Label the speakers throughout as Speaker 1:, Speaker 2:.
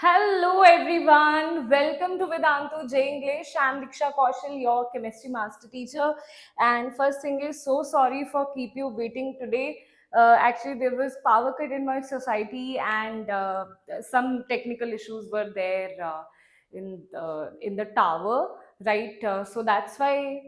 Speaker 1: Hello everyone, welcome to Vedantu J English. I'm Diksha, your chemistry master teacher. And first thing is, so sorry for keep you waiting today. Actually, there was power cut in my society, and some technical issues were there in the tower, right? So that's why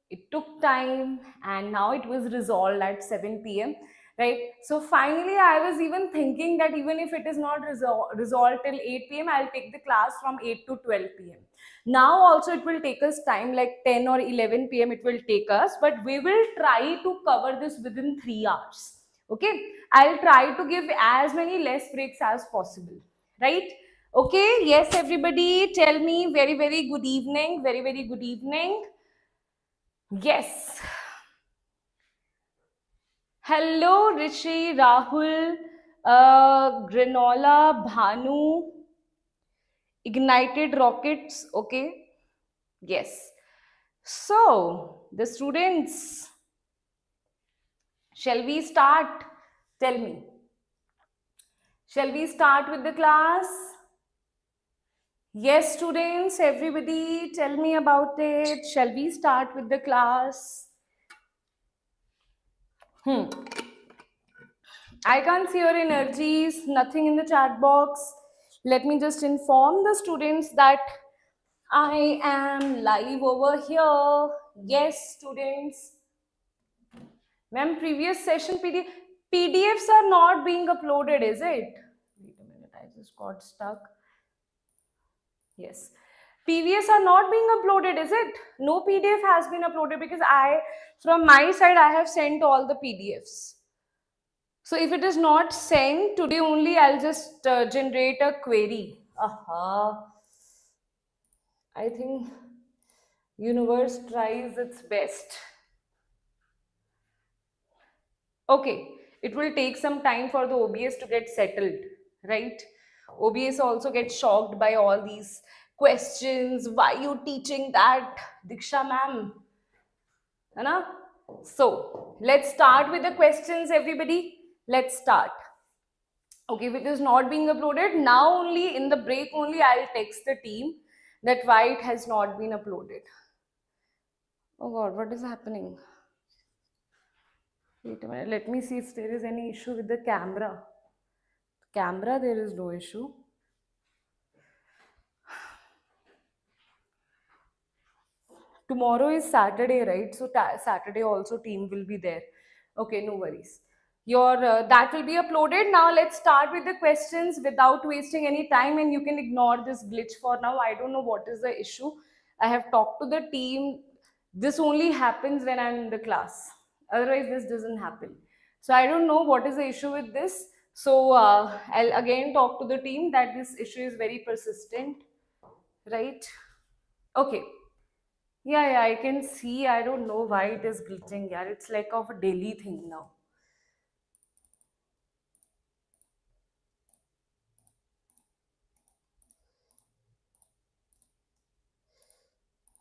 Speaker 1: it took time, and now it was resolved at 7 p.m. Right. So finally, I was even thinking that even if it is not resolved till 8 p.m., I'll take the class from 8 to 12 p.m. Now also it will take us time, like 10 or 11 p.m. it will take us, but we will try to cover this within 3 hours. Okay. I'll try to give as many less breaks as possible. Right. Okay. Yes, everybody, tell me very, very good evening. Very, very good evening. Yes. Hello, Rishi, Rahul, Granola, Bhanu, Ignited Rockets. Okay. Yes. So, the students, shall we start? Tell me. Shall we start with the class? Yes, students, everybody, tell me about it. Shall we start with the class? I can't see your energies, nothing in the chat box. Let me just inform the students that I am live over here. Yes, students. Ma'am, previous session PDFs are not being uploaded, is it? Wait a minute, I just got stuck. Yes. PVS are not being uploaded, is it? No PDF has been uploaded because from my side, I have sent all the PDFs. So if it is not sent today only, I'll just generate a query. I think universe tries its best. Okay, it will take some time for the OBS to get settled, right? OBS also gets shocked by all these questions. Why you teaching that, Diksha ma'am? Hai. So let's start with the questions, everybody. Let's start. Okay, if it is not being uploaded, now only in the break only I'll text the team that why it has not been uploaded. Oh God, what is happening? Wait a minute, let me see if there is any issue with the camera. Camera, there is no issue. Tomorrow is Saturday, right? So Saturday also team will be there. Okay, no worries. That will be uploaded. Now let's start with the questions without wasting any time, and you can ignore this glitch for now. I don't know what is the issue. I have talked to the team. This only happens when I'm in the class. Otherwise, this doesn't happen. So I don't know what is the issue with this. So I'll again talk to the team that this issue is very persistent, right? Okay. Yeah, I can see. I don't know why it is glitching. Yeah, it's like of a daily thing now.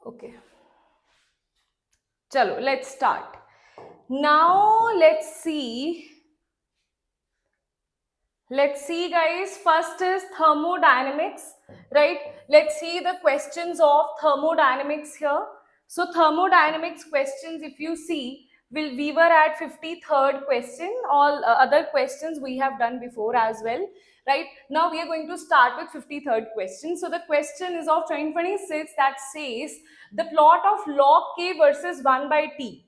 Speaker 1: Okay. Chalo, let's start. Now, let's see. Let's see, guys. First is thermodynamics, right? Let's see the questions of thermodynamics here. So, thermodynamics questions, if you see, we were at 53rd question. All other questions we have done before as well, right? Now, we are going to start with 53rd question. So, the question is of 2026 that says the plot of log k versus 1 by t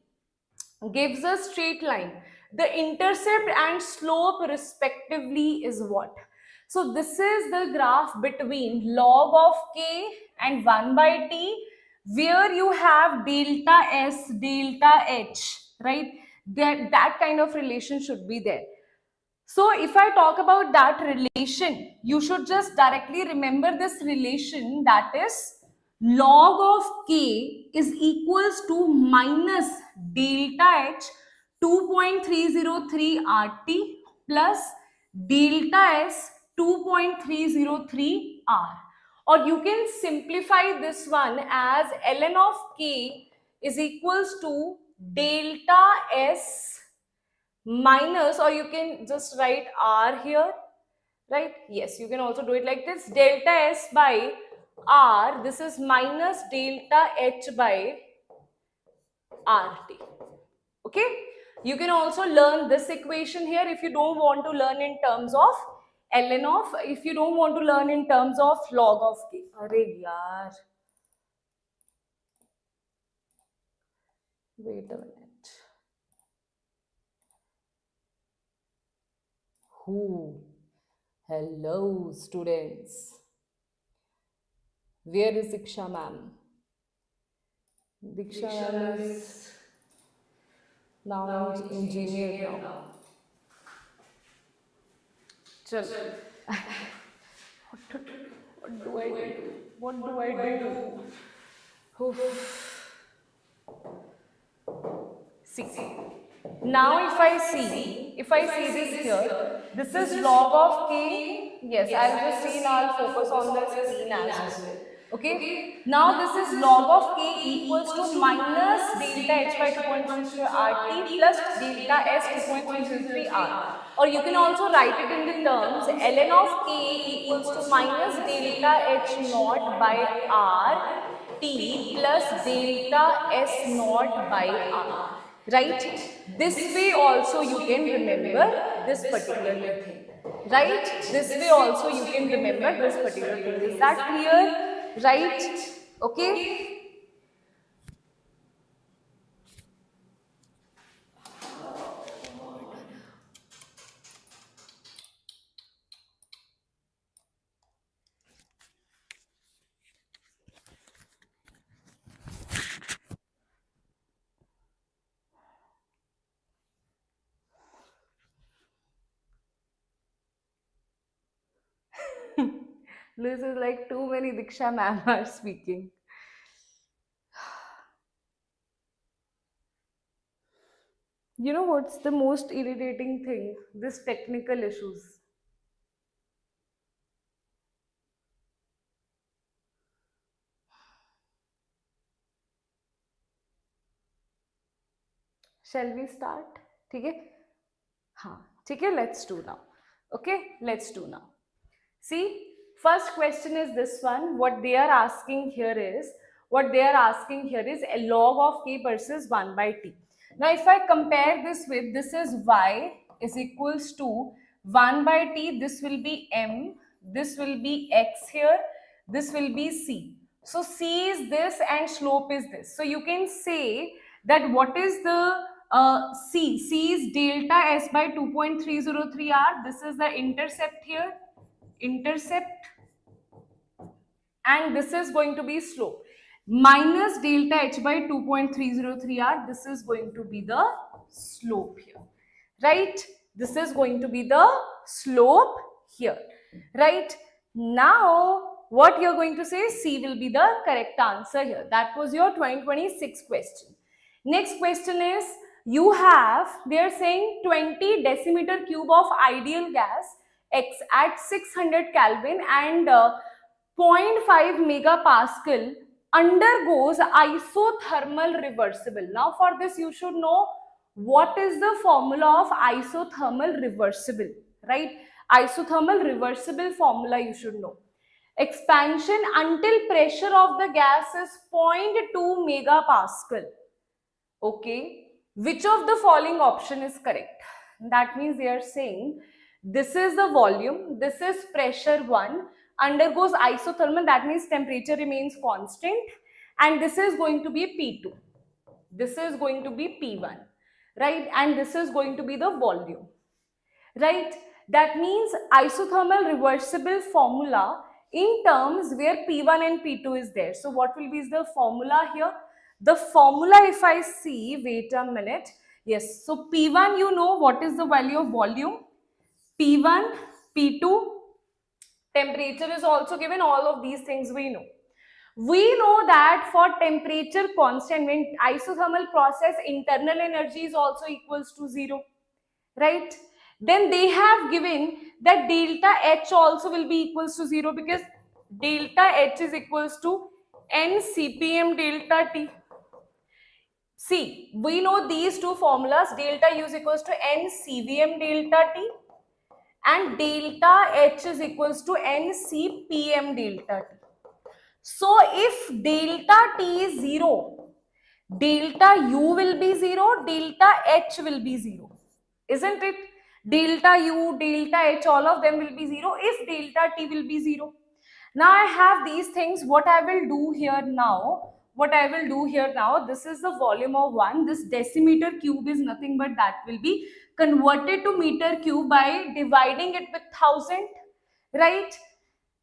Speaker 1: gives a straight line. The intercept and slope respectively is what? So this is the graph between log of k and 1 by t, where you have delta s, delta h, right? That kind of relation should be there. So if I talk about that relation, you should just directly remember this relation, that is log of k is equals to minus delta h 2.303 RT plus delta s 2.303 R. Or you can simplify this one as ln of k is equals to delta s minus, or you can just write R here, right? Yes, you can also do it like this. Delta S by R, this is minus delta H by RT. Okay, you can also learn this equation here if you don't want to learn in terms of ln of, if you don't want to learn in terms of log of k. Arey yaar, wait a minute. Who? Hello students. Where is Diksha ma'am? Diksha ma'am is now engineer now. Chal. What do I do? What do I do? Oof. See. Now if I see this here, this is log of k. Yes, I'll just see now, I'll focus on the screen as well. Okay. Now this is log of k equals to minus delta h by 2.33 RT plus delta s 2.33 R. Or you can also write it in the terms ln of k equals to minus delta h naught by R T plus delta s naught by R. Right? This way also you can remember this particular thing. Right? This way also you can remember this particular thing. Is that clear? Right? Okay? This is like too many Diksha ma'am are speaking. You know what's the most irritating thing? This technical issues. Shall we start? Okay? Okay, let's do now. Okay, let's do now. See, first question is this one. What they are asking here is a log of k versus 1 by t. Now, if I compare this with, this is y is equals to 1 by t, this will be m, this will be x here, this will be c. So, c is this and slope is this. So, you can say that what is the c? C is delta s by 2.303 r. This is the intercept here, intercept, and this is going to be slope. Minus delta h by 2.303 r. This is going to be the slope here, right? This is going to be the slope here, right? Now, what you're going to say, C will be the correct answer here. That was your 2026 question. Next question is, you have, they are saying 20 decimeter cube of ideal gas X at 600 Kelvin and 0.5 megapascal undergoes isothermal reversible. Now for this you should know what is the formula of isothermal reversible, right? Isothermal reversible formula you should know. Expansion until pressure of the gas is 0.2 megapascal. Okay, which of the following option is correct? That means they are saying this is the volume, this is pressure 1, undergoes isothermal, that means temperature remains constant, and this is going to be P2, this is going to be P1, right? And this is going to be the volume, right? That means isothermal reversible formula in terms where P1 and P2 is there. So what will be the formula here? The formula, if I see, wait a minute. Yes, so P1, you know what is the value of volume? P1, P2, temperature is also given. All of these things we know. We know that for temperature constant, when isothermal process, internal energy is also equals to 0, right? Then they have given that delta H also will be equals to 0 because delta H is equals to n CPM delta T. See, we know these two formulas, delta U is equals to n CVM delta T and delta H is equals to NCPM delta T. So if delta T is 0, delta U will be 0, delta H will be 0. Isn't it? Delta U, delta H, all of them will be 0 if delta T will be 0. Now I have these things. What I will do here now, this is the volume of 1. This decimeter cube is nothing but that will be converted to meter cube by dividing it with 1000, right?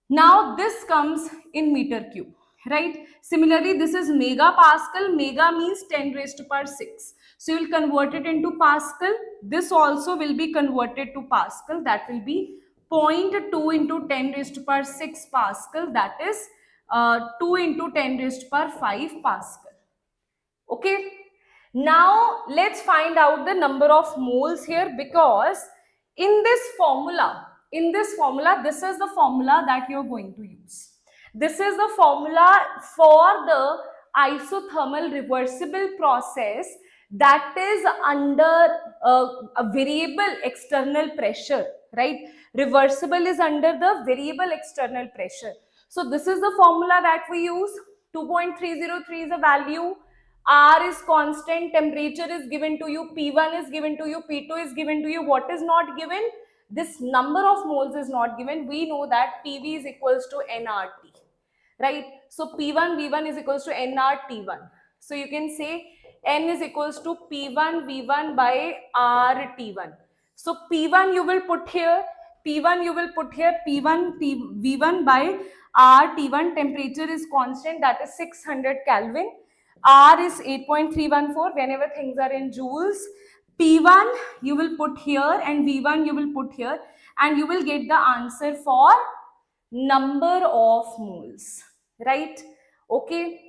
Speaker 1: Now this comes in meter cube, right? Similarly, this is megapascal. Mega means 10 raised to power 6. So you will convert it into Pascal. This also will be converted to Pascal. That will be 0.2 into 10 raised to power 6 Pascal. That is 2 into 10 raised to power 5 Pascal. Okay. Now let's find out the number of moles here, because in this formula, this is the formula that you're going to use. This is the formula for the isothermal reversible process that is under a variable external pressure, right? Reversible is under the variable external pressure. So this is the formula that we use. 2.303 is a value. R is constant, temperature is given to you, P1 is given to you, P2 is given to you. What is not given? This number of moles is not given. We know that PV is equals to nRT, right? So P1 V1 is equals to nRT1. So you can say N is equals to P1 V1 by RT1. So P1 you will put here, P1 V1 by RT1. Temperature is constant, that is 600 Kelvin. R is 8.314 whenever things are in joules. P1 you will put here and V1 you will put here, and you will get the answer for number of moles, right? Okay.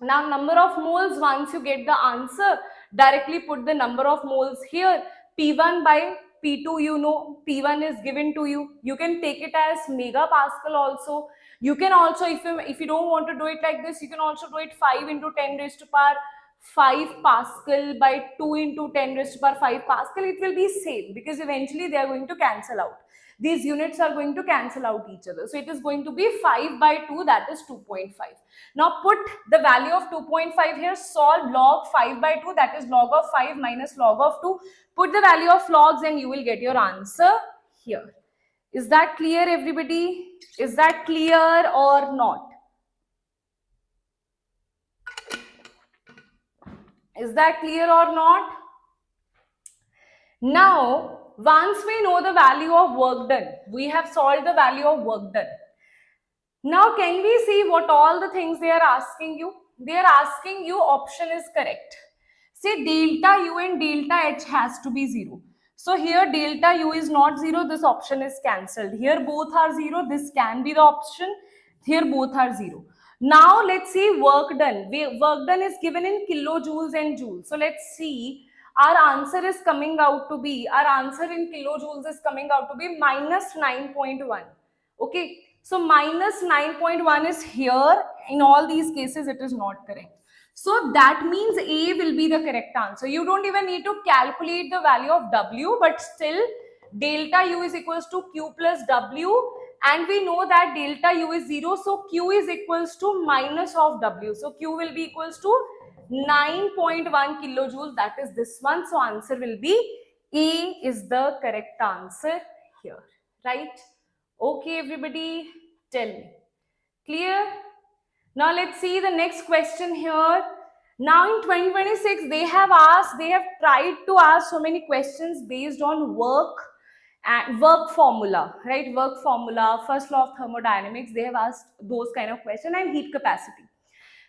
Speaker 1: Now number of moles, once you get the answer, directly put the number of moles here. P1 by P2, you know, P1 is given to you. You can take it as megapascal also. You can also, if you don't want to do it like this, you can also do it 5 into 10 raised to power 5 Pascal by 2 into 10 raised to power 5 Pascal. It will be same, because eventually they are going to cancel out. These units are going to cancel out each other. So it is going to be 5 by 2, that is 2.5. Now put the value of 2.5 here, solve log 5 by 2, that is log of 5 minus log of 2. Put the value of logs and you will get your answer here. Is that clear, everybody? Is that clear or not? Is that clear or not? Now, once we know the value of work done, we have solved the value of work done. Now, can we see what all the things they are asking you? They are asking you, option is correct. Say delta U and delta H has to be 0. So here delta U is not 0, this option is cancelled. Here both are 0, this can be the option. Here both are 0. Now let's see work done. Work done is given in kilojoules and joules. So let's see, our answer is coming out to be, our answer in kilojoules is coming out to be minus 9.1. Okay, so minus 9.1 is here. In all these cases, it is not correct. So that means A will be the correct answer. You don't even need to calculate the value of W, but still delta U is equals to Q plus W, and we know that delta U is 0, so Q is equals to minus of W. So Q will be equals to 9.1 kilojoules, that is this one. So answer will be A is the correct answer here, right? Okay, everybody, tell me. Clear? Now let's see the next question here. Now in 2026, they have tried to ask so many questions based on work and work formula, right? Work formula, first law of thermodynamics, they have asked those kind of questions, and heat capacity,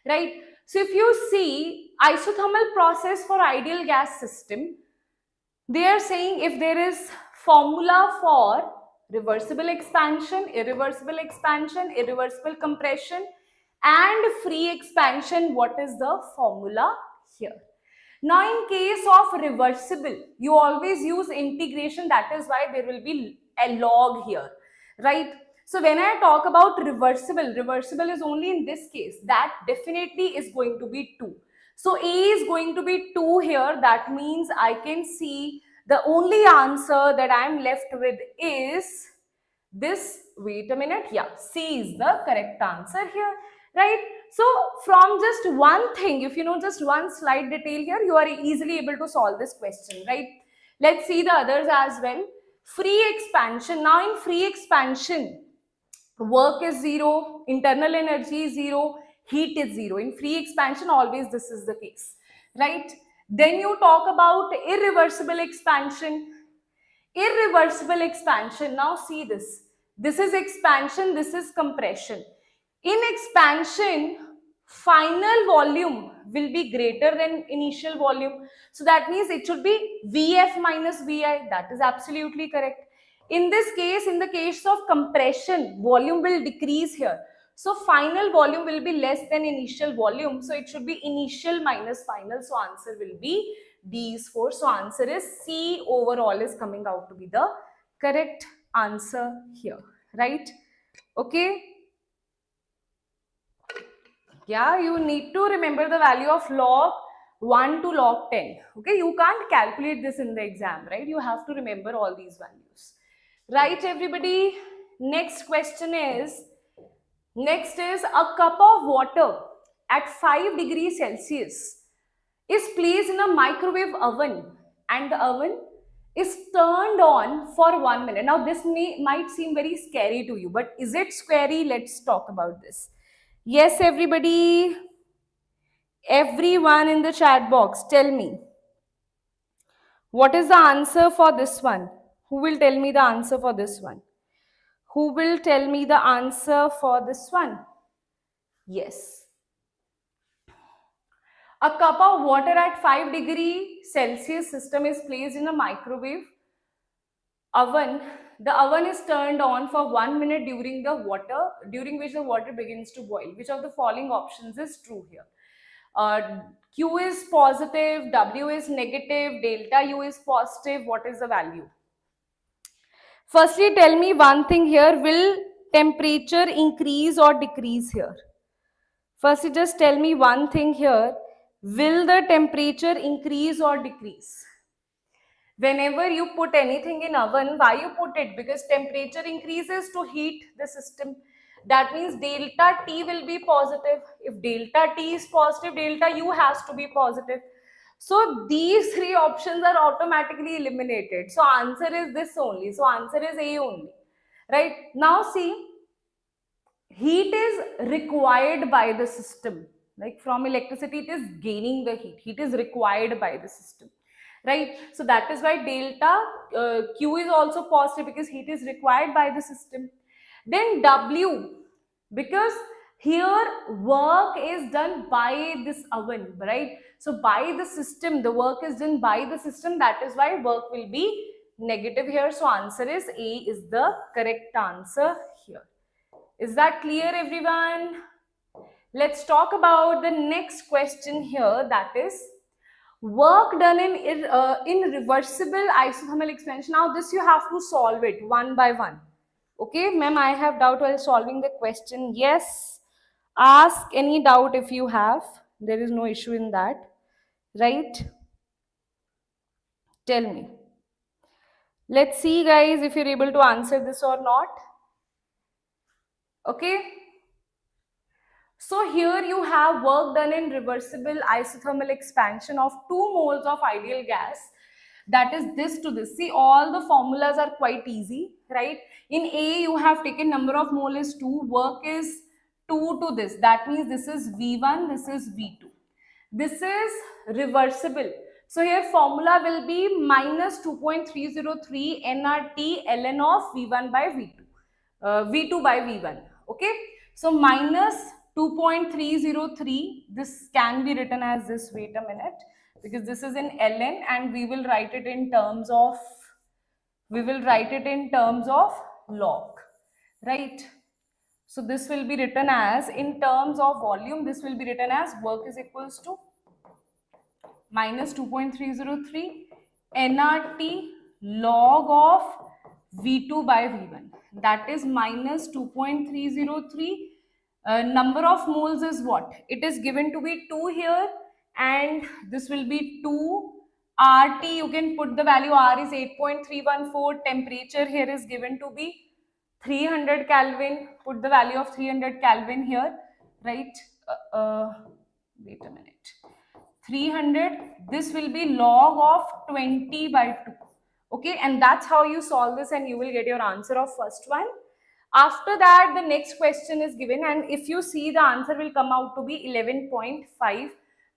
Speaker 1: right? So if you see isothermal process for ideal gas system, they are saying if there is formula for reversible expansion, irreversible compression, and free expansion, what is the formula here? Now in case of reversible, you always use integration, that is why there will be a log here, right? So when I talk about reversible is only in this case, that definitely is going to be 2. So A is going to be 2 here, that means I can see The only answer that I'm left with is this. Wait a minute. Yeah, C is the correct answer here, right? So from just one thing, if you know just one slide detail here, you are easily able to solve this question, right? Let's see the others as well. Free expansion. Now in free expansion, work is zero, internal energy is zero, heat is zero. In free expansion, always this is the case, right? Then you talk about irreversible expansion. Irreversible expansion. Now see this. This is expansion, this is compression. In expansion, final volume will be greater than initial volume. So that means it should be Vf minus Vi. That is absolutely correct. In this case, in the case of compression, volume will decrease here. So final volume will be less than initial volume. So it should be initial minus final. So answer will be these four. So answer is C overall is coming out to be the correct answer here, right? Okay. Yeah, you need to remember the value of log 1 to log 10. Okay, you can't calculate this in the exam, right? You have to remember all these values. Right, everybody? Next question is, a cup of water at 5 degrees Celsius is placed in a microwave oven and the oven is turned on for 1 minute. Now this might seem very scary to you, but is it scary? Let's talk about this. Yes, everybody, everyone in the chat box, tell me, what is the answer for this one? Who will tell me the answer for this one? Who will tell me the answer for this one? Yes. A cup of water at 5 degrees Celsius system is placed in a microwave oven. The oven is turned on for 1 minute during which the water begins to boil. Which of the following options is true here? Q is positive, W is negative, delta U is positive. What is the value? Firstly, tell me one thing here. Will temperature increase or decrease here? Firstly, just tell me one thing here. Will the temperature increase or decrease? Whenever you put anything in oven, why you put it? Because temperature increases to heat the system. That means delta T will be positive. If delta T is positive, delta U has to be positive. So these three options are automatically eliminated. So answer is this only. So answer is A only. Right? Now see, heat is required by the system. Like from electricity, it is gaining the heat. Heat is required by the system. Right? So that is why delta Q is also positive because heat is required by the system. Then W, because here work is done by this oven, right? So by the system, the work is done by the system. That is why work will be negative here. So answer is A is the correct answer here. Is that clear, everyone? Let's talk about the next question here, that is work done in reversible isothermal expansion. Now this you have to solve it one by one. Okay, ma'am, I have doubt while solving the question. Yes, ask any doubt if you have. There is no issue in that, right? Tell me. Let's see, guys, if you're able to answer this or not. Okay. So here you have work done in reversible isothermal expansion of 2 moles of ideal gas. That is this to this. See, all the formulas are quite easy, right? In A, you have taken number of mole is 2, work is 2 to this. That means this is V1, this is V2. This is reversible. So here formula will be minus 2.303 nRT ln of V1 by V2. V2 by V1. Okay. So minus 2.303. This can be written as this. Wait a minute. Because this is in ln and we will write it in terms of log, right? So this will be written as, in terms of volume, this will be written as work is equals to minus 2.303 nRT log of V2 by V1. That is minus 2.303. Number of moles is what? It is given to be 2 here, and this will be 2 RT, you can put the value. R is 8.314. Temperature here is given to be 300 Kelvin. Put the value of 300 Kelvin here, right? Wait a minute. 300. This will be log of 20 by 2. Okay, and that's how you solve this, and you will get your answer of first one. After that, the next question is given, and if you see, the answer will come out to be 11.5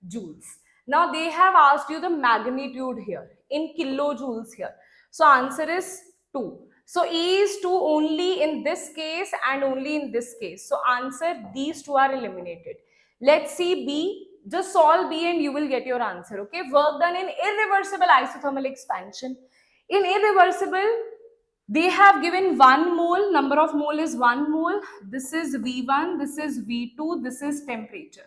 Speaker 1: joules. Now they have asked you the magnitude here in kilojoules here. So answer is 2. So E is 2 only in this case and only in this case. So answer, these two are eliminated. Let's see B. Just solve B and you will get your answer. Okay. Work done in irreversible isothermal expansion. In irreversible, they have given 1 mole. Number of mole is 1 mole. This is V1. This is V2. This is temperature.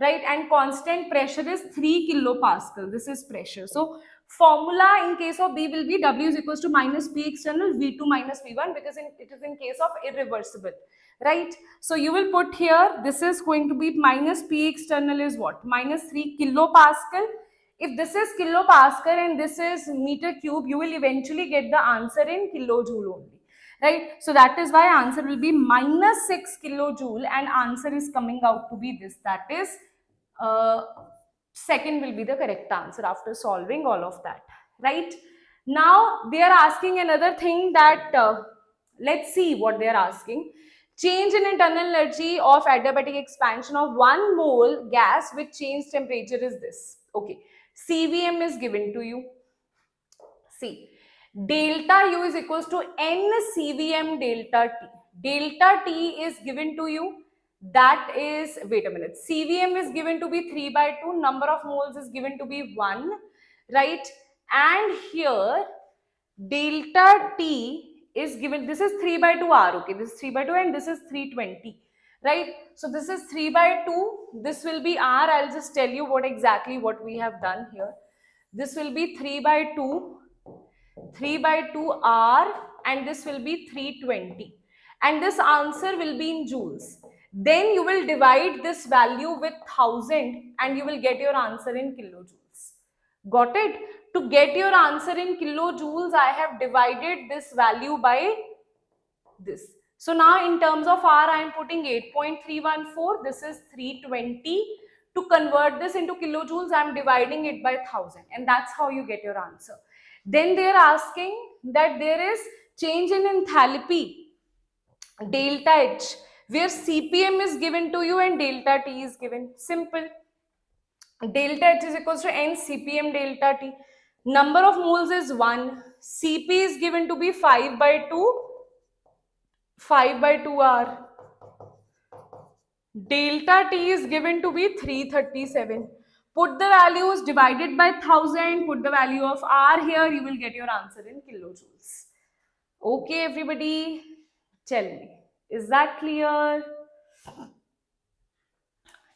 Speaker 1: Right, and constant pressure is 3 kilopascal. This is pressure. So formula in case of B will be W is equals to minus P external V2 minus V1, because it is in case of irreversible, right? So you will put here, this is going to be minus P external is what? Minus 3 kilopascal. If this is kilopascal and this is meter cube, you will eventually get the answer in kilojoule only. Right, so that is why answer will be minus 6 kilojoule, and answer is coming out to be this, that is second will be the correct answer after solving all of that. Right, now they are asking another thing that let's see what they are asking. Change in internal energy of adiabatic expansion of 1 mole gas with change temperature is this. Okay, CVM is given to you. See, delta U is equals to N CVM delta T. Delta T is given to you. That is, wait a minute, CVM is given to be 3 by 2. Number of moles is given to be 1. Right? And here, delta T is given, this is 3 by 2 R. Okay, this is 3 by 2 and this is 320. Right? So this is 3 by 2. This will be R. I'll just tell you what we have done here. This will be 3 by 2. 3 by 2 R, and this will be 320, and this answer will be in joules. Then you will divide this value with 1000 and you will get your answer in kilojoules. Got it? To get your answer in kilojoules, I have divided this value by this. So now in terms of R, I am putting 8.314. This is 320. To convert this into kilojoules, I am dividing it by 1000, and that's how you get your answer. Then they are asking that there is change in enthalpy, delta H, where CPM is given to you and delta T is given. Simple. Delta H is equals to N CPM delta T. Number of moles is 1. Cp is given to be 5 by 2. 5 by 2 R. Delta T is given to be 337. Put the values divided by 1000, put the value of R here, you will get your answer in kilojoules. Okay, everybody, tell me, is that clear?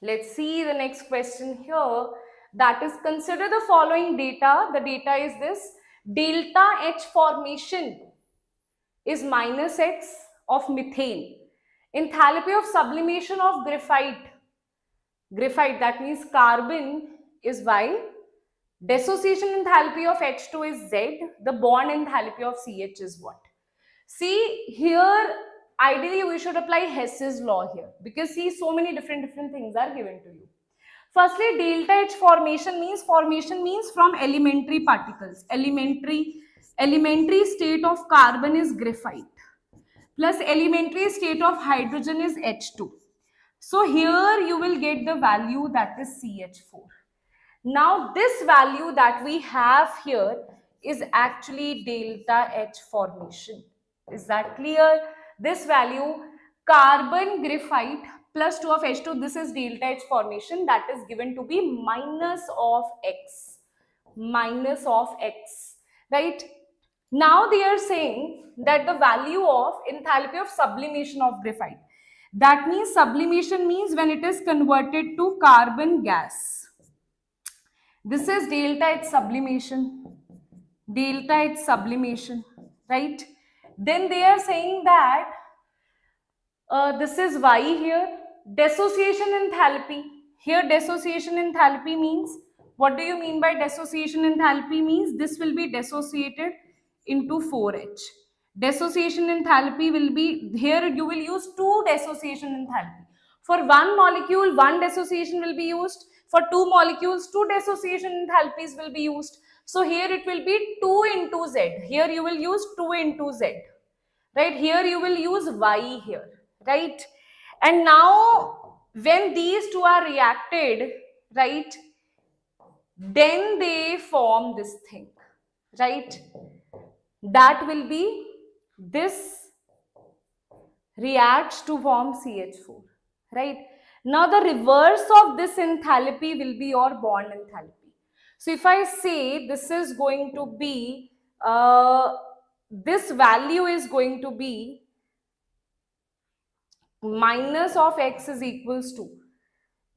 Speaker 1: Let's see the next question here. That is, consider the following data. The data is this. Delta H formation is minus X of methane. Enthalpy of sublimation of graphite, that means carbon, is Y. Dissociation enthalpy of H2 is Z. The bond enthalpy of CH is what? See, here ideally we should apply Hess's law here, because see, so many different things are given to you. Firstly, delta H formation means from elementary particles. Elementary state of carbon is graphite, plus elementary state of hydrogen is H2. So here you will get the value, that is CH4. Now this value that we have here is actually delta H formation. Is that clear? This value, carbon graphite plus 2 of H2, this is delta H formation, that is given to be minus of X. Right? Now they are saying that the value of enthalpy of sublimation of graphite. That means sublimation means when it is converted to carbon gas. This is delta H sublimation. Right? Then they are saying that this is Y here. Dissociation enthalpy. Here dissociation enthalpy means What do you mean by dissociation enthalpy? Means this will be dissociated into 4H. Dissociation enthalpy will be, here you will use 2 dissociation enthalpy. For one molecule, 1 dissociation will be used. For 2 molecules, 2 dissociation enthalpies will be used. So here it will be 2 into Z. Here you will use 2 into Z. Right? Here you will use Y here. Right? And now when these two are reacted, right, then they form this thing, right? That will be, this reacts to form CH4, right? Now the reverse of this enthalpy will be your bond enthalpy. So if I say this is going to be, this value is going to be minus of X is equals to,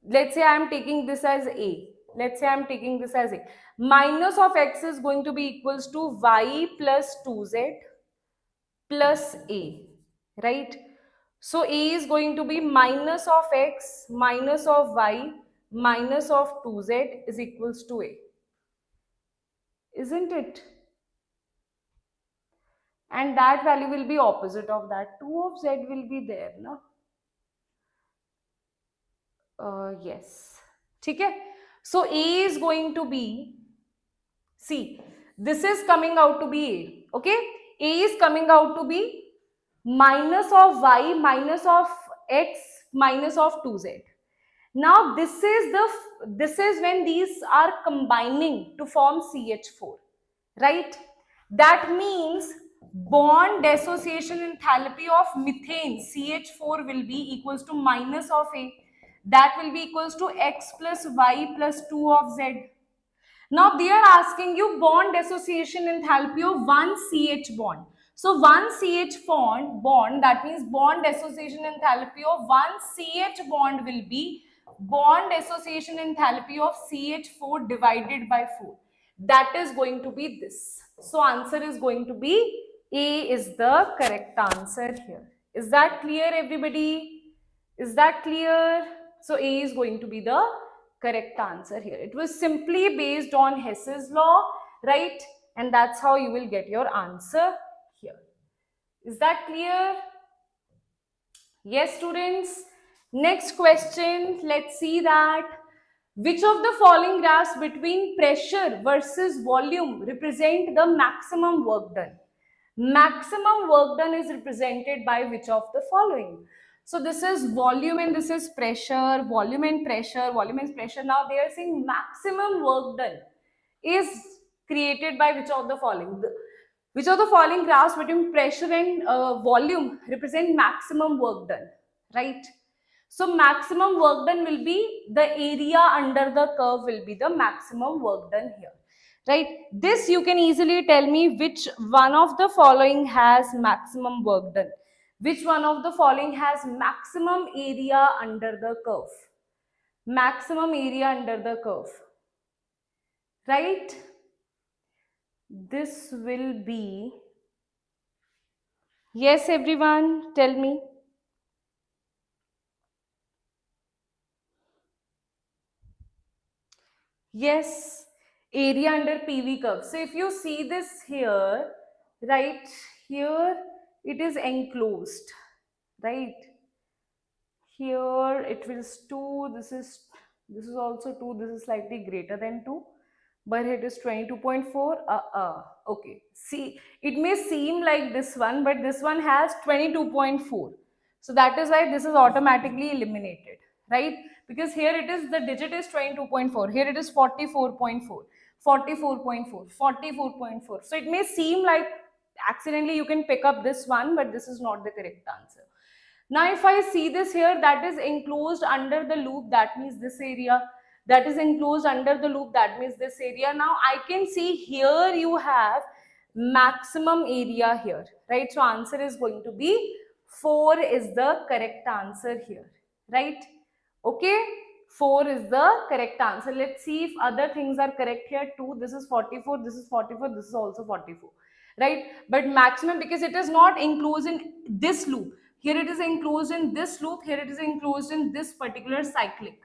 Speaker 1: let's say I am taking this as A. Let's say I am taking this as A. Minus of X is going to be equals to Y plus 2Z plus A, right? So A is going to be minus of X minus of Y minus of 2Z is equals to A. Isn't it? And that value will be opposite of that. 2 of Z will be there, no? Yes. Okay. So A is going to be, see, this is coming out to be A. Okay. A is coming out to be minus of Y minus of X minus of 2Z. Now this is when these are combining to form CH4, right? That means bond dissociation enthalpy of methane CH4 will be equals to minus of A. That will be equals to X plus Y plus 2 of Z. Now they are asking you bond dissociation enthalpy of one CH bond. So one CH bond, that means bond dissociation enthalpy of one CH bond will be bond dissociation enthalpy of CH4 divided by 4. That is going to be this. So answer is going to be A is the correct answer here. Is that clear, everybody? Is that clear? So A is going to be the correct answer here. It was simply based on Hess's law, right? And that's how you will get your answer here. Is that clear? Yes, students. Next question, let's see that. Which of the following graphs between pressure versus volume represent the maximum work done? Maximum work done is represented by which of the following? So this is volume and this is pressure, volume and pressure, volume and pressure. Now they are saying maximum work done is created by which of the following? Which of the following graphs between pressure and volume represent maximum work done, right? So maximum work done will be the area under the curve will be the maximum work done here, right? This you can easily tell me which one of the following has maximum work done. Which one of the following has maximum area under the curve? Maximum area under the curve, right? This will be, yes everyone, tell me. Yes, area under PV curve. So if you see this here, right, here it is enclosed, right? Here it is 2, this is also 2, this is slightly greater than 2, but it is 22.4. Okay, see, it may seem like this one, but this one has 22.4. So that is why this is automatically eliminated, right? Because here it is, the digit is 22.4, here it is 44.4, 44.4, 44.4. So it may seem like accidentally you can pick up this one, but this is not the correct answer. Now if I see this here, that is enclosed under the loop, that means this area. That is enclosed under the loop, that means this area. Now I can see here you have maximum area here, right? So answer is going to be 4 is the correct answer here, right? Okay, 4 is the correct answer. Let's see if other things are correct here too. This is 44, this is 44, this is also 44, right? But maximum, because it is not enclosed in this loop. Here it is enclosed in this loop, here it is enclosed in this particular cyclic,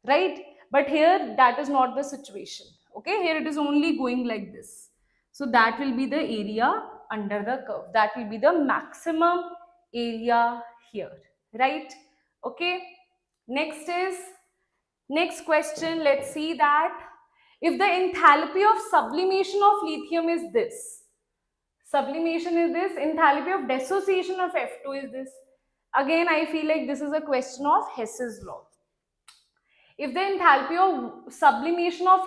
Speaker 1: right? But here that is not the situation. Okay, here it is only going like this. So that will be the area under the curve. That will be the maximum area here, right? Okay, next question. Let's see that if the enthalpy of sublimation of lithium is this, sublimation is this, enthalpy of dissociation of F2 is this. Again, I feel like this is a question of Hess's law. If the enthalpy of sublimation of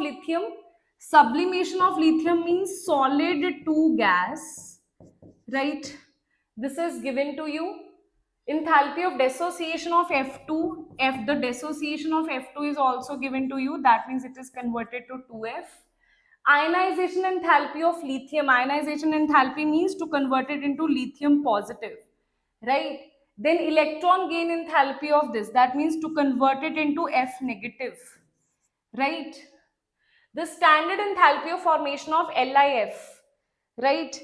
Speaker 1: lithium means solid to gas, right? This is given to you. Enthalpy of dissociation of F2, the dissociation of F2 is also given to you. That means it is converted to 2F. Ionization enthalpy of lithium. Ionization enthalpy means to convert it into lithium positive, right? Then electron gain enthalpy of this. That means to convert it into F negative, right? The standard enthalpy of formation of LiF, right?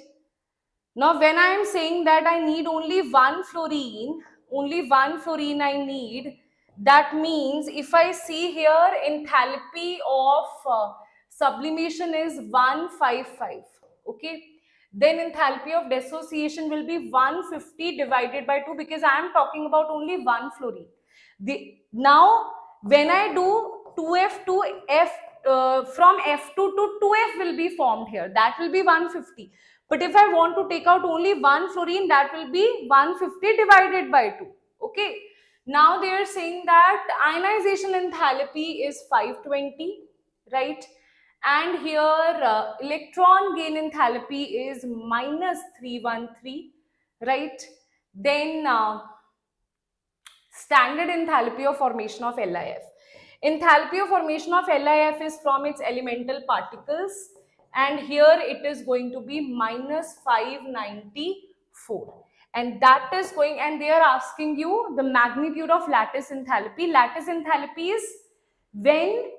Speaker 1: Now, when I am saying that I need only one fluorine I need, that means if I see here enthalpy of sublimation is 155, okay? Then enthalpy of dissociation will be 150 divided by 2 because I am talking about only one fluorine. Now, when I do 2F to F, from F2 to 2F will be formed here. That will be 150. But if I want to take out only one fluorine, that will be 150 divided by 2. Okay. Now they are saying that ionization enthalpy is 520, right? And here electron gain enthalpy is minus 313, right? Then standard enthalpy of formation of LiF. Enthalpy of formation of LiF is from its elemental particles, and here it is going to be minus 594, and that is going, and they are asking you the magnitude of lattice enthalpy. Lattice enthalpy is when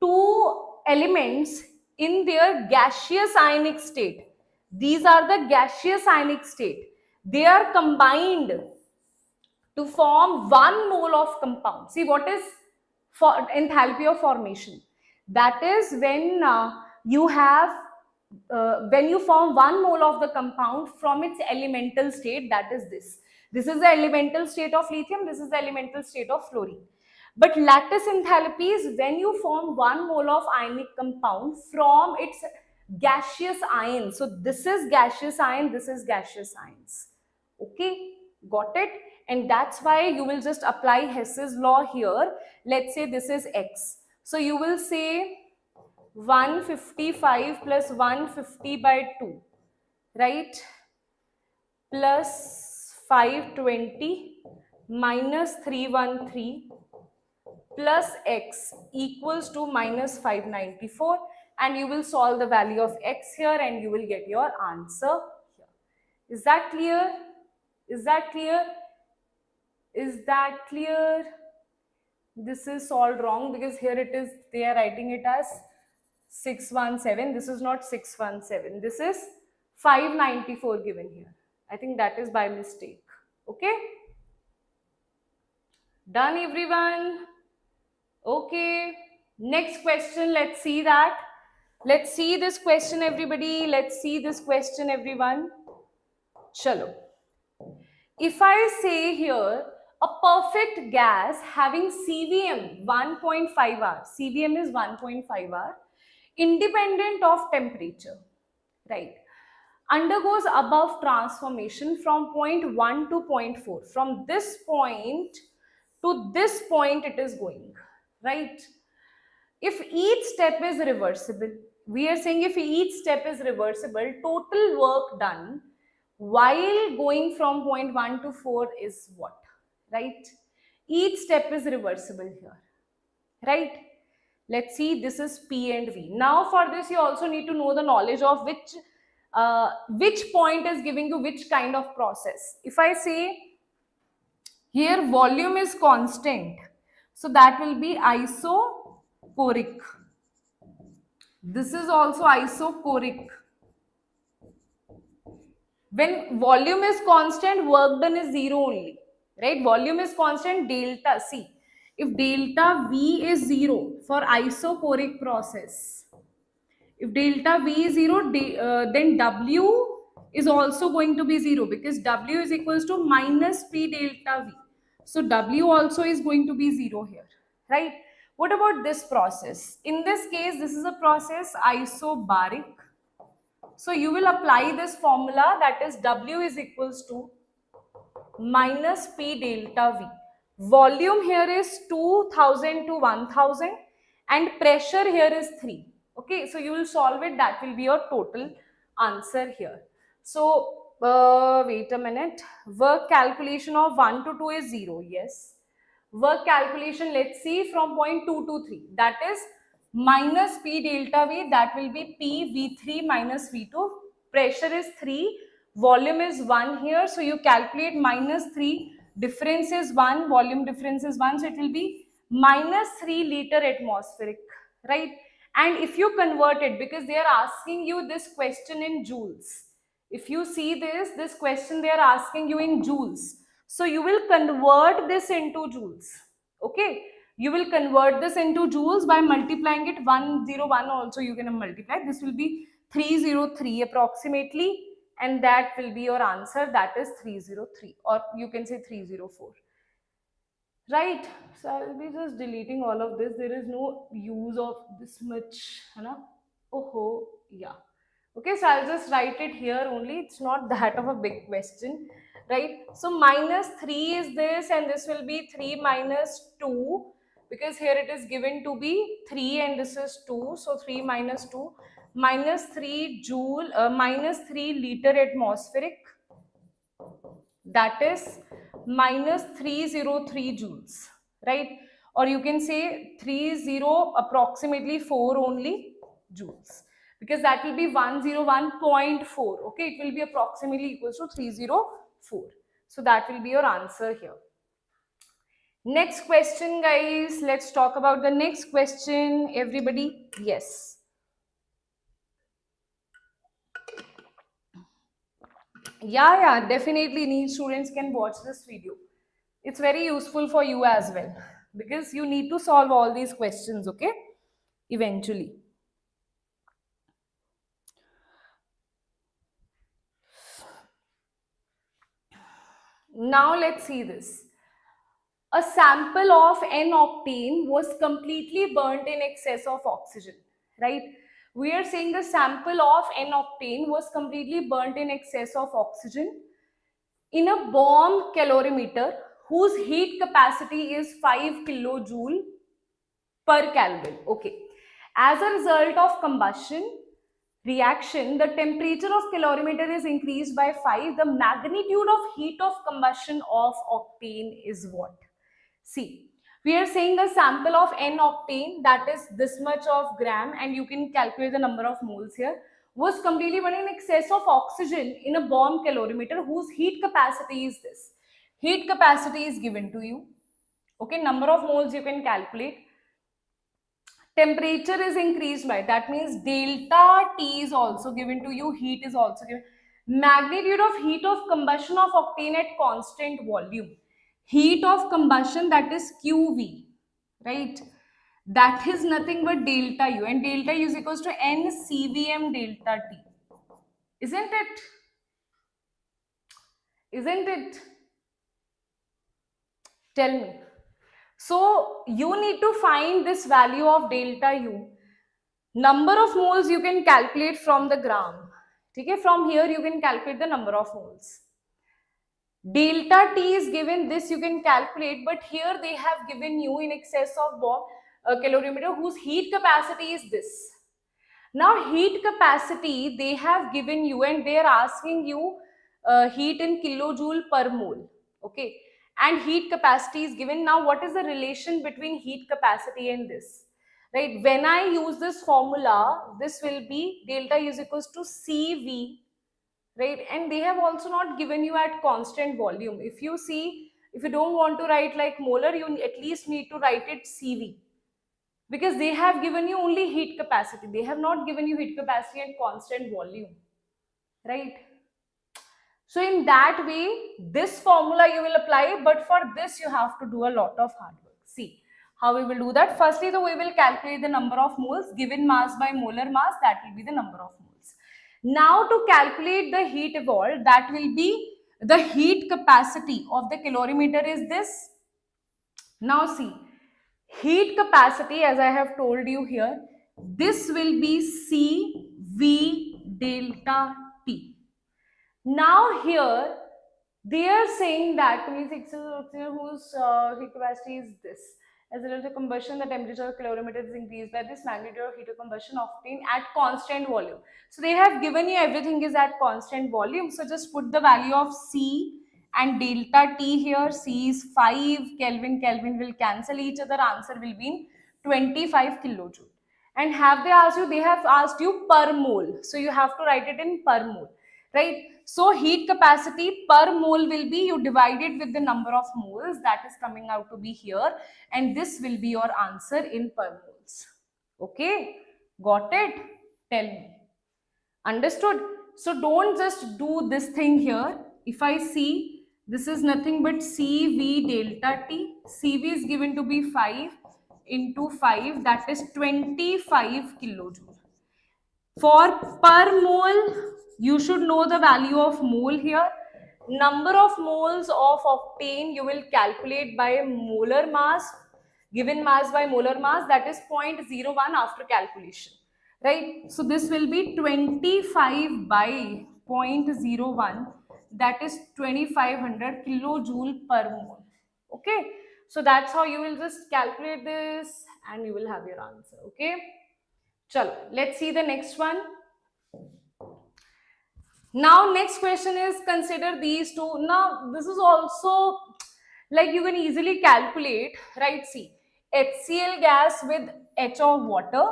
Speaker 1: two elements in their gaseous ionic state, these are the gaseous ionic state, they are combined to form 1 mole of compound. See, what is for enthalpy of formation? That is when you have when you form 1 mole of the compound from its elemental state, that is this. This is the elemental state of lithium, this is the elemental state of fluorine. But lattice enthalpy is when you form 1 mole of ionic compound from its gaseous ion. So this is gaseous ion, this is gaseous ions. Okay, got it? And that's why you will just apply Hess's law here. Let's say this is X. So you will say 155 plus 150 by 2, right? Plus 520 minus 313 plus X equals to minus 594, and you will solve the value of X here and you will get your answer here. Is that clear? Is that clear? Is that clear? This is solved wrong because here it is, they are writing it as 617. This is not 617. This is 594 given here. I think that is by mistake. Okay? Done, everyone? Okay. Next question. Let's see that. Let's see this question, everybody. Let's see this question, everyone. Chalo. If I say here a perfect gas having CVM 1.5 R, CVM is 1.5 R, independent of temperature, right, undergoes above transformation from point 1 to point 4. From this point to this point it is going, right? If each step is reversible, we are saying if each step is reversible, total work done while going from point 1 to 4 is what, right? Each step is reversible here, right? Let's see, this is P and V. Now for this you also need to know the knowledge of which point is giving you which kind of process. If I say here volume is constant, so that will be isochoric. This is also isochoric. When volume is constant, work done is zero only, right? Volume is constant, delta. See, if delta V is 0 for isochoric process, if delta V is 0, then W is also going to be 0 because W is equals to minus P delta V. So W also is going to be 0 here, right? What about this process? In this case, this is a process isobaric. So you will apply this formula, that is W is equals to minus P delta V. Volume here is 2000 to 1000 and pressure here is 3. Okay, so you will solve it, that will be your total answer here. So wait a minute, work calculation of 1 to 2 is 0, yes. Work calculation, let's see, from point 2 to 3, that is minus P delta V, that will be P V3 minus V2. Pressure is 3, volume is 1 here, so you calculate minus 3, difference is 1, volume difference is 1, so it will be minus 3 liter atmospheric, right? And if you convert it, because they are asking you this question in joules, if you see this question they are asking you in joules, so you will convert this into joules. Okay, you will convert this into joules by multiplying it 101, also you can multiply, this will be 303 approximately, and that will be your answer, that is 303, or you can say 304, right? So I'll be just deleting all of this, there is no use of this much, oh yeah. Okay, so I'll just write it here only, it's not that of a big question, right? So minus 3 is this, and this will be 3 minus 2, because here it is given to be 3 and this is 2, so 3 minus 2, minus 3 joule, minus 3 liter atmospheric, that is minus 303 joules, right? Or you can say 30 approximately 4 only joules, because that will be 101.4. Okay, it will be approximately equals to 304. So that will be your answer here. Next question, guys. Let's talk about the next question. Everybody, yes. Yeah, definitely NEET students can watch this video. It's very useful for you as well, because you need to solve all these questions, okay, eventually. Now let's see this. A sample of N-octane was completely burnt in excess of oxygen, right? We are saying the sample of N-octane was completely burnt in excess of oxygen in a bomb calorimeter whose heat capacity is 5 kilojoule per Kelvin. Okay. As a result of combustion reaction, the temperature of calorimeter is increased by 5. The magnitude of heat of combustion of octane is what? See, we are saying the sample of N-octane, that is this much of gram, and you can calculate the number of moles here, was completely burned in excess of oxygen in a bomb calorimeter whose heat capacity is this. Heat capacity is given to you. Okay, number of moles you can calculate. Temperature is increased by, that means delta T is also given to you, heat is also given. Magnitude of heat of combustion of octane at constant volume. Heat of combustion, that is QV, right? That is nothing but delta U, and delta U is equals to N CVM delta T. Isn't it? Isn't it? Tell me. So you need to find this value of delta U. Number of moles you can calculate from the gram. Okay, from here you can calculate the number of moles. Delta T is given, this you can calculate, but here they have given you in excess of bomb calorimeter whose heat capacity is this. Now heat capacity they have given you, and they are asking you heat in kilojoule per mole. Okay, and heat capacity is given. Now what is the relation between heat capacity and this? Right, when I use this formula, this will be delta U is equals to CV, right? And they have also not given you at constant volume. If you see, if you don't want to write like molar, you at least need to write it CV, because they have given you only heat capacity. They have not given you heat capacity at constant volume, right? So in that way, this formula you will apply, but for this you have to do a lot of hard work. See, How we will do that? Firstly, we will calculate the number of moles given mass by molar mass, that will be the number of moles. Now to calculate the heat evolved, that will be the heat capacity of the calorimeter is this. Now see, heat capacity, as I have told you here, this will be CV delta T. Now here they are saying that whose heat capacity is this. As a result of combustion, the temperature of calorimeter is increased by this magnitude of heat of combustion obtained at constant volume. So they have given you everything is at constant volume. So just put the value of C and delta T here. C is 5 Kelvin. Kelvin will cancel each other. Answer will be in 25 kilojoule. And have they asked you? They have asked you per mole. So you have to write it in per mole, right? So heat capacity per mole will be, you divide it with the number of moles, that is coming out to be here, and this will be your answer in per moles. Okay, got it? Tell me. Understood? So don't just do this thing here. If I see, this is nothing but CV delta T. CV is given to be 5 into 5, that is 25 kilojoule. For per mole, you should know the value of mole here. Number of moles of octane you will calculate by molar mass, given mass by molar mass, that is 0.01 after calculation, right? So this will be 25 by 0.01, that is 2500 kilojoule per mole. Okay, so that's how you will just calculate this and you will have your answer. Okay, chalo, let's see the next one. Now next question is, consider these two. Now this is also like you can easily calculate, right? See, HCl gas with H of water,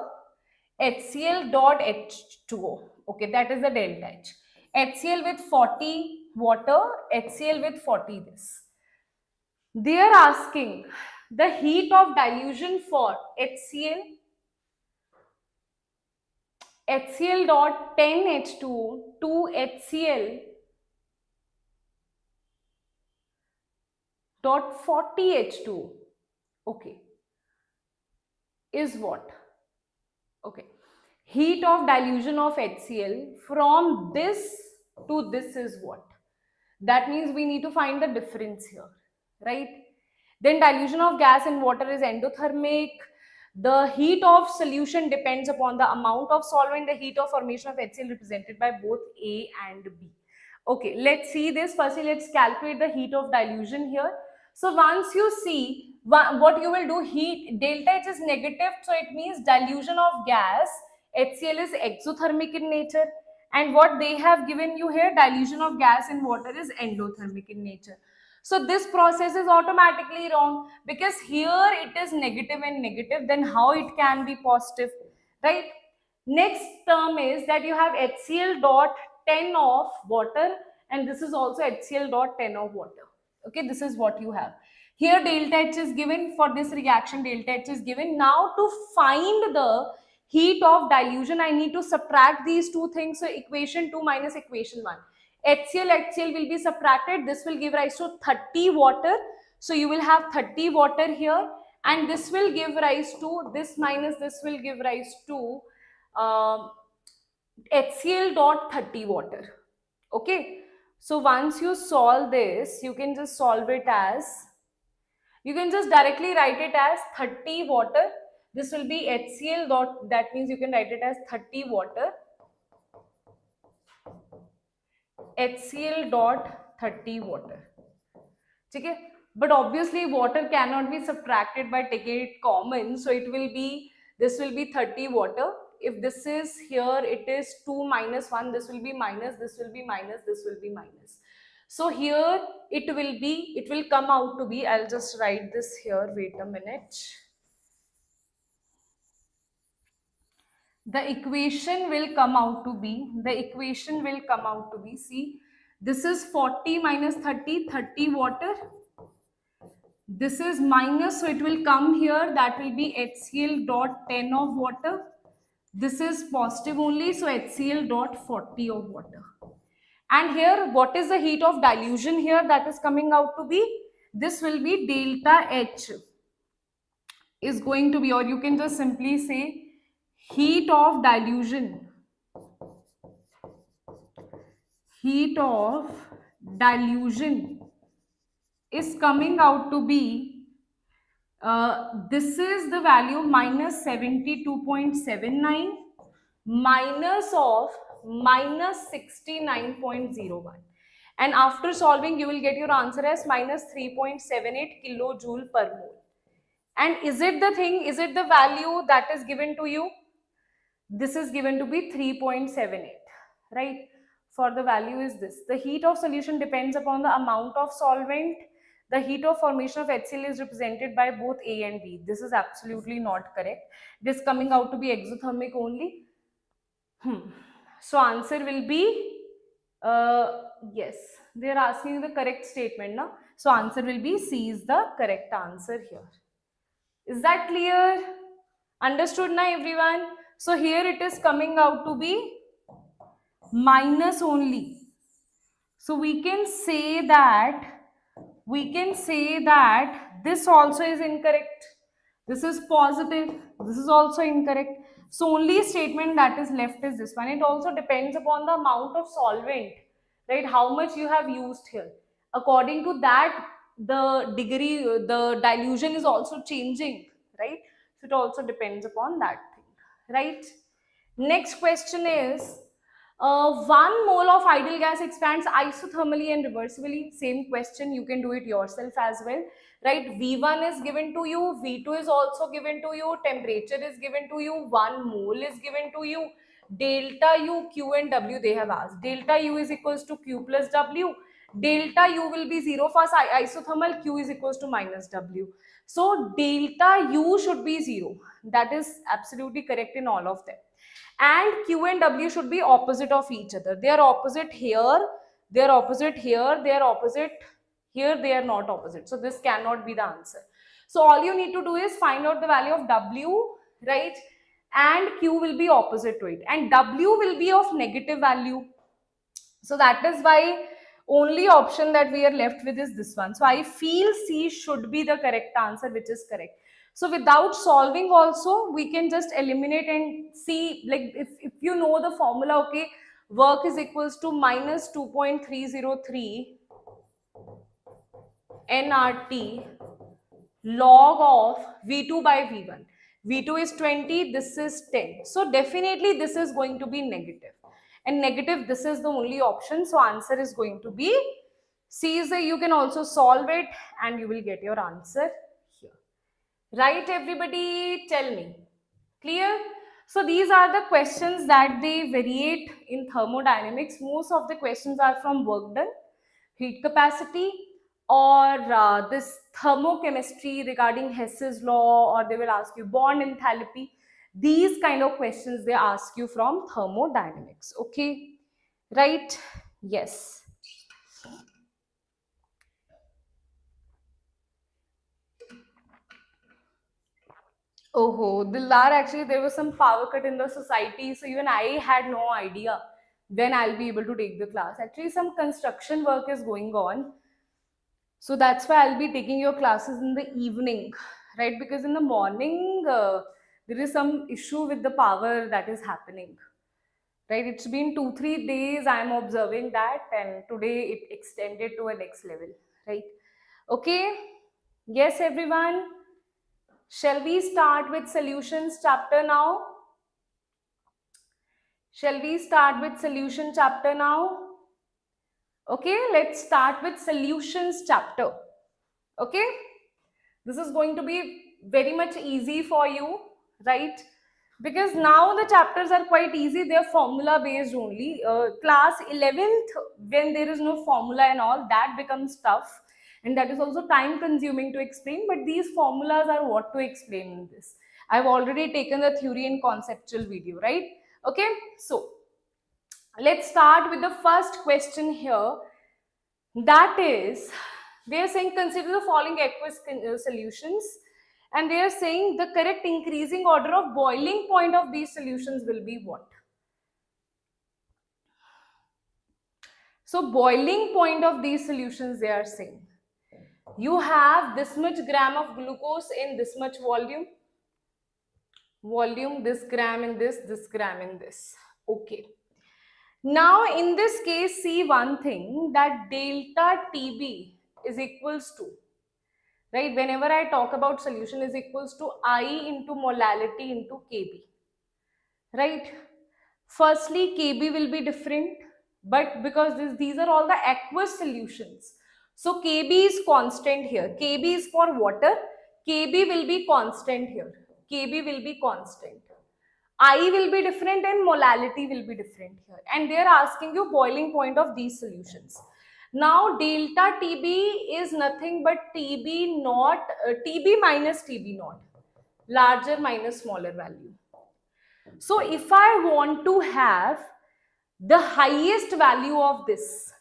Speaker 1: HCl dot H2O. Okay, that is the delta H. HCl with 40 water, HCl with 40 this. They are asking the heat of dilution for HCl. HCl dot 10 H2O to HCl dot 40 H2O. Okay, is what? Okay, heat of dilution of HCl from this to this is what? That means we need to find the difference here, right? Then dilution of gas in water is endothermic. The heat of solution depends upon the amount of solvent. The heat of formation of HCl represented by both A and B. Okay, let's see this. Firstly, let's calculate the heat of dilution here. So once you see what you will do, heat delta H is negative, so it means dilution of gas HCl is exothermic in nature, and what they have given you here, dilution of gas in water is endothermic in nature. So this process is automatically wrong, because here it is negative and negative, then how it can be positive, right? Next term is that you have HCl dot 10 of water, and this is also HCl dot 10 of water. Okay, this is what you have. Here delta H is given for this reaction, delta H is given. Now to find the heat of dilution, I need to subtract these two things. So equation 2 minus equation 1. HCl will be subtracted. This will give rise to 30 water. So you will have 30 water here, and this will give rise to, this minus this will give rise to HCl dot 30 water. Okay. So once you solve this, you can just solve it as, you can just directly write it as 30 water. This will be HCl dot, that means you can write it as 30 water, HCl dot 30 water. Okay? But obviously water cannot be subtracted by taking it common, so it will be, this will be 30 water. If this is here, it is 2 minus 1, this will be minus, this will be minus, this will be minus. So here it will be, it will come out to be, I'll just write this here, wait a minute. The equation will come out to be, see, this is 40 minus 30, 30 water. This is minus, so it will come here, that will be HCl dot 10 of water. This is positive only, so HCl dot 40 of water. And here, what is the heat of dilution here that is coming out to be? This will be delta H is going to be, or you can just simply say heat of dilution. Heat of dilution is coming out to be, this is the value minus 72.79 minus of minus 69.01. And after solving, you will get your answer as minus 3.78 kilojoule per mole. And is it the thing, is it the value that is given to you? This is given to be 3.78, right? For the value is this. The heat of solution depends upon the amount of solvent. The heat of formation of HCl is represented by both A and B. This is absolutely not correct. This coming out to be exothermic only. So answer will be, yes, they are asking the correct statement now. So answer will be C is the correct answer here. Is that clear? Understood now everyone? So here it is coming out to be minus only. So we can say that this also is incorrect. This is positive. This is also incorrect. So only statement that is left is this one. It also depends upon the amount of solvent, right? How much you have used here. According to that, the degree, the dilution is also changing, right? So it also depends upon that thing, right? Next question is, 1 mole of ideal gas expands isothermally and reversibly. Same question, you can do it yourself as well, right? V1 is given to you, V2 is also given to you, temperature is given to you, 1 mole is given to you, delta U, Q and W they have asked. Delta U is equals to Q plus W. Delta U will be 0 for isothermal, Q is equals to minus W. So delta U should be 0. That is absolutely correct in all of them. And Q and W should be opposite of each other. They are opposite here, they are opposite here, they are opposite here, they are not opposite. So this cannot be the answer. So all you need to do is find out the value of W, right? And Q will be opposite to it. And W will be of negative value. So that is why only option that we are left with is this one. So I feel C should be the correct answer, which is correct. So without solving also, we can just eliminate and see, like if you know the formula, okay, work is equals to minus 2.303 nRT log of V2 by V1. V2 is 20, this is 10. So definitely this is going to be negative. And negative, this is the only option. So answer is going to be C. Is you can also solve it and you will get your answer here. Right, everybody? Tell me. Clear? So these are the questions that they variate in thermodynamics. Most of the questions are from work done, heat capacity, or this thermochemistry regarding Hess's law, or they will ask you bond enthalpy. These kind of questions they ask you from thermodynamics. Okay, right? Yes. Oh, Dildar, actually there was some power cut in the society, so even I had no idea when I'll be able to take the class. Actually, some construction work is going on. So that's why I'll be taking your classes in the evening, right? Because in the morning, there is some issue with the power that is happening, right? It's been 2-3 days I'm observing that, and today it extended to a next level, right? Okay. Yes, everyone. Shall we start with solutions chapter now? Shall we start with solution chapter now? Okay, let's start with solutions chapter. Okay, this is going to be very much easy for you, right? Because now the chapters are quite easy, they are formula based only. Class 11th, when there is no formula and all, that becomes tough, and that is also time consuming to explain, but these formulas are what to explain in this. I've already taken the theory and conceptual video, right? Okay, so let's start with the first question here. That is, they are saying consider the following aqueous solutions, and they are saying the correct increasing order of boiling point of these solutions will be what? So boiling point of these solutions they are saying. You have this much gram of glucose in this much volume, this gram in this gram in this. Okay. Now in this case, see one thing, that delta TB is equals to, right, whenever I talk about solution, is equals to I into molality into Kb, right? Firstly, Kb will be different, but because these are all the aqueous solutions, so Kb is constant here. Kb is for water, Kb will be constant here. Kb will be constant. I will be different and molality will be different here. And they are asking you boiling point of these solutions. Now delta TB is nothing but TB naught, TB minus TB naught, larger minus smaller value. So if I want to have the highest value of this,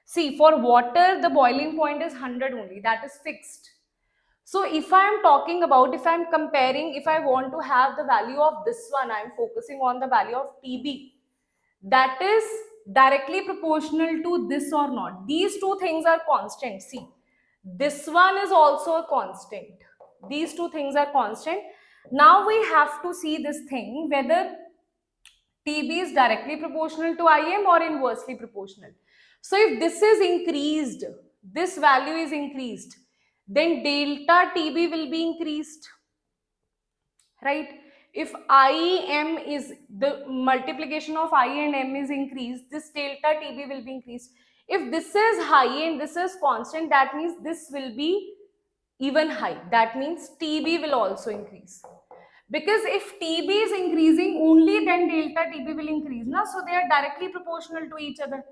Speaker 1: see, for water the boiling point is 100 only, that is fixed. So if I am talking about, if I am comparing, if I want to have the value of this one, I am focusing on the value of TB, that is directly proportional to this or not. These two things are constant. See, this one is also a constant. These two things are constant. Now we have to see this thing, whether TB is directly proportional to Im or inversely proportional. So if this is increased, this value is increased, then delta TB will be increased, right? If Im is, the multiplication of I and M is increased, this delta TB will be increased. If this is high and this is constant, that means this will be even high. That means TB will also increase. Because if TB is increasing, only then delta TB will increase. Na? So they are directly proportional to each other,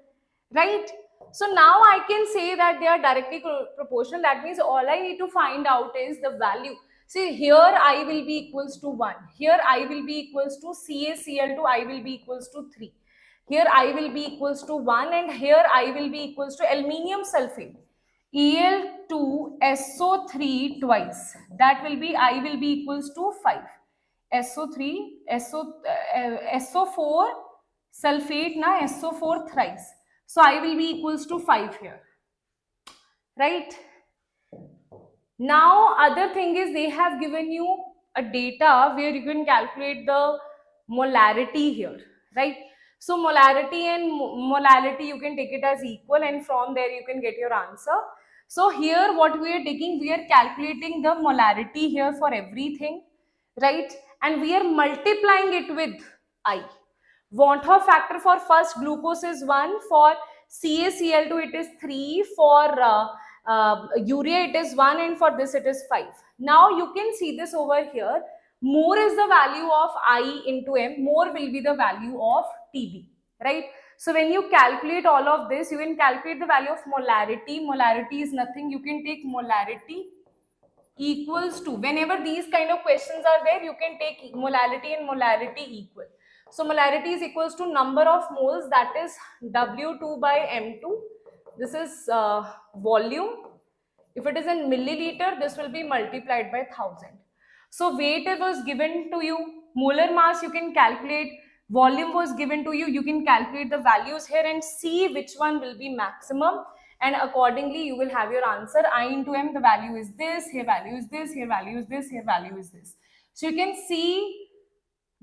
Speaker 1: right? So now I can say that they are directly proportional. That means all I need to find out is the value. See, here I will be equals to 1. Here I will be equals to CaCl2, I will be equals to 3. Here I will be equals to 1, and here I will be equals to aluminium sulfate. Al2SO3 twice. That will be, I will be equals to 5. SO3, SO4 sulfate, na SO4 thrice. So I will be equals to 5 here, right? Now other thing is, they have given you a data where you can calculate the molarity here, right? So molarity and molality, you can take it as equal, and from there you can get your answer. So here what we are taking, we are calculating the molarity here for everything, right? And we are multiplying it with I. Van Hoff factor for first glucose is 1, for CaCl2 it is 3, for urea it is 1, and for this it is 5. Now you can see this over here. More is the value of I into M, more will be the value of TB, right? So when you calculate all of this, you can calculate the value of molarity. Molarity is nothing, you can take molarity equals to, whenever these kind of questions are there, you can take molality and molarity equal. So molarity is equals to number of moles, that is W2 by M2. This is volume. If it is in milliliter, this will be multiplied by 1000. So weight was given to you, molar mass you can calculate, volume was given to you, you can calculate the values here and see which one will be maximum, and accordingly you will have your answer. I into M, the value is this, here value is this, here value is this, here value is this. So you can see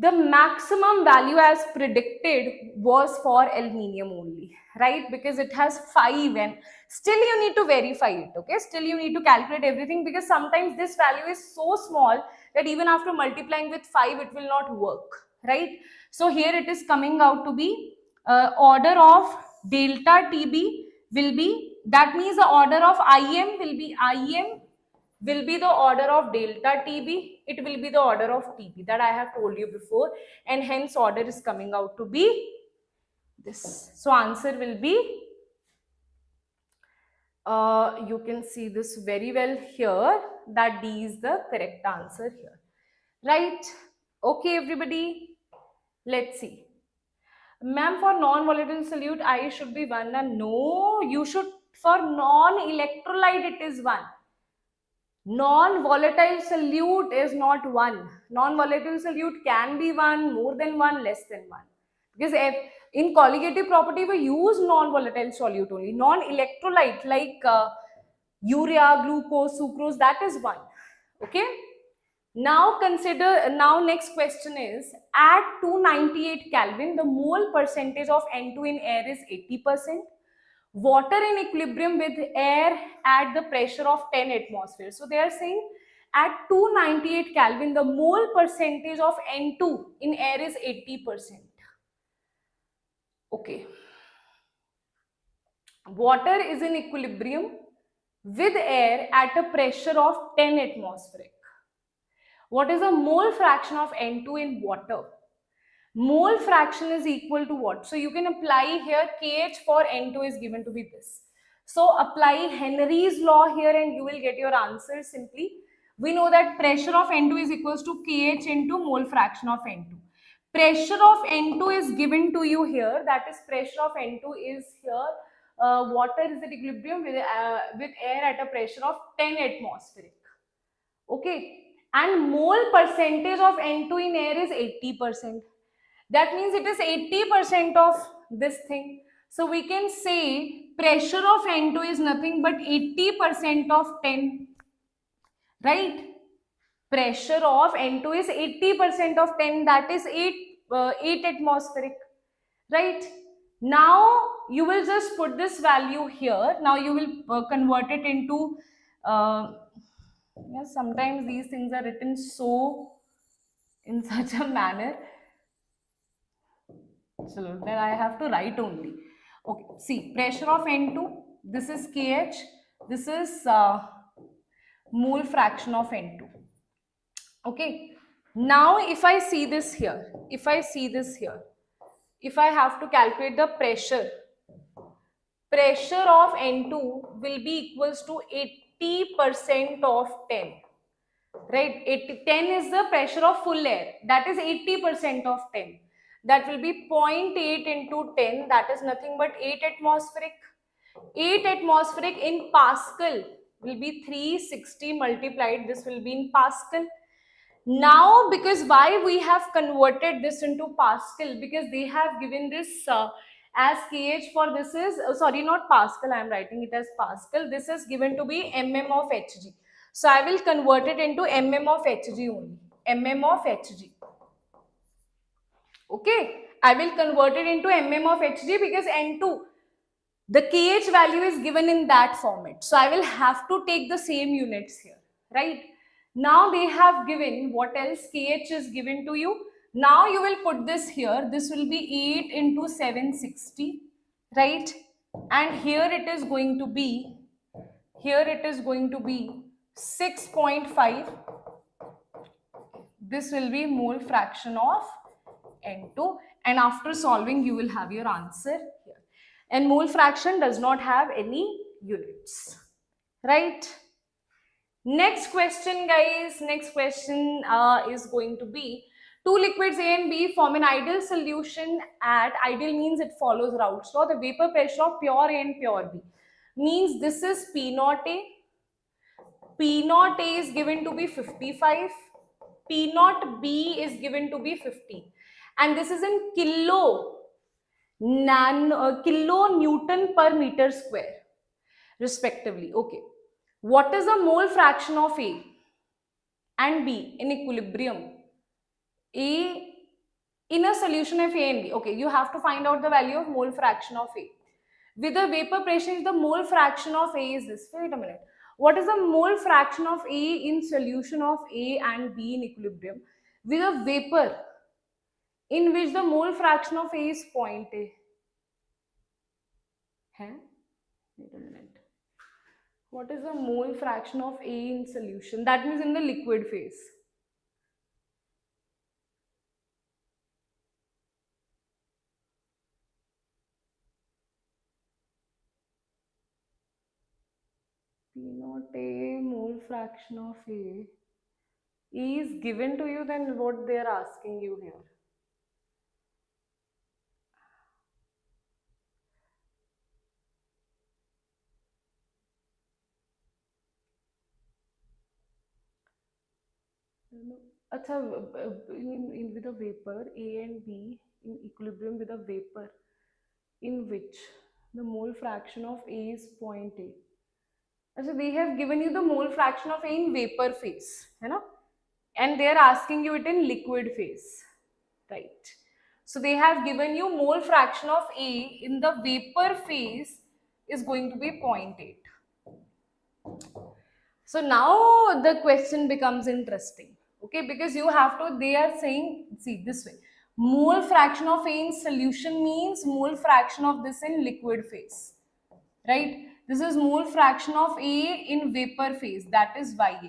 Speaker 1: the maximum value as predicted was for aluminium only, right? Because it has 5, and still you need to verify it, okay? Still you need to calculate everything, because sometimes this value is so small that even after multiplying with 5, it will not work, right? So here it is coming out to be order of delta TB will be, that means the order of Im will be, Im will be the order of delta TB, it will be the order of TB, that I have told you before, and hence order is coming out to be this. So answer will be, you can see this very well here, that D is the correct answer here, right? Okay everybody, let's see. Ma'am, for non-volatile solute I should be 1. No, you should, for non-electrolyte it is 1. Non-volatile solute is not 1. Non-volatile solute can be 1, more than 1, less than 1. Because if in colligative property we use non-volatile solute only. Non-electrolyte like Urea, glucose, sucrose, that is 1. Okay. Now consider, now next question is, at 298 Kelvin, the mole percentage of N2 in air is 80%. Water in equilibrium with air at the pressure of 10 atmosphere. So they are saying at 298 Kelvin, the mole percentage of N2 in air is 80%. Okay. Water is in equilibrium with air at a pressure of 10 atmospheric. What is the mole fraction of N2 in water? Mole fraction is equal to what? So you can apply here KH for N2 is given to be this. So apply Henry's law here and you will get your answer simply. We know that pressure of N2 is equals to KH into mole fraction of N2. Pressure of N2 is given to you here. That is pressure of N2 is here. Water is at equilibrium with air at a pressure of 10 atmospheric. Okay. And mole percentage of N2 in air is 80%. That means it is 80% of this thing. So we can say pressure of N2 is nothing but 80% of 10. Right? Pressure of N2 is 80% of 10. That is 8 atmospheric. Right? Now you will just put this value here. Now you will convert it into yes, sometimes these things are written so in such a manner. So then I have to write only. Okay, see, pressure of N2, this is KH, this is mole fraction of N2. Okay, now if I see this here, if I have to calculate the pressure of N2 will be equals to 80% of 10. Right, 10 is the pressure of full air, that is 80% of 10. That will be 0.8 into 10, that is nothing but 8 atmospheric. 8 atmospheric in Pascal will be 360 multiplied, this will be in Pascal. Now, because why we have converted this into Pascal, because they have given this as kh for this is, sorry, not Pascal, I am writing it as Pascal, this is given to be mm of Hg. So I will convert it into mm of Hg only, mm of Hg. Okay, I will convert it into mm of Hg because N2, the kh value is given in that format. So I will have to take the same units here, right? Now they have given what else, kh is given to you. Now you will put this here, this will be 8 into 760, right? And here it is going to be, 6.5. This will be mole fraction of N2, and after solving you will have your answer here. And mole fraction does not have any units, right? Next question, guys. Next question is going to be, two liquids A and B form an ideal solution at, ideal means it follows Raoult's law, the vapor pressure of pure A and pure B. Means this is P naught A. P naught A is given to be 55. P naught B is given to be 50. And this is in kilonewton per meter square respectively. Okay, what is the mole fraction of A and B in equilibrium? A in a solution of A and B. Okay, you have to find out the value of mole fraction of A. With the vapor pressure, the mole fraction of A is this. Wait a minute. What is the mole fraction of A in solution of A and B in equilibrium with a vapor in which the mole fraction of A is 0.8? Wait a minute. What is the mole fraction of A in solution? That means in the liquid phase. P naught A mole fraction of A is given to you, then what they are asking you here? With a vapor A and B in equilibrium with a vapor in which the mole fraction of A is 0.8. So they have given you the mole fraction of A in vapor phase, you know, and they are asking you it in liquid phase, right? So they have given you mole fraction of A in the vapor phase is going to be 0.8. So now the question becomes interesting, okay, because you have to, they are saying, see this way, mole fraction of A in solution means mole fraction of this in liquid phase, right? This is mole fraction of A in vapor phase, that is Ya,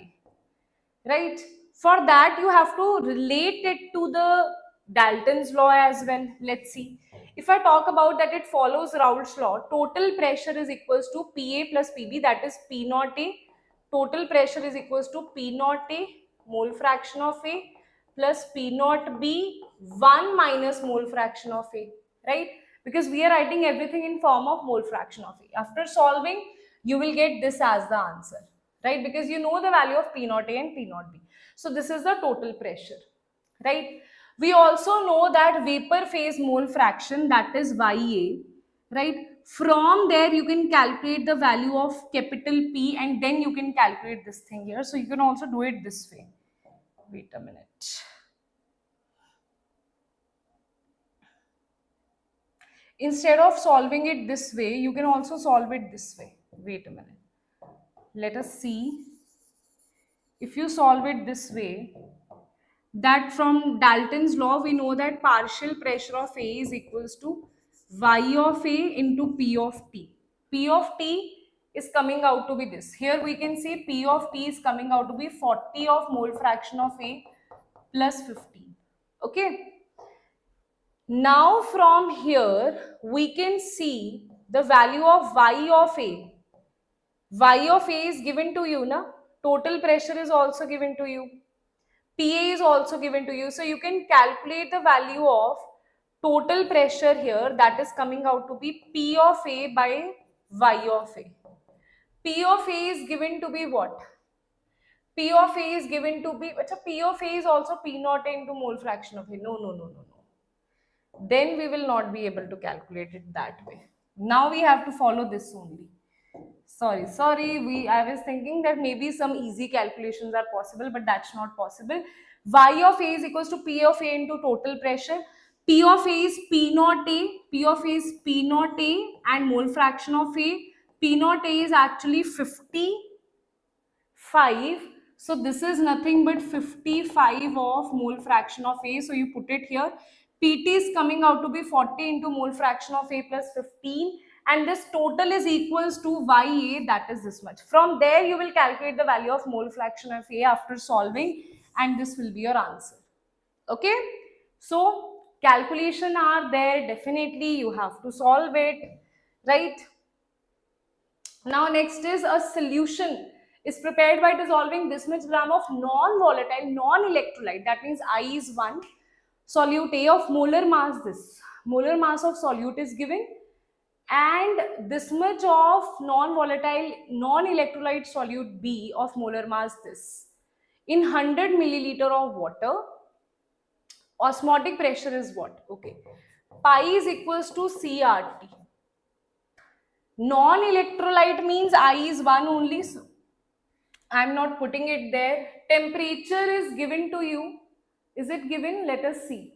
Speaker 1: right? For that you have to relate it to the Dalton's law as well. Let's see. If I talk about that, it follows Raoult's law. Total pressure is equals to Pa plus Pb, that is P naught A. Total pressure is equals to P naught A, mole fraction of A, plus P naught B, 1 minus mole fraction of A, right? Because we are writing everything in form of mole fraction of A. After solving, you will get this as the answer, right? Because you know the value of P naught A and P naught B. So this is the total pressure, right? We also know that vapor phase mole fraction, that is Ya, right? From there you can calculate the value of capital P and then you can calculate this thing here. So you can also do it this way. Wait a minute. Instead of solving it this way, you can also solve it this way. Wait a minute. Let us see. If you solve it this way, that from Dalton's law, we know that partial pressure of A is equals to Y of A into P of T. P of T is coming out to be this. Here we can see P of T is coming out to be 40 of mole fraction of A plus 15. Okay. Now from here, we can see the value of Y of A. Y of A is given to you, na? Total pressure is also given to you. PA is also given to you. So you can calculate the value of total pressure here, that is coming out to be P of A by Y of A. P of A is given to be what? P of A is given to be, P of A is also P naught into mole fraction of A. No. Then we will not be able to calculate it that way. Now we have to follow this only. Sorry, I was thinking that maybe some easy calculations are possible, but that's not possible. Y of A is equals to P of A into total pressure. P of A is P naught A, P of A is P naught A and mole fraction of A. P naught A is actually 55. So this is nothing but 55 of mole fraction of A. So you put it here. PT is coming out to be 40 into mole fraction of A plus 15. And this total is equals to Ya, that is this much. From there, you will calculate the value of mole fraction of A after solving, and this will be your answer. Okay? So, calculation are there, definitely you have to solve it, right? Now, next is a solution is prepared by dissolving this much gram of non-volatile, non-electrolyte, that means I is 1, solute A of molar mass, this molar mass of solute is given, and this much of non-volatile, non-electrolyte solute B of molar mass, this, in 100 milliliter of water. Osmotic pressure is what? Okay. Pi is equals to CRT. Non-electrolyte means I is 1 only, so I am not putting it there. Temperature is given to you. Is it given? Let us see.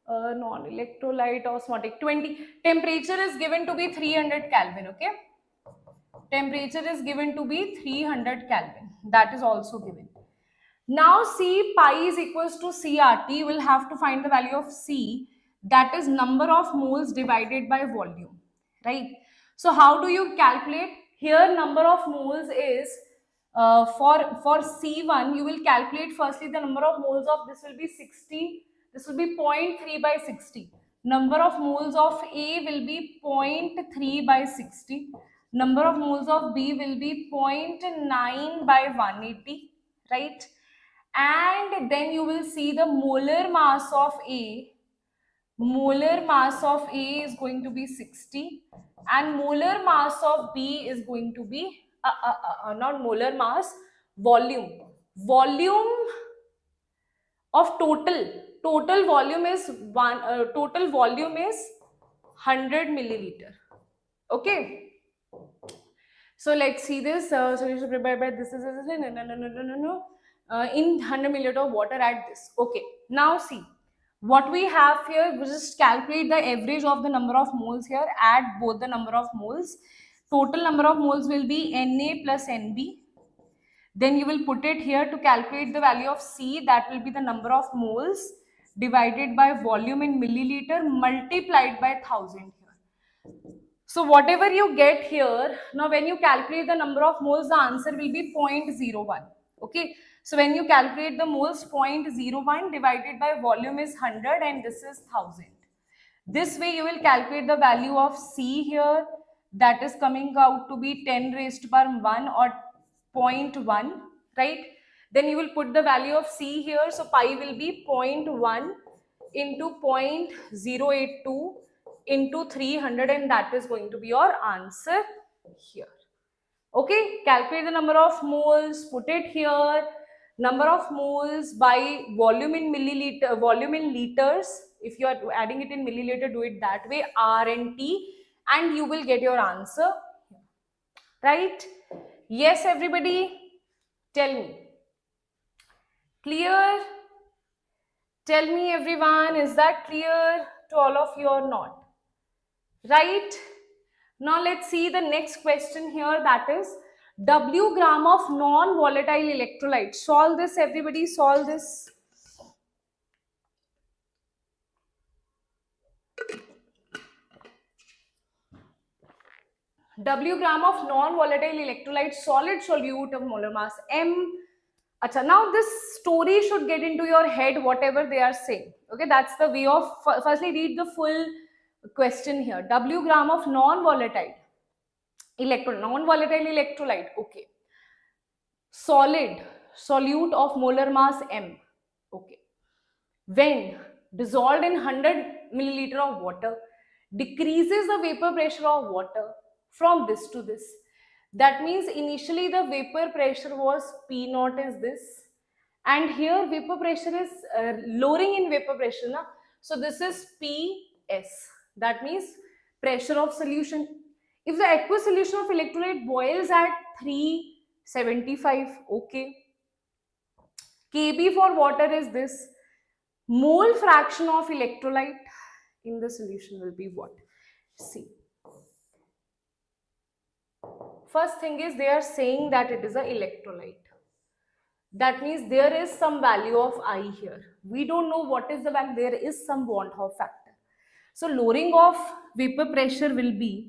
Speaker 1: Non-electrolyte, osmotic, 20. Temperature is given to be 300 Kelvin, okay? Temperature is given to be 300 Kelvin. That is also given. Now C pi is equals to CRT. We'll have to find the value of C, that is number of moles divided by volume, right? So how do you calculate? Here number of moles is for C1, you will calculate firstly the number of moles of this will be 60. This will be 0.3 by 60. Number of moles of A will be 0.3 by 60. Number of moles of B will be 0.9 by 180, right? And then you will see the molar mass of A. Molar mass of A is going to be 60 and molar mass of B is going to be not molar mass, volume. Volume of total volume is 100 milliliter. Okay. So let's see this solution prepared by this is in 100 milliliter of water at this. Okay, now see what we have here. We just calculate the average of the number of moles here, add both the number of moles. Total number of moles will be Na plus Nb. Then you will put it here to calculate the value of C, that will be the number of moles divided by volume in milliliter multiplied by 1000 here. So whatever you get here, now when you calculate the number of moles, the answer will be 0.01. Okay, so when you calculate the moles, 0.01 divided by volume is 100 and this is 1000. This way you will calculate the value of C here, that is coming out to be 10 raised to power 1 or 0.1, right? Then you will put the value of C here, so pi will be 0.1 into 0.082 into 300 and that is going to be your answer here. Okay, calculate the number of moles, put it here, number of moles by volume in milliliter, volume in liters. If you are adding it in milliliter, do it that way, R and T, and you will get your answer, right? Yes, everybody, tell me. Clear? Tell me, everyone, is that clear to all of you or not? Right? Now let's see the next question here, that is W gram of non-volatile electrolyte. Solve this, everybody, solve this. W gram of non-volatile electrolyte, solid solute of molar mass M. Achha, now this story should get into your head, whatever they are saying. Okay, that's the way of, firstly read the full question here. W gram of non-volatile electrolyte, okay. Solid solute of molar mass M, okay. When dissolved in 100 milliliter of water, decreases the vapor pressure of water from this to this. That means initially the vapor pressure was P naught is this, and here vapor pressure is lowering in vapor pressure, na? So this is PS. That means pressure of solution. If the aqueous solution of electrolyte boils at 375, okay. Kb for water is this. Mole fraction of electrolyte in the solution will be what? See. First thing is they are saying that it is an electrolyte. That means there is some value of I here. We don't know what is the value. There is some Van 't Hoff factor. So lowering of vapor pressure will be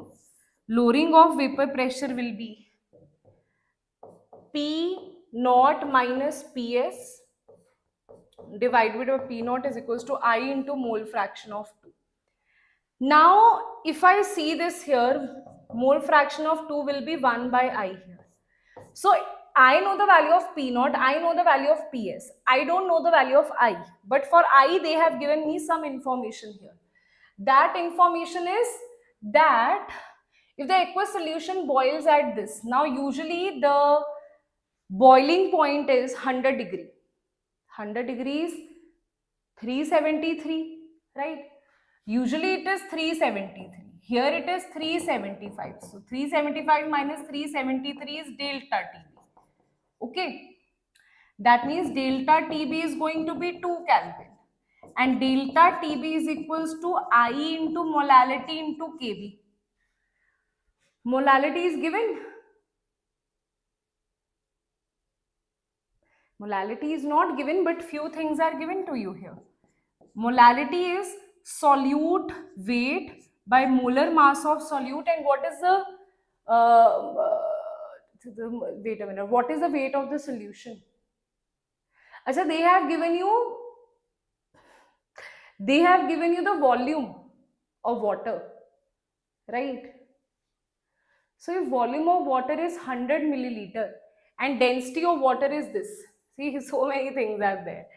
Speaker 1: P naught minus PS divided by P naught is equals to I into mole fraction of 2. Now, if I see this here, mole fraction of 2 will be 1 by I here. So, I know the value of P naught, I know the value of PS. I don't know the value of I. But for I, they have given me some information here. That information is that if the aqueous solution boils at this, now usually the boiling point is 100 degree. 100 degrees, 373, right? Usually it is 373. Here it is 375. So 375 minus 373 is delta TB. Okay. That means delta TB is going to be 2 Kelvin. And delta TB is equals to I into molality into Kb. Molality is given. Molality is not given, but few things are given to you here. Molality is solute weight by molar mass of solute, and what is the wait a minute, what is the weight of the solution? Achha, they have given you the volume of water, right? So if volume of water is 100 milliliter and density of water is this, see, so many things are there.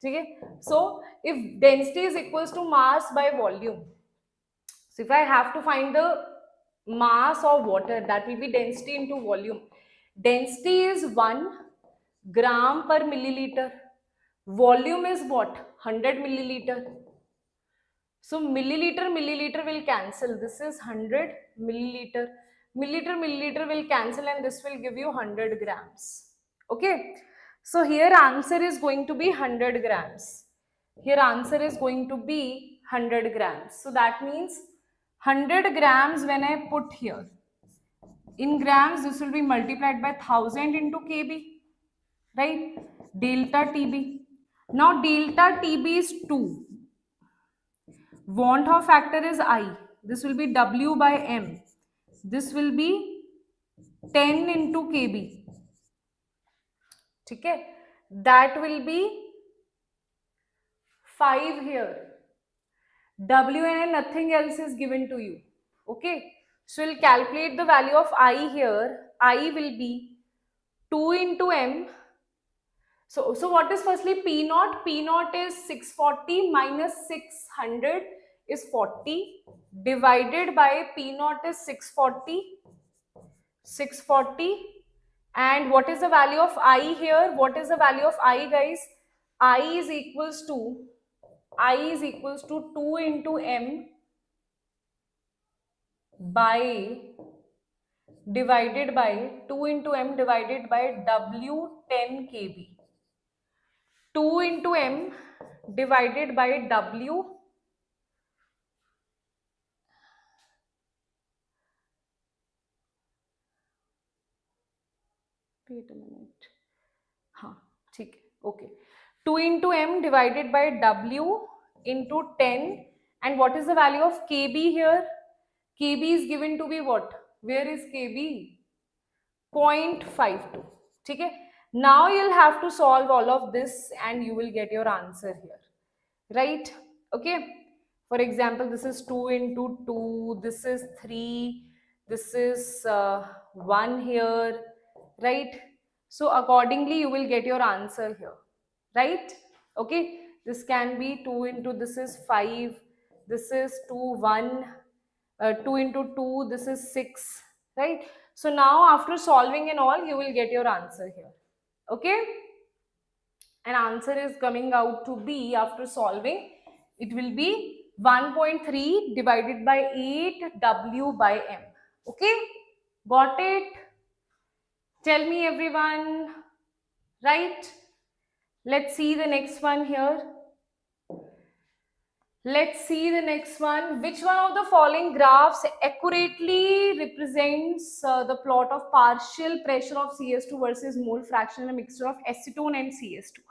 Speaker 1: Okay? So if density is equals to mass by volume, so if I have to find the mass of water, that will be density into volume. Density is 1 gram per milliliter. Volume is what? 100 milliliter. So milliliter will cancel. This is 100 milliliter. milliliter will cancel and this will give you 100 grams. Okay, so here answer is going to be 100 grams. Here answer is going to be 100 grams. So that means 100 grams when I put here, in grams this will be multiplied by 1000 into kb, right? Delta TB. Now delta TB is 2. Want Hoff factor is I. This will be W by M. This will be 10 into kb. Okay? That will be 5 here. W and nothing else is given to you. Okay? So we'll calculate the value of I here. I will be 2 into M. So what is firstly P naught? P naught is 640 minus 600 is 40, divided by P naught is 640, and what is the value of I here? What is the value of I, guys? I is equals to 2 into M by divided by 2 into M divided by W 10 kb. 2 into M divided by W. Wait a minute. Okay. 2 into M divided by W into 10. And what is the value of kb here? Kb is given to be what? Where is kb? 0.52. Okay. Now you'll have to solve all of this and you will get your answer here. Right? Okay. For example, this is 2 into 2. This is 3. This is 1 here. Right? So accordingly, you will get your answer here. Right? Okay. This can be 2 into, this is 5. This is 2, 1. 2 into 2, this is 6. Right? So now after solving and all, you will get your answer here. Okay? And answer is coming out to be, after solving, it will be 1.3 divided by 8 W by M. Okay? Got it? Tell me everyone. Right? Let's see the next one here. Let's see the next one. Which one of the following graphs accurately represents the plot of partial pressure of CS2 versus mole fraction in a mixture of acetone and CS2?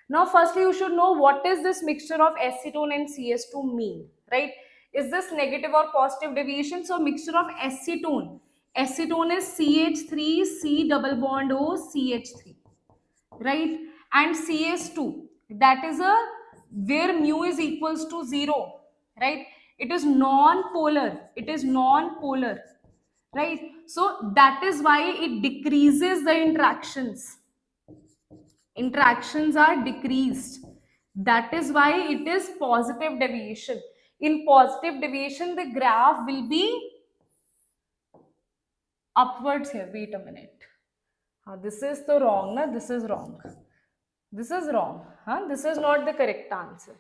Speaker 1: Now, firstly, you should know what is this mixture of acetone and CS2 mean, right? Is this negative or positive deviation? So, mixture of acetone. Acetone is CH3, C double bond O, CH3, right? And CS2, that is a where mu is equals to 0, right? It is non-polar. It is non-polar, right? So that is why it decreases the interactions. Interactions are decreased. That is why it is positive deviation. In positive deviation, the graph will be upwards here. Wait a minute. This is the wrong, na? This is wrong. This is wrong. This is not the correct answer.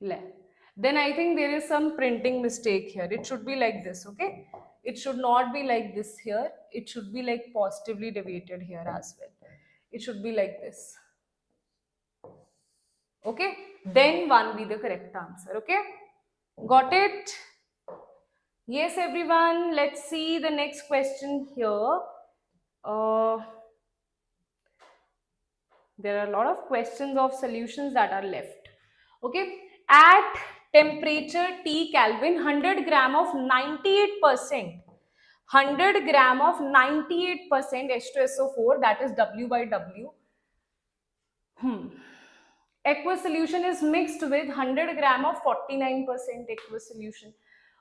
Speaker 1: Then I think there is some printing mistake here. It should be like this, okay? It should not be like this here. It should be like positively deviated here as well. It should be like this. Okay? Then 1 be the correct answer, okay? Got it? Yes, everyone. Let's see the next question here. There are a lot of questions of solutions that are left. Okay, at temperature T Kelvin, 100 gram of 98%, 100 gram of 98% H2SO4, that is W by W. Aqueous solution is mixed with 100 gram of 49% aqueous solution.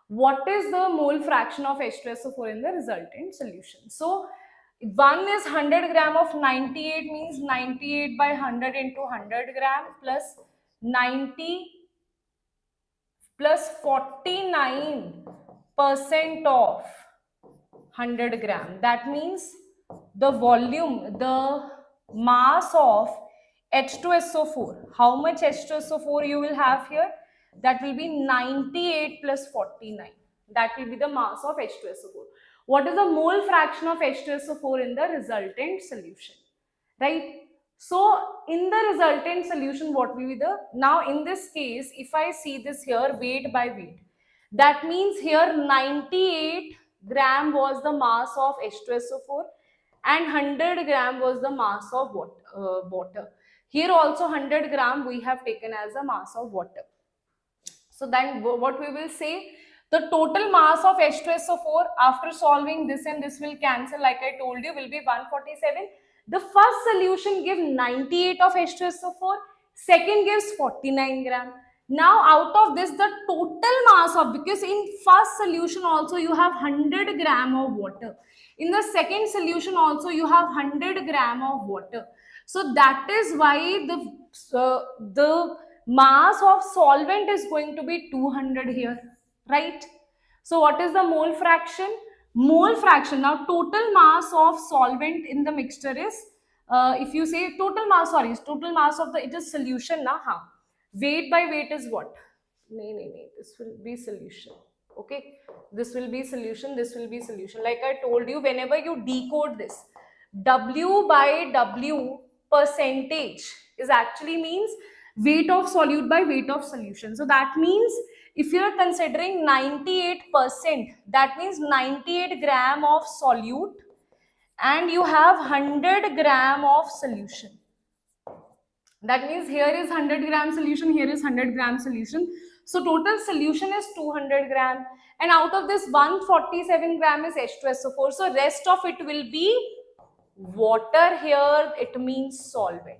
Speaker 1: What is the mole fraction of H2SO4 in the resultant solution? So, 1 is 100 gram of 98 means 98 by 100 into 100 gram plus 90 plus 49% of 100 gram. That means the volume, the mass of H2SO4. How much H2SO4 you will have here? That will be 98 plus 49. That will be the mass of H2SO4. What is the mole fraction of H2SO4 in the resultant solution, right? So in the resultant solution, what will be the, now in this case, if I see this here, weight by weight, that means here 98 gram was the mass of H2SO4 and 100 gram was the mass of water. Here also 100 gram we have taken as a mass of water. So then what we will say, the total mass of H2SO4 after solving this and this will cancel, like I told you, will be 147. The first solution gives 98 of H2SO4, second gives 49 gram. Now out of this, the total mass of, because in first solution also you have 100 gram of water, in the second solution also you have 100 gram of water. So that is why the mass of solvent is going to be 200 here, right? So what is the mole fraction? Mole fraction, now total mass of solvent in the mixture is, if you say total mass, sorry, total mass of the, it is solution na, weight by weight is what? This will be solution. Okay, this will be solution, this will be solution. Like I told you, whenever you decode this, W by W percentage is actually means weight of solute by weight of solution. So that means if you are considering 98%, that means 98 gram of solute and you have 100 gram of solution. That means here is 100 gram solution, here is 100 gram solution. So total solution is 200 gram and out of this 147 gram is H2SO4. So rest of it will be water here, it means solvent.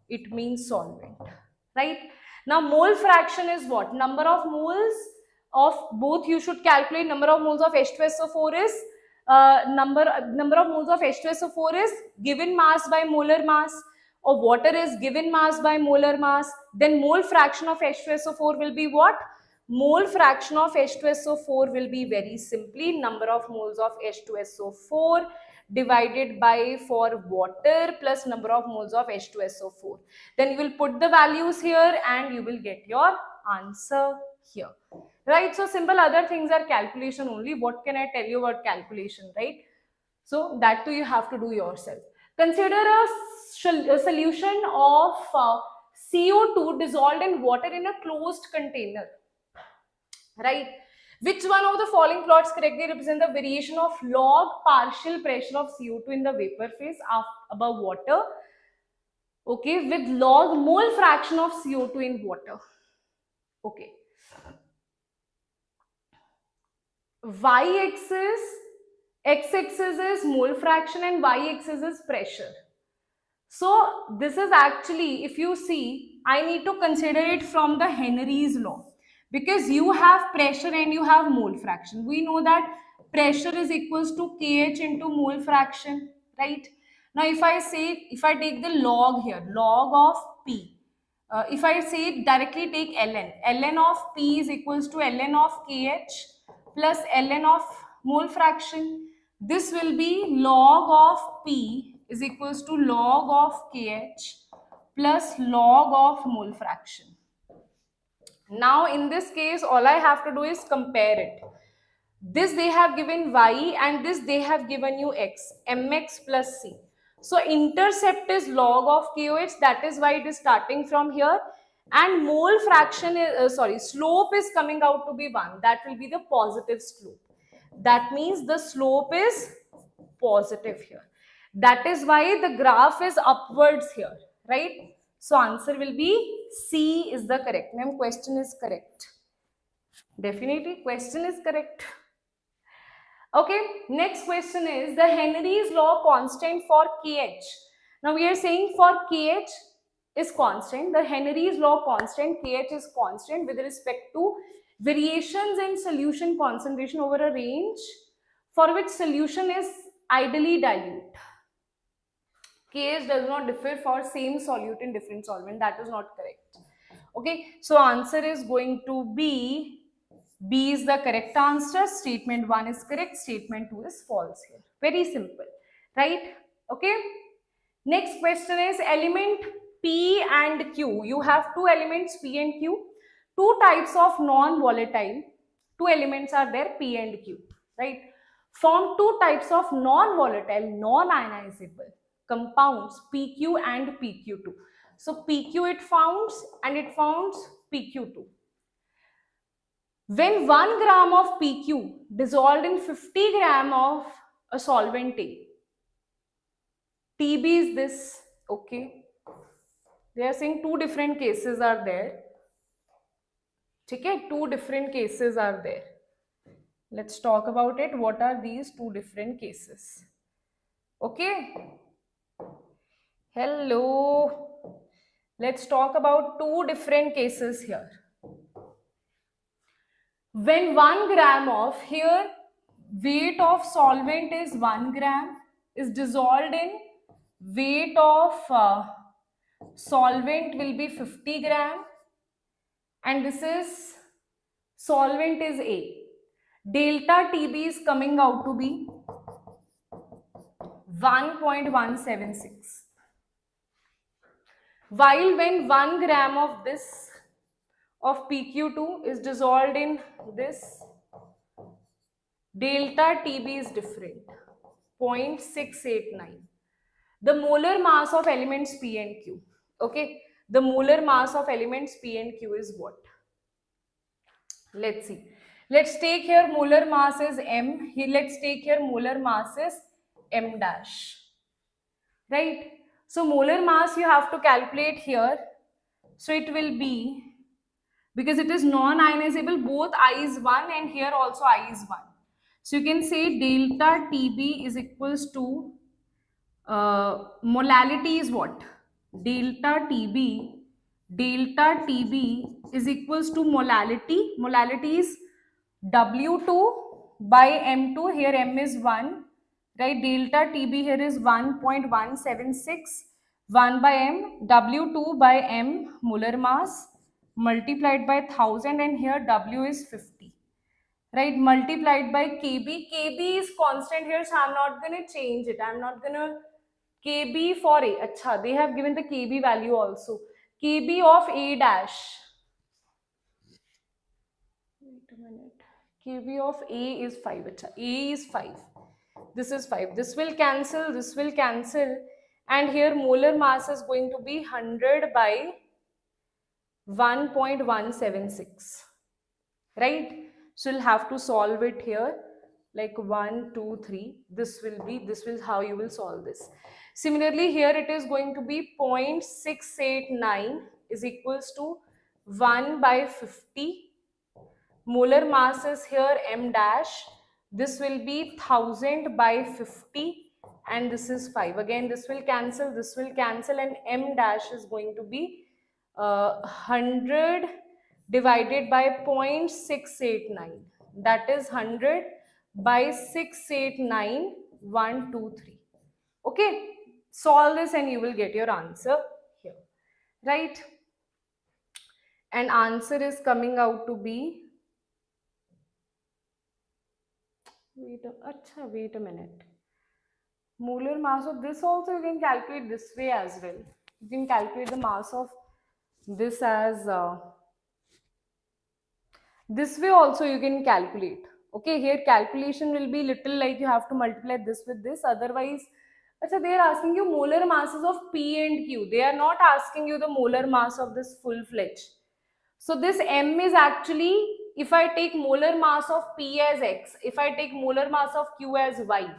Speaker 1: It means solvent, right? Now mole fraction is what? Number of moles of both you should calculate. Number of moles of H2SO4 is number of moles of H2SO4 is given mass by molar mass, of water is given mass by molar mass. Then mole fraction of H2SO4 will be what? Mole fraction of H2SO4 will be very simply number of moles of H2SO4 divided by for water plus number of moles of H2SO4. Then you will put the values here and you will get your answer here, right? So simple, other things are calculation only. What can I tell you about calculation, right? So that too you have to do yourself. Consider a solution of CO2 dissolved in water in a closed container, right? Which one of the following plots correctly represent the variation of log partial pressure of CO2 in the vapor phase above water, okay, with log mole fraction of CO2 in water? Okay. Y-axis, x-axis is mole fraction and y-axis is pressure. So this is actually, if you see, I need to consider it from the Henry's law, because you have pressure and you have mole fraction. We know that pressure is equals to kH into mole fraction, right? Now if I take the log here, log of P, if I say directly take ln of P is equals to ln of kH plus ln of mole fraction. This will be log of P is equals to log of kH plus log of mole fraction. Now in this case, all I have to do is compare it. This they have given y and this they have given you x, mx plus c. So intercept is log of KOH, that is why it is starting from here, and mole fraction is, slope is coming out to be 1. That will be the positive slope. That means the slope is positive here. That is why the graph is upwards here, right? So answer will be C is the correct. Ma'am, question is correct. Definitely question is correct. Okay, next question is the Henry's law constant for KH. Now we are saying for KH is constant. The Henry's law constant, KH is constant with respect to variations in solution concentration over a range for which solution is ideally dilute. KH does not differ for same solute in different solvent. That is not correct. Okay, so answer is going to be B is the correct answer. Statement 1 is correct. Statement 2 is false here. Very simple, right? Okay. Next question is element P and Q. You have two elements P and Q. Two types of non-volatile Two elements are there, P and Q, right? Form two types of non-volatile, non-ionizable compounds, PQ and PQ2. So PQ it founds and it founds PQ2. When 1 gram of PQ dissolved in 50 gram of a solvent A, TB is this, okay? They are saying two different cases are there. Okay, two different cases are there. Let's talk about it. What are these two different cases? Okay. Hello. Let's talk about two different cases here. When 1 gram of, here weight of solvent is 1 gram, is dissolved in, weight of solvent will be 50 gram, and this is solvent is A. Delta TB is coming out to be 1.176. While when 1 gram of this of PQ2 is dissolved in this, delta TB is different, 0.689. The molar mass of elements P and Q, okay, the molar mass of elements P and Q is what? Let's see. Let's take here molar mass is M. Here let's take here molar mass is M dash. Right? So molar mass you have to calculate here. So it will be, because it is non-ionizable, both I is 1 and here also I is 1. So you can say delta TB is equals to molality is what? Delta TB is equals to molality. Molality is W2 by M2. Here M is 1. Right? Delta TB here is 1.176. 1 by M. W2 by M molar mass multiplied by 1000, and here W is 50. Right? Multiplied by KB. KB is constant here, so I'm not going to change it. I'm not going to KB for A. Achha, they have given the KB value also. KB of A dash. Wait a minute. KB of A is 5. Achha, A is 5. This is 5. This will cancel. This will cancel. And here molar mass is going to be 100 by 1.176. Right? So you'll have to solve it here. Like 1, 2, 3. This will how you will solve this. Similarly, here it is going to be 0.689 is equals to 1 by 50. Molar mass is here M dash. This will be 1000 by 50, and this is 5. Again, this will cancel, and M dash is going to be 100 divided by 0.689. That is 100 by 689, 1, 2, 3. Okay, solve this and you will get your answer here, right? And answer is coming out to be, wait a minute. Molar mass of this also you can calculate this way as well. You can calculate the mass of this as this way also you can calculate. Okay, here calculation will be little like you have to multiply this with this. Otherwise, they are asking you molar masses of P and Q. They are not asking you the molar mass of this full-fledged. So this M is actually, if I take molar mass of P as X, if I take molar mass of Q as Y.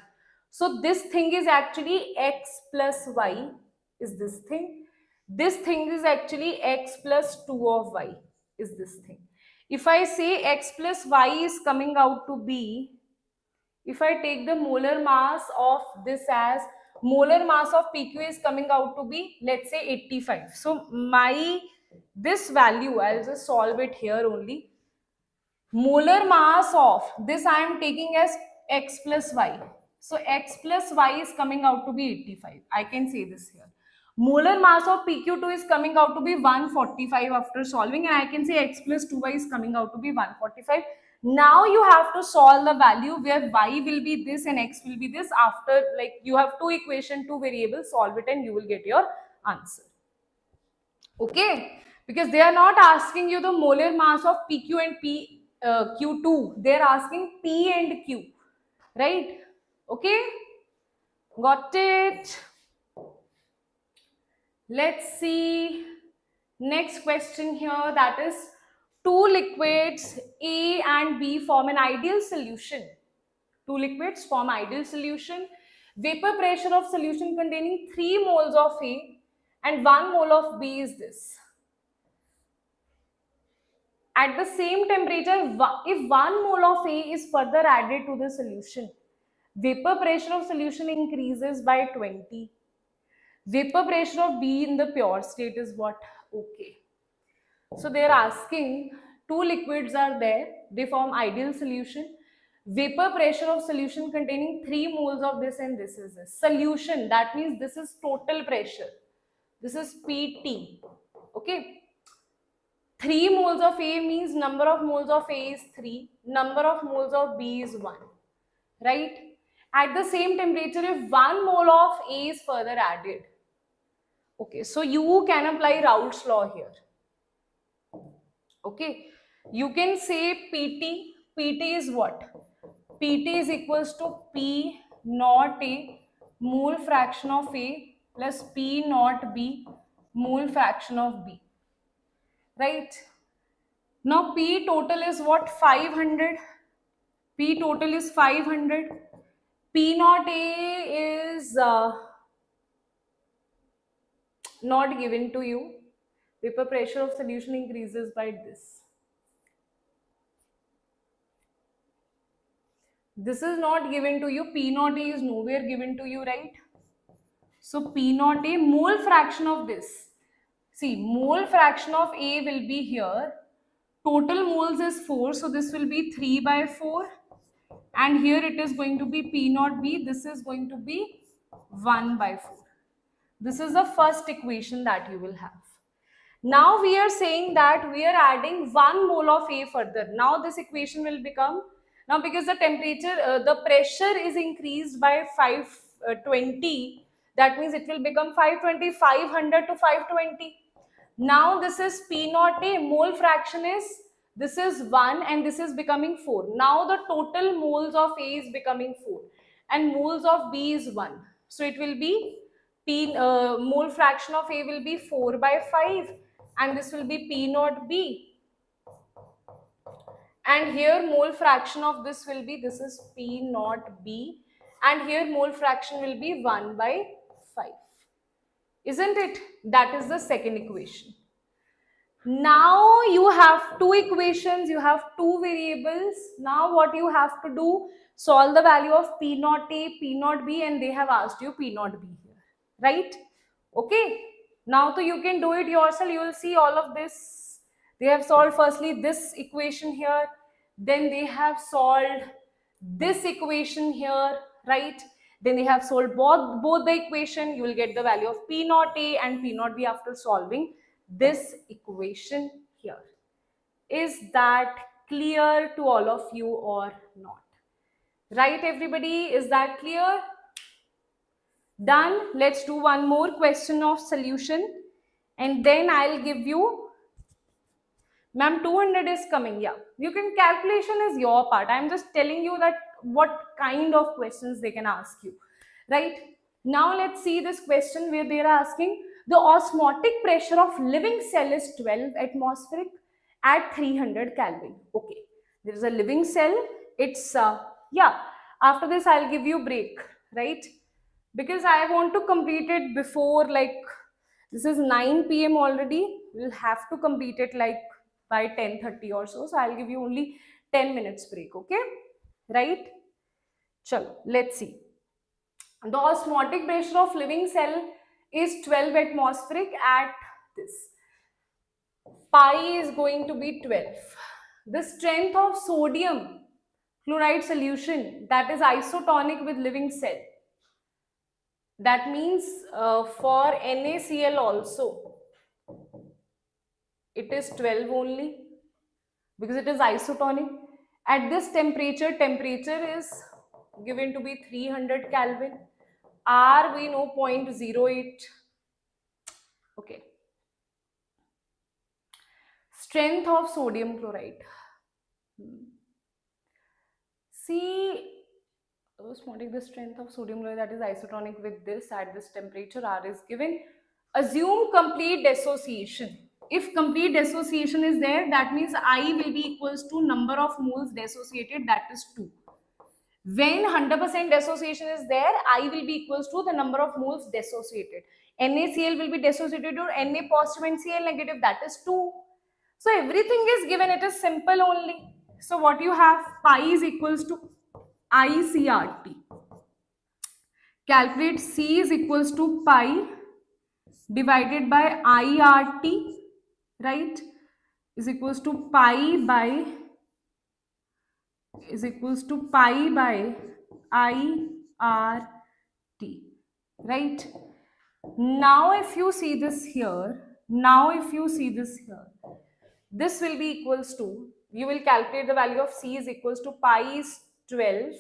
Speaker 1: So this thing is actually X plus Y is this thing. This thing is actually X plus 2 of Y is this thing. If I say X plus Y is coming out to be, if I take the molar mass of this as, molar mass of PQ is coming out to be, let's say 85. So this value, I'll just solve it here only. Molar mass of this I am taking as X plus Y. So X plus Y is coming out to be 85. I can say this here. Molar mass of PQ2 is coming out to be 145 after solving, and I can say X plus 2Y is coming out to be 145. Now you have to solve the value where Y will be this and X will be this. After, like, you have two equation, two variables, solve it and you will get your answer. Okay, because they are not asking you the molar mass of PQ and Q2, they're asking P and Q, right? Okay, got it. Let's see next question here, that is two liquids A and B form an ideal solution. Two liquids form ideal solution. Vapor pressure of solution containing 3 moles of A and 1 mole of B is this. At the same temperature, if 1 mole of A is further added to the solution, vapor pressure of solution increases by 20. Vapor pressure of B in the pure state is what? Okay. So they are asking, two liquids are there, they form ideal solution. Vapor pressure of solution containing 3 moles of this and this is this. Solution, that means this is total pressure. This is PT. Okay. 3 moles of A means number of moles of A is 3, number of moles of B is 1. Right? At the same temperature, if 1 mole of A is further added. Okay, so you can apply Raoult's law here. Okay, you can say PT is what? PT is equals to P naught A mole fraction of A plus P naught B mole fraction of B. Right? Now P total is what? 500. P total is 500. P naught A is not given to you. Vapor pressure of solution increases by this. This is not given to you. P naught A is nowhere given to you, right? So P naught A, mole fraction of this. See, mole fraction of A will be here. Total moles is 4. So this will be 3 by 4. And here it is going to be P naught B. This is going to be 1 by 4. This is the first equation that you will have. Now we are saying that we are adding 1 mole of A further. Now this equation will become, now because the temperature, the pressure is increased by 520, that means it will become 520, 500 to 520. Now this is P naught A, mole fraction is, this is 1 and this is becoming 4. Now the total moles of A is becoming 4 and moles of B is 1. So it will be mole fraction of A will be 4 by 5 and this will be P naught B. And here mole fraction of this will be, this is P naught B and here mole fraction will be 1 by 5. Isn't it? That is the second equation. Now you have two equations, you have two variables. Now what you have to do, solve the value of P naught A, P naught B and they have asked you P naught B here, right? Okay. Now so you can do it yourself, you will see all of this. They have solved firstly this equation here, then they have solved this equation here, right? Then they have solved both the equation, you will get the value of P naught A and P naught B after solving this equation here. Is that clear to all of you or not? Right, everybody? Is that clear? Done. Let's do one more question of solution and then I'll give you, ma'am, 200 is coming. Yeah, you can, calculation is your part. I'm just telling you that what kind of questions they can ask you, right? Now let's see this question where they are asking, the osmotic pressure of living cell is 12 atmospheric at 300 Kelvin. Okay, there is a living cell. It's yeah. After this, I'll give you break, right? Because I want to complete it before, like, this is 9 p.m. already. We'll have to complete it like by 10:30 or so. So I'll give you only 10 minutes break. Okay, right? Chalo, let's see. The osmotic pressure of living cell is 12 atmospheric at this. Pi is going to be 12. The strength of sodium chloride solution, that is isotonic with living cell. That means for NaCl also, it is 12 only because it is isotonic. At this temperature is given to be 300 Kelvin. R we know 0.08. Okay. Strength of sodium chloride. See, osmotic, the strength of sodium chloride that is isotonic with this at this temperature R is given. Assume complete dissociation. If complete dissociation is there, that means I will be equals to number of moles dissociated, that is 2. When 100% dissociation is there, I will be equals to the number of moles dissociated. NaCl will be dissociated to Na positive and Cl negative, that is 2. So everything is given, it is simple only. So what you have, pi is equals to ICRT. Calculate C is equals to pi divided by IRT, right, is equals to pi by IRT, right? Now if you see this here, this will be equals to, you will calculate the value of C is equals to pi is 12,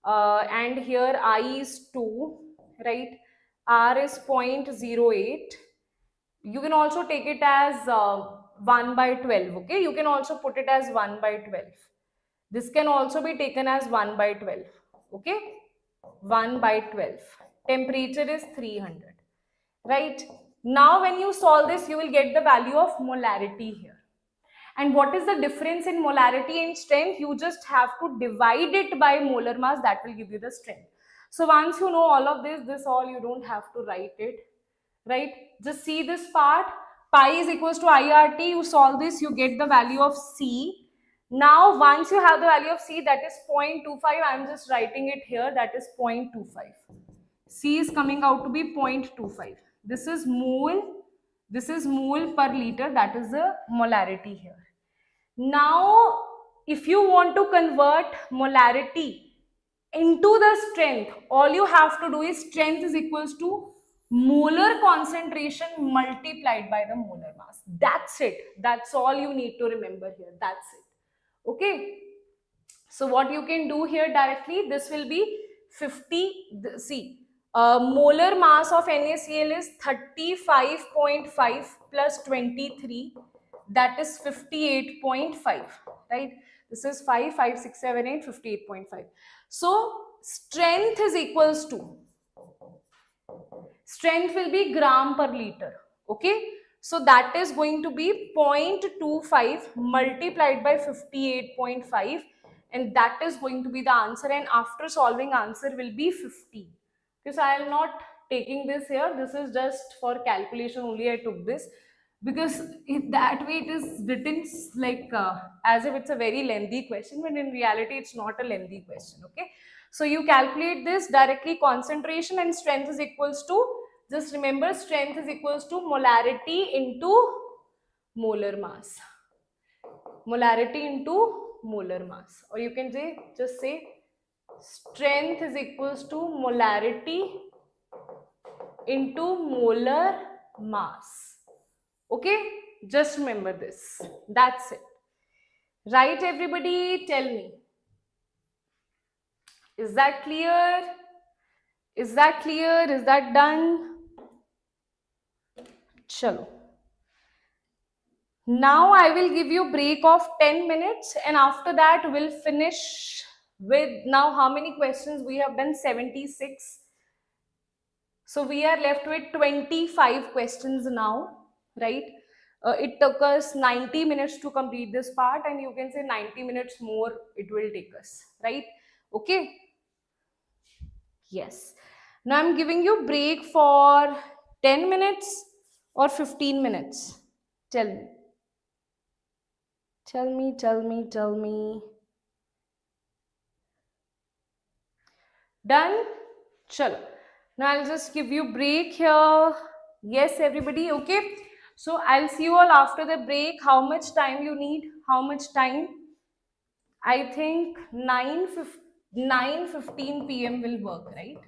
Speaker 1: and here I is 2, right? R is 0.08. You can also take it as 1 by 12, okay? You can also put it as 1 by 12. This can also be taken as 1 by 12, okay? 1 by 12. Temperature is 300, right? Now when you solve this, you will get the value of molarity here. And what is the difference in molarity and strength? You just have to divide it by molar mass, that will give you the strength. So once you know all of this all you don't have to write it, right? Just see this part, pi is equals to IRT, you solve this, you get the value of C. Now once you have the value of C, that is 0.25, I am just writing it here, that is 0.25. C is coming out to be 0.25. This is mole per liter, that is the molarity here. Now, if you want to convert molarity into the strength, all you have to do is strength is equals to molar concentration multiplied by the molar mass. That's it. That's all you need to remember here. That's it. Okay. So what you can do here directly, this will be 50, see, molar mass of NaCl is 35.5 plus 23, that is 58.5, right? This is 5, 5, 6, 7, 8, 58.5. So strength is equals to, strength will be gram per liter, okay? So that is going to be 0.25 multiplied by 58.5, and that is going to be the answer, and after solving answer will be 50. Because I am not taking this here, this is just for calculation only I took this, because that way it is written like as if it's a very lengthy question, but in reality it's not a lengthy question, okay? So you calculate this directly, concentration and strength is equals to, just remember strength is equals to molarity into molar mass. Molarity into molar mass, or you can say, just say strength is equals to molarity into molar mass. Okay, just remember this. That's it. Right, everybody? Tell me. Is that clear? Is that clear? Is that done? Chalo. Now I will give you break of 10 minutes, and after that we'll finish with, now how many questions we have done? 76. So we are left with 25 questions now, right? It took us 90 minutes to complete this part, and you can say 90 minutes more it will take us, right? Okay. Yes. Now I'm giving you break for 10 minutes or 15 minutes. Tell me. Tell me. Done? Chalo. Now I'll just give you break here. Yes, everybody, okay? So I'll see you all after the break. How much time you need? How much time? I think 9:15 p.m. will work, right?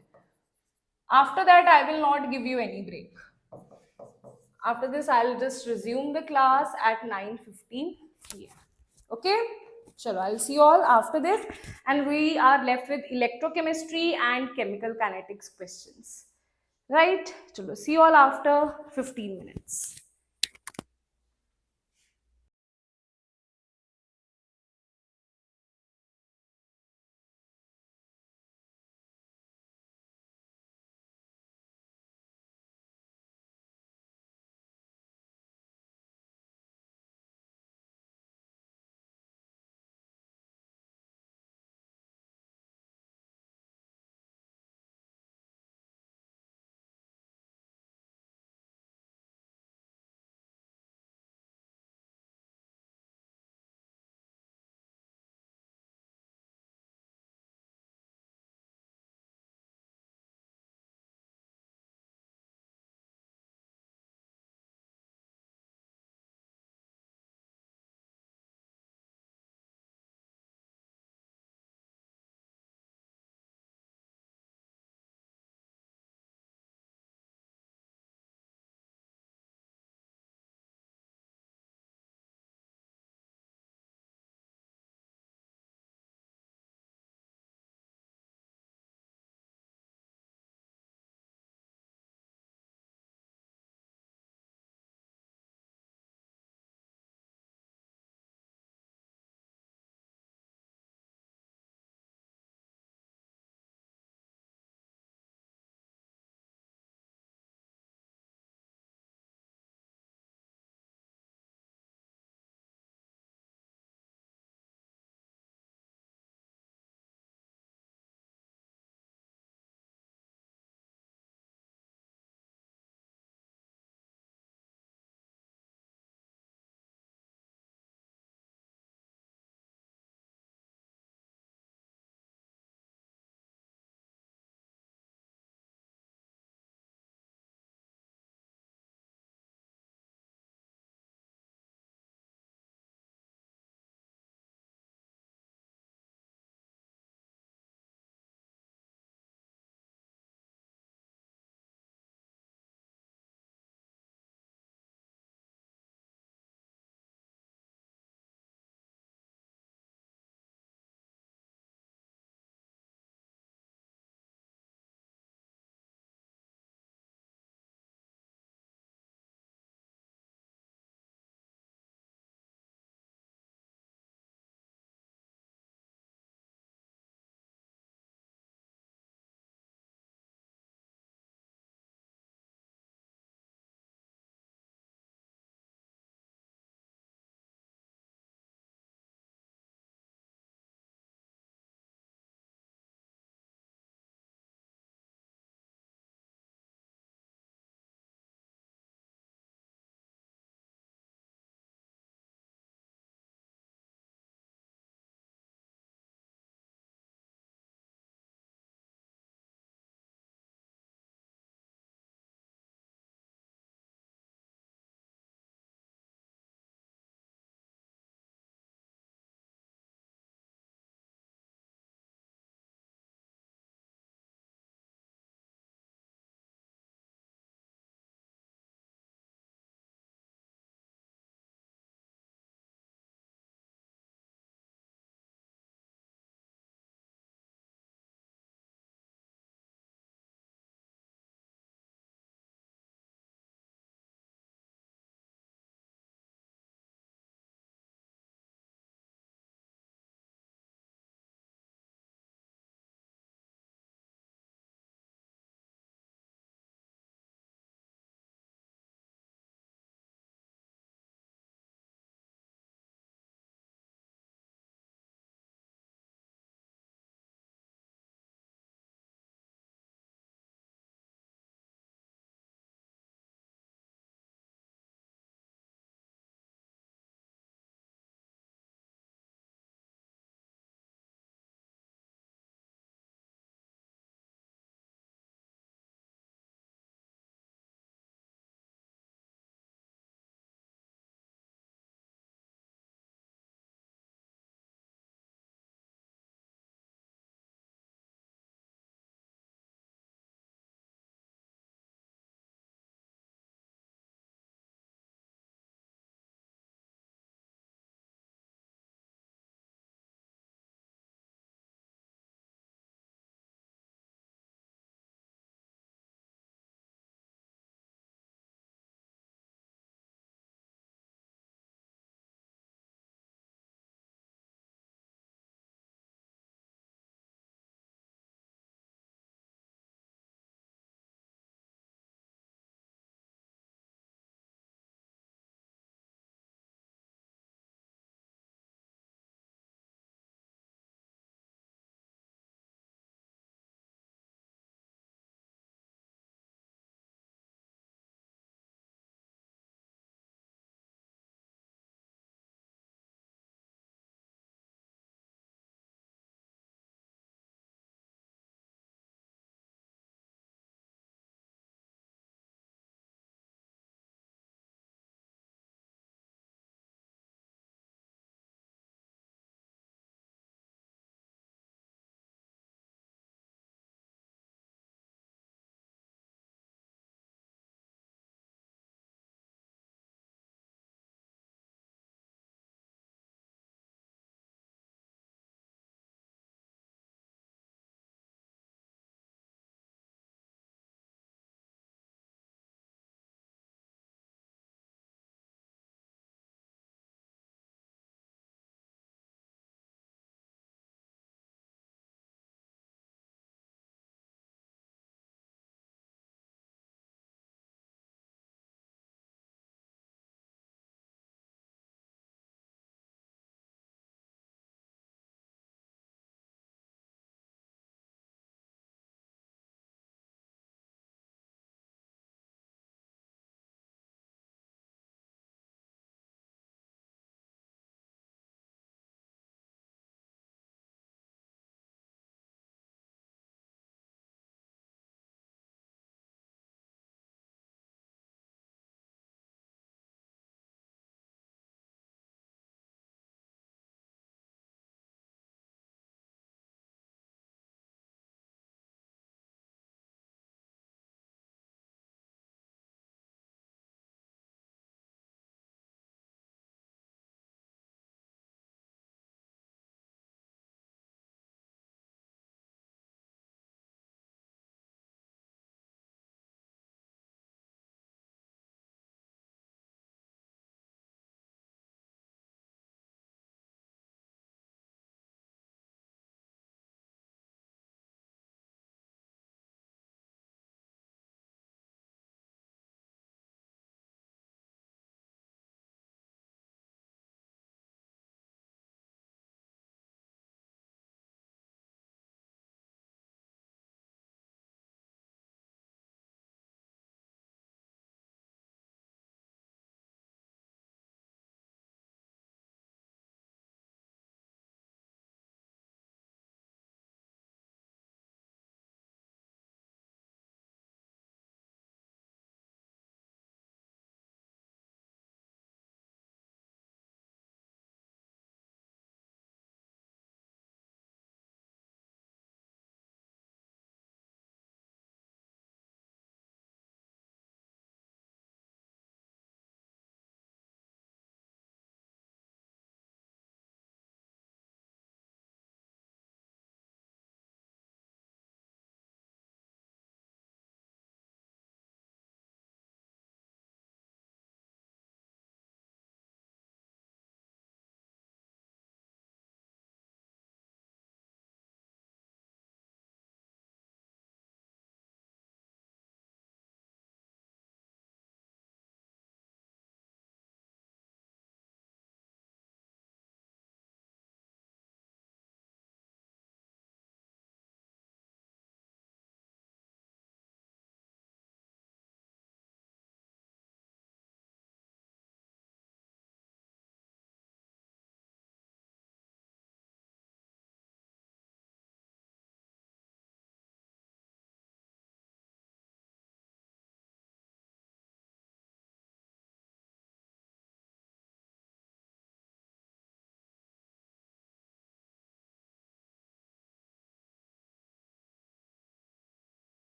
Speaker 1: After that, I will not give you any break. After this, I'll just resume the class at 9:15 p.m. Okay? Chalo, I'll see you all after this. And we are left with electrochemistry and chemical kinetics questions. Right? Chalo, see you all after 15 minutes.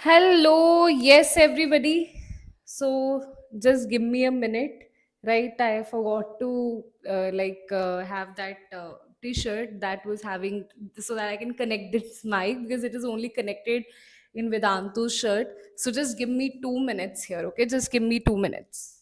Speaker 1: Hello, yes, everybody. So just give me a minute, right? I forgot to have that t-shirt that was having so that I can connect this mic because it is only connected in Vedantu's shirt. So just give me 2 minutes here, okay? Just give me 2 minutes.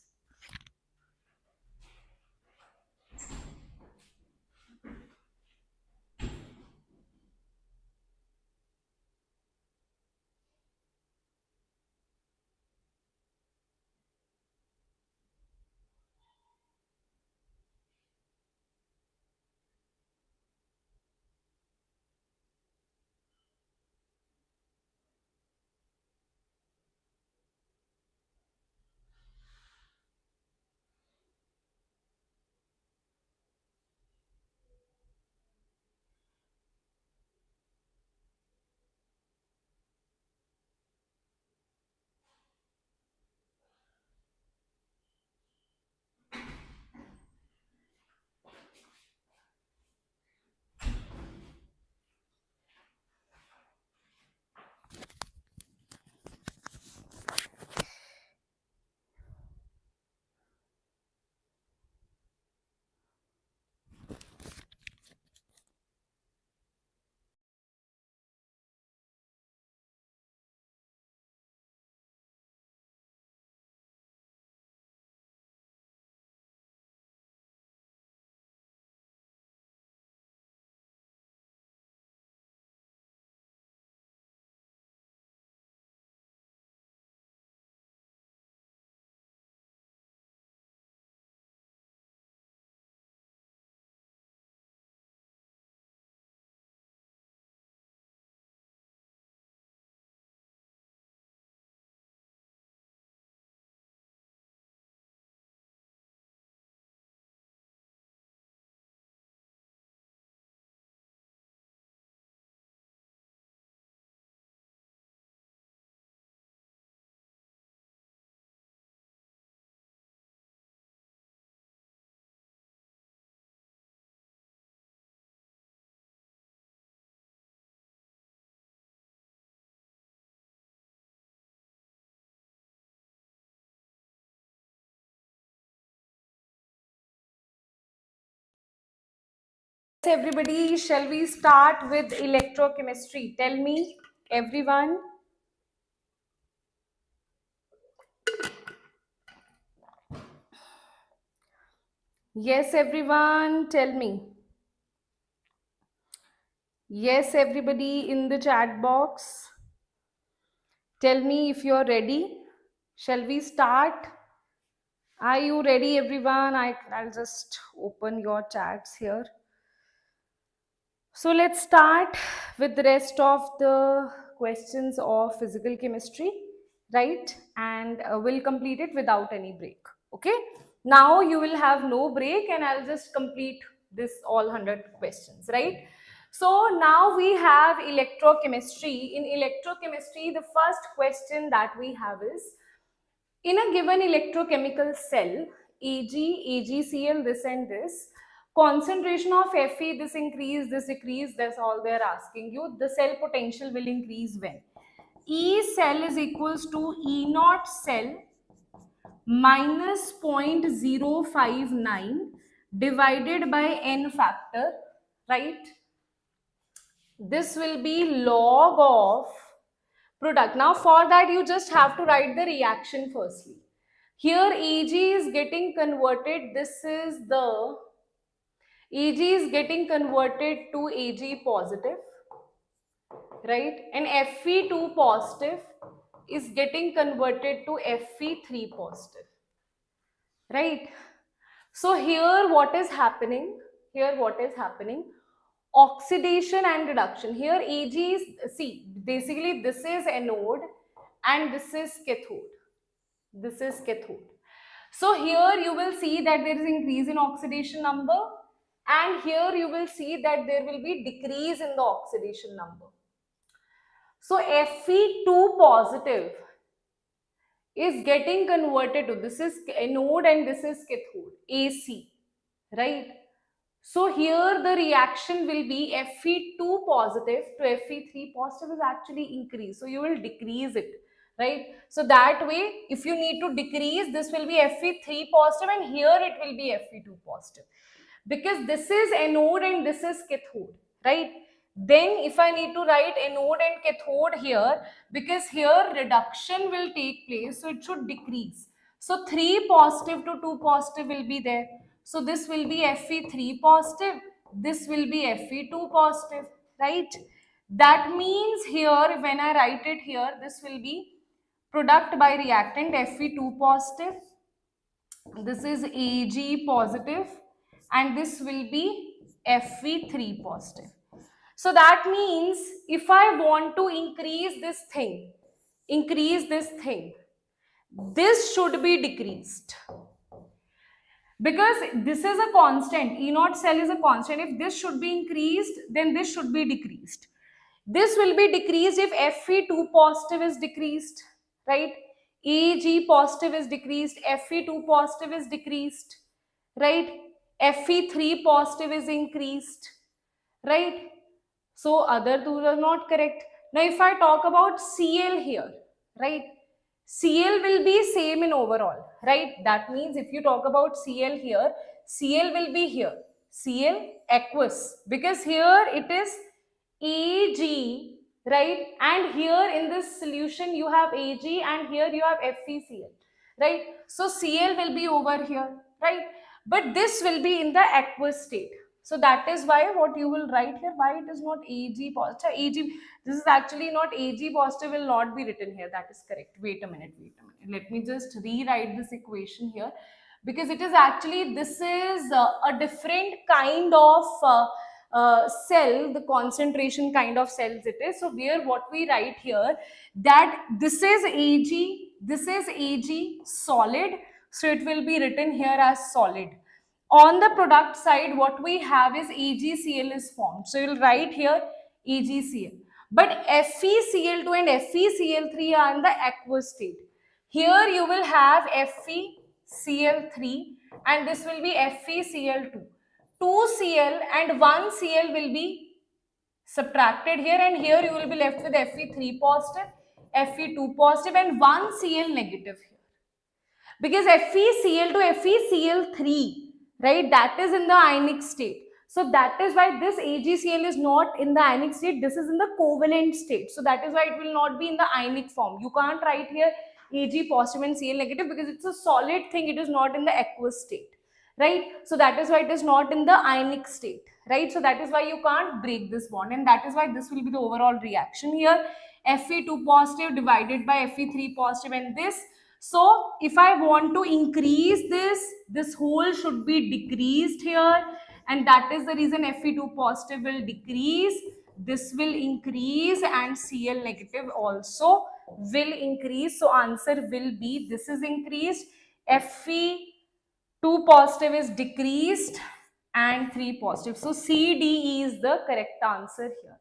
Speaker 1: Everybody, shall we start with electrochemistry? Tell me, everyone. Yes, everyone, tell me. Yes, everybody in the chat box. Tell me if you're ready. Shall we start? Are you ready, everyone? I'll just open your chats here. So let's start with the rest of the questions of physical chemistry, right? And we'll complete it without any break. Okay. Now you will have no break and I'll just complete this all 100 questions, right? So now we have electrochemistry. In electrochemistry, the first question that we have is, in a given electrochemical cell, Ag, AgCl, this and this, concentration of Fe, this increase, this decrease, that's all they're asking you. The cell potential will increase when? E cell is equals to E naught cell minus 0.059 divided by n factor, right? This will be log of product. Now for that you just have to write the reaction firstly. Here Ag is getting converted, this is the Ag is getting converted to Ag positive, right? And Fe2 positive is getting converted to Fe3 positive, right? So here what is happening? Oxidation and reduction. Here Ag is, see, basically this is anode and this is cathode. This is cathode. So here you will see that there is increase in oxidation number, and here you will see that there will be decrease in the oxidation number. So Fe2 positive is getting converted to, this is anode and this is cathode, AC, right? So here the reaction will be Fe2 positive to Fe3 positive is actually increased. So you will decrease it, right? So that way, if you need to decrease, this will be Fe3 positive and here it will be Fe2 positive. Because this is anode and this is cathode, right? Then if I need to write anode and cathode here, because here reduction will take place, so it should decrease. So 3 positive to 2 positive will be there. So this will be Fe3 positive, this will be Fe2 positive, right? That means here, when I write it here, this will be product by reactant Fe2 positive, this is Ag positive, and this will be Fe3 positive. So that means if I want to increase this thing, this should be decreased. Because this is a constant, E naught cell is a constant. If this should be increased, then this should be decreased. This will be decreased if Fe2 positive is decreased, right? Ag positive is decreased, Fe2 positive is decreased, right? Fe3 positive is increased, right? So other two are not correct. Now if I talk about Cl here, right? Cl will be same in overall, right? That means if you talk about Cl here, Cl will be here, Cl aqueous, because here it is Ag, right? And here in this solution you have Ag and here you have FeCl, right? So Cl will be over here, right? But this will be in the aqueous state. So that is why what you will write here, why it is not Ag positive. Ag, this is actually not Ag positive, will not be written here. That is correct. Wait a minute. Let me just rewrite this equation here, because it is actually, this is a different kind of cell, the concentration kind of cells it is. So where what we write here, that this is Ag solid. So it will be written here as solid. On the product side, what we have is AgCl is formed. So you'll write here AgCl. But FeCl2 and FeCl3 are in the aqueous state. Here you will have FeCl3 and this will be FeCl2. 2 Cl and 1 Cl will be subtracted here, and here you will be left with Fe3 positive, Fe2 positive and 1 Cl negative here. Because FeCl to FeCl3, right, that is in the ionic state. So that is why this AgCl is not in the ionic state, this is in the covalent state. So that is why it will not be in the ionic form. You can't write here Ag positive and Cl negative because it's a solid thing, it is not in the aqueous state, right? So that is why it is not in the ionic state, right? So that is why you can't break this bond, and that is why this will be the overall reaction here. Fe2 positive divided by Fe3 positive and this. So if I want to increase this whole should be decreased here, and that is the reason Fe2 positive will decrease, this will increase, and Cl negative also will increase. So answer will be, this is increased, Fe2 positive is decreased and 3 positive. So C, D, E is the correct answer here,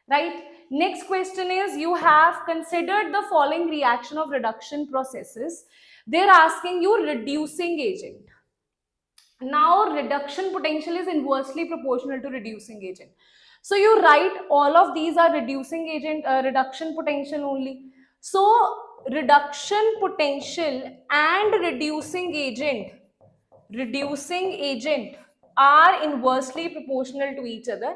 Speaker 1: right? Next question is, you have considered the following reaction of reduction processes. They're asking you reducing agent. Now reduction potential is inversely proportional to reducing agent. So you write all of these are reducing agent, reduction potential only. So reduction potential and reducing agent are inversely proportional to each other.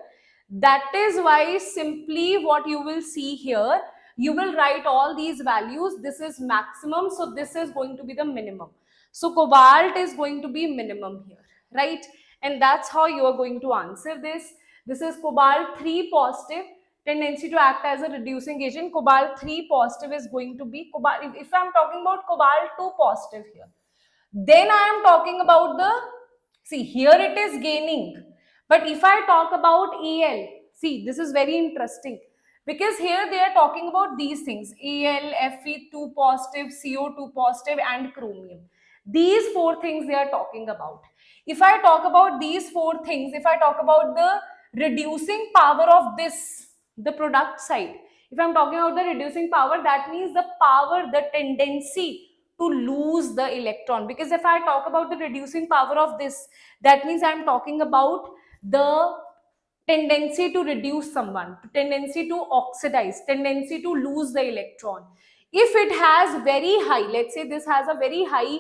Speaker 1: That is why simply what you will see here, you will write all these values. This is maximum, so this is going to be the minimum. So cobalt is going to be minimum here, right? And that's how you are going to answer this. This is cobalt 3 positive, tendency to act as a reducing agent. Cobalt 3 positive is going to be cobalt. If I'm talking about cobalt 2 positive here, then I am talking about the, see here it is gaining. But if I talk about Al, see this is very interesting, because here they are talking about these things, Al, Fe2 positive, CO2 positive and chromium. These 4 things they are talking about. If I talk about these 4 things, if I talk about the reducing power of this, the product side, if I'm talking about the reducing power, that means the power, the tendency to lose the electron. Because if I talk about the reducing power of this, that means I'm talking about the tendency to reduce someone, tendency to oxidize, tendency to lose the electron. If it has very high, let's say this has a very high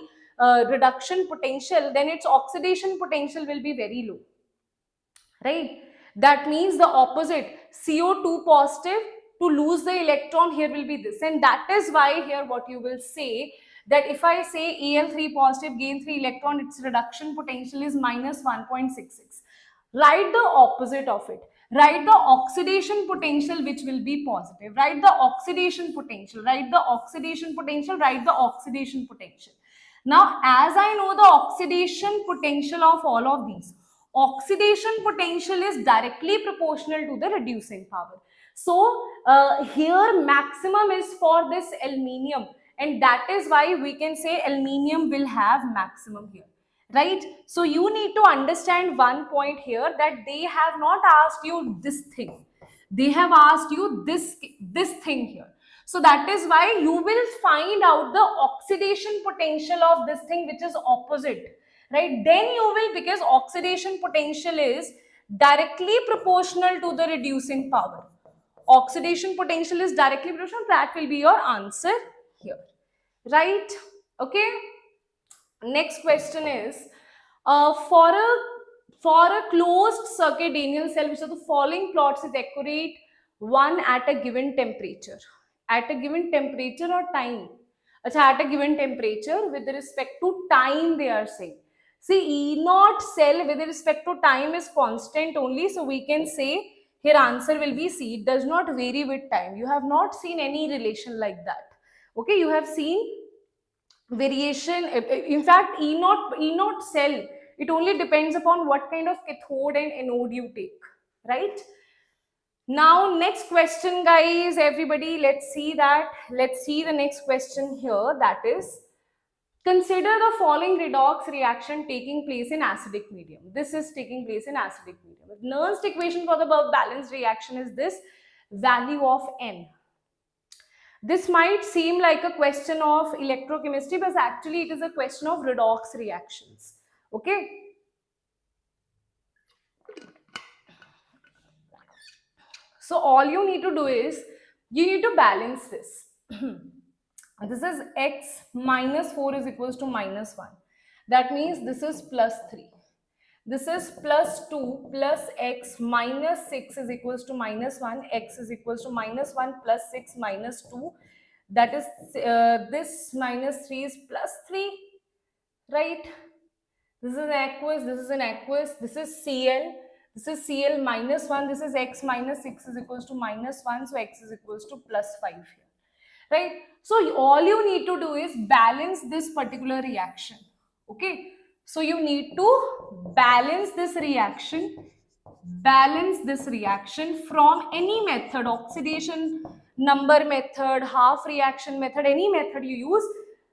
Speaker 1: reduction potential, then its oxidation potential will be very low, right? That means the opposite, CO2 positive to lose the electron, here will be this. And that is why here what you will say, that if I say Al3 positive gain 3 electron, its reduction potential is minus 1.66. Write the opposite of it. Write the oxidation potential, which will be positive. Write the oxidation potential. Write the oxidation potential. Write the oxidation potential. Now, as I know the oxidation potential of all of these, oxidation potential is directly proportional to the reducing power. So, here maximum is for this aluminium, and that is why we can say aluminium will have maximum here, right? So you need to understand one point here, that they have not asked you this thing, they have asked you this thing here. So that is why you will find out the oxidation potential of this thing, which is opposite, right? Then you will, because oxidation potential is directly proportional to the reducing power, oxidation potential is directly proportional, that will be your answer here, right? Okay. Next question is, for a closed circuit Daniell cell, which of the following plots is accurate? One at a given temperature. At a given temperature or time? Achha, at a given temperature with respect to time they are saying. See, E0 cell with respect to time is constant only, so we can say here answer will be C. It does not vary with time. You have not seen any relation like that. Okay, you have seen variation. In fact, E0 cell, it only depends upon what kind of cathode and anode you take, right? Now next question, guys, everybody, let's see the next question here. That is, consider the following redox reaction taking place in acidic medium. This is taking place in acidic medium. Nernst equation for the balanced reaction is this, value of N. This might seem like a question of electrochemistry, but actually it is a question of redox reactions. Okay. So all you need to do is, you need to balance this. This is x minus 4 is equals to minus 1. That means this is plus 3. This is plus 2 plus x minus 6 is equals to minus 1. X is equals to minus 1 plus 6 minus 2. That is, this minus 3 is plus 3, right? This is an aqueous, this is an aqueous, this is Cl. This is Cl minus 1. This is x minus 6 is equals to minus 1. So x is equals to plus 5 here, right? So all you need to do is balance this particular reaction. Okay. So you need to balance this reaction from any method, oxidation number method, half reaction method, any method you use.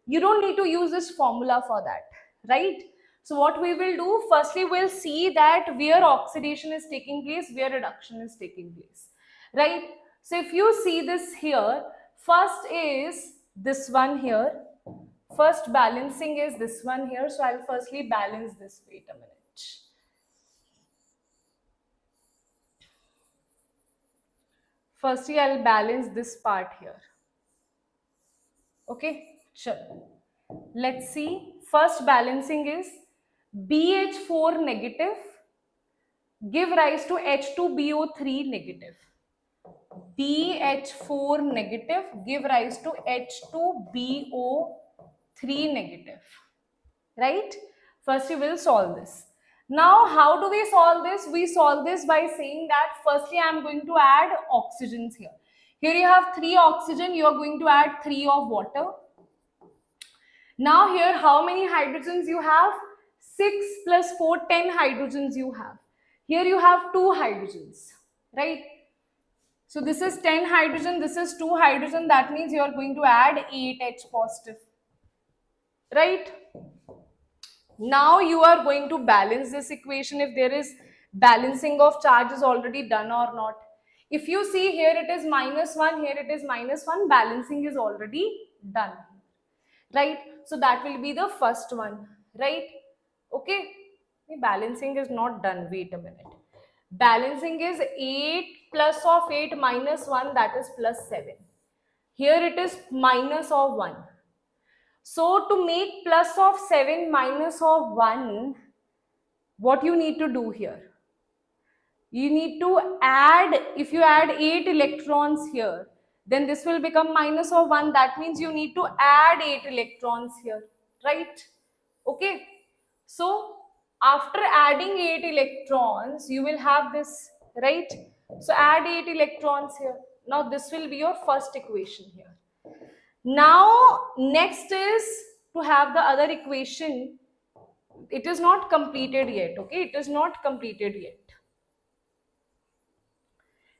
Speaker 1: You don't need to use this formula for that, right? So what we will do, firstly we'll see that where oxidation is taking place, where reduction is taking place, right? So if you see this here, first is this one here, first balancing is this one here. So I'll firstly balance this, wait a minute. Firstly, I'll balance this part here. Okay, sure. Let's see. First balancing is BH4 negative give rise to H2BO3 negative. BH4 negative give rise to H2BO3 negative, right? First we will solve this. Now how do we solve this? We solve this by saying that firstly I am going to add oxygens here. Here you have 3 oxygen, you are going to add 3 of water. Now here how many hydrogens you have? 6 plus 4, 10 hydrogens you have. Here you have 2 hydrogens, right? So this is 10 hydrogen, this is 2 hydrogen, that means you are going to add 8H positive, right? Now you are going to balance this equation if there is balancing of charges already done or not. If you see here it is minus 1, here it is minus 1, balancing is already done, right? So that will be the first one, right? Okay, the balancing is not done, wait a minute. Balancing is 8 plus of 8 minus 1, that is plus 7. Here it is minus of 1. So to make plus of 7 minus of 1, what you need to do here? You need to add, if you add 8 electrons here, then this will become minus of 1. That means you need to add 8 electrons here, right? Okay. So after adding 8 electrons, you will have this, right? So add 8 electrons here. Now this will be your first equation here. Now next is to have the other equation. It is not completed yet, okay? It is not completed yet.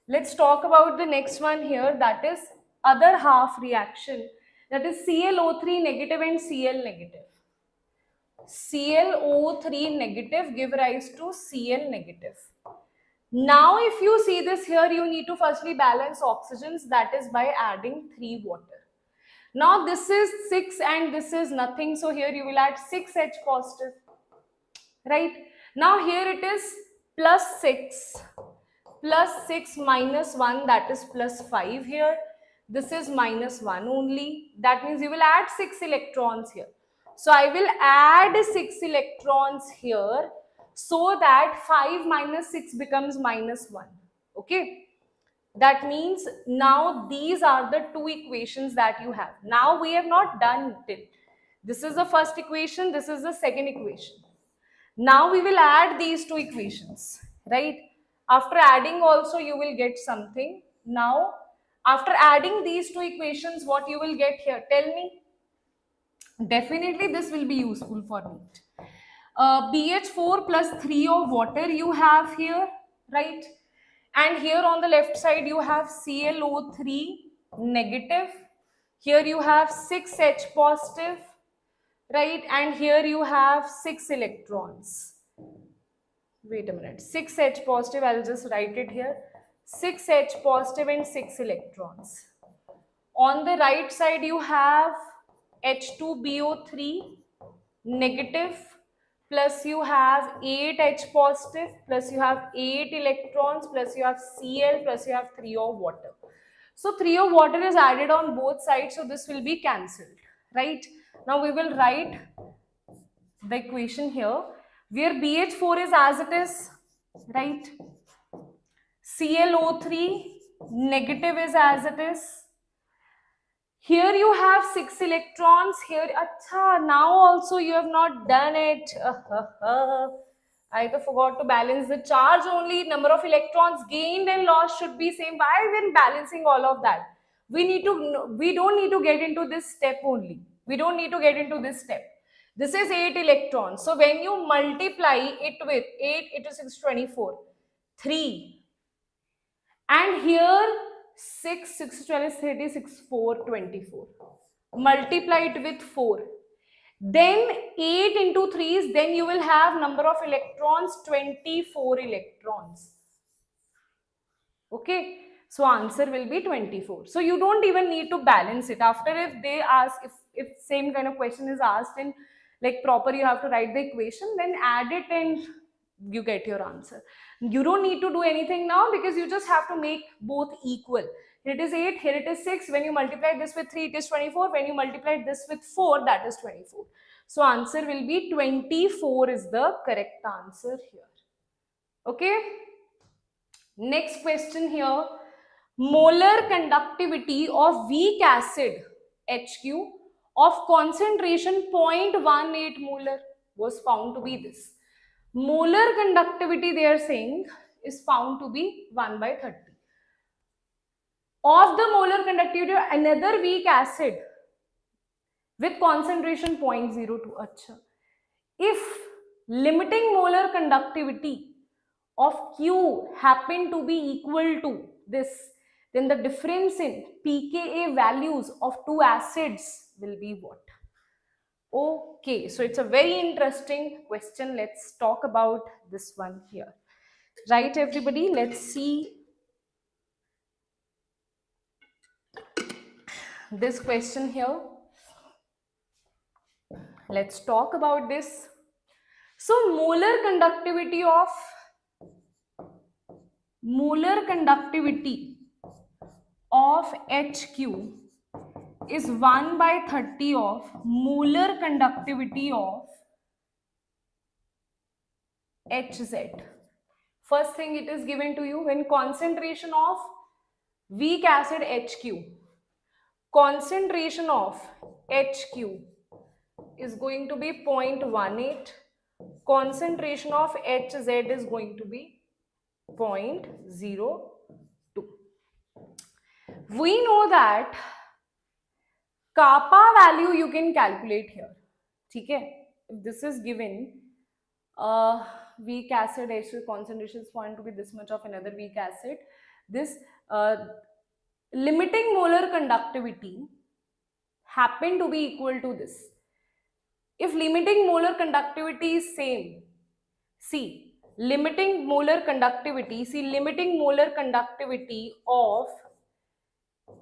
Speaker 1: Let's talk about the next one here, that is other half reaction, that is ClO3 negative and Cl negative. ClO3 negative give rise to Cl negative. Now if you see this here, you need to firstly balance oxygens, that is by adding 3 water. Now this is 6 and this is nothing, so here you will add 6H positive, right? Now here it is plus 6 minus 1, that is plus 5 here. This is minus 1 only. That means you will add 6 electrons here. So I will add 6 electrons here so that 5 minus 6 becomes minus 1. Okay. That means now these are the two equations that you have. Now we have not done it. This is the first equation. This is the second equation. Now we will add these two equations, right? After adding also you will get something. Now after adding these two equations, what you will get here? Tell me. Definitely this will be useful for me. BH4 plus 3 of water you have here, right? And here on the left side you have ClO3 negative. Here you have 6H positive, right? And here you have 6 electrons. Wait a minute, 6H positive, I'll just write it here. 6H positive and 6 electrons. On the right side you have H2BO3 negative, plus you have 8H positive, plus you have 8 electrons, plus you have Cl, plus you have 3 of water. So 3 of water is added on both sides, so this will be cancelled, right? Now we will write the equation here, where BH4 is as it is, right? ClO3 negative is as it is. Here you have 6 electrons. Here, acha, now also you have not done it. I forgot to balance the charge only. Number of electrons gained and lost should be same. Why are we balancing all of that? We don't need to get into this step only. We don't need to get into this step. This is 8 electrons. So when you multiply it with 8, it is 624. 3. And here 6, 6, 12 is 30, 6, 4, 24. Multiply it with 4. Then 8 into 3 is, then you will have number of electrons, 24 electrons. Okay. So answer will be 24. So you don't even need to balance it. After, if they ask, if same kind of question is asked in like proper, you have to write the equation, then add it and you get your answer. You don't need to do anything now because you just have to make both equal. Here it is 8, here it is 6. When you multiply this with 3, it is 24. When you multiply this with 4, that is 24. So answer will be 24 is the correct answer here. Okay. Next question here. Molar conductivity of weak acid HQ of concentration 0.18 molar was found to be this. Molar conductivity, they are saying, is found to be 1 by 30. Of the molar conductivity of another weak acid with concentration 0.02. Achha. If limiting molar conductivity of Q happen to be equal to this, then the difference in pKa values of two acids will be what? Okay, so it's a very interesting question. Let's talk about this one here. Right, everybody? Let's see this question here. Let's talk about this. So molar conductivity of molar conductivity of HQ is 1 by 30 of molar conductivity of HZ. First thing it is given to you, when concentration of weak acid HQ, concentration of HQ is going to be 0.18, concentration of HZ is going to be 0.02. We know that kappa value you can calculate here. Okay? If this is given, weak acid H concentration is point to be this much of another weak acid. This limiting molar conductivity happen to be equal to this. If limiting molar conductivity is same, see limiting molar conductivity of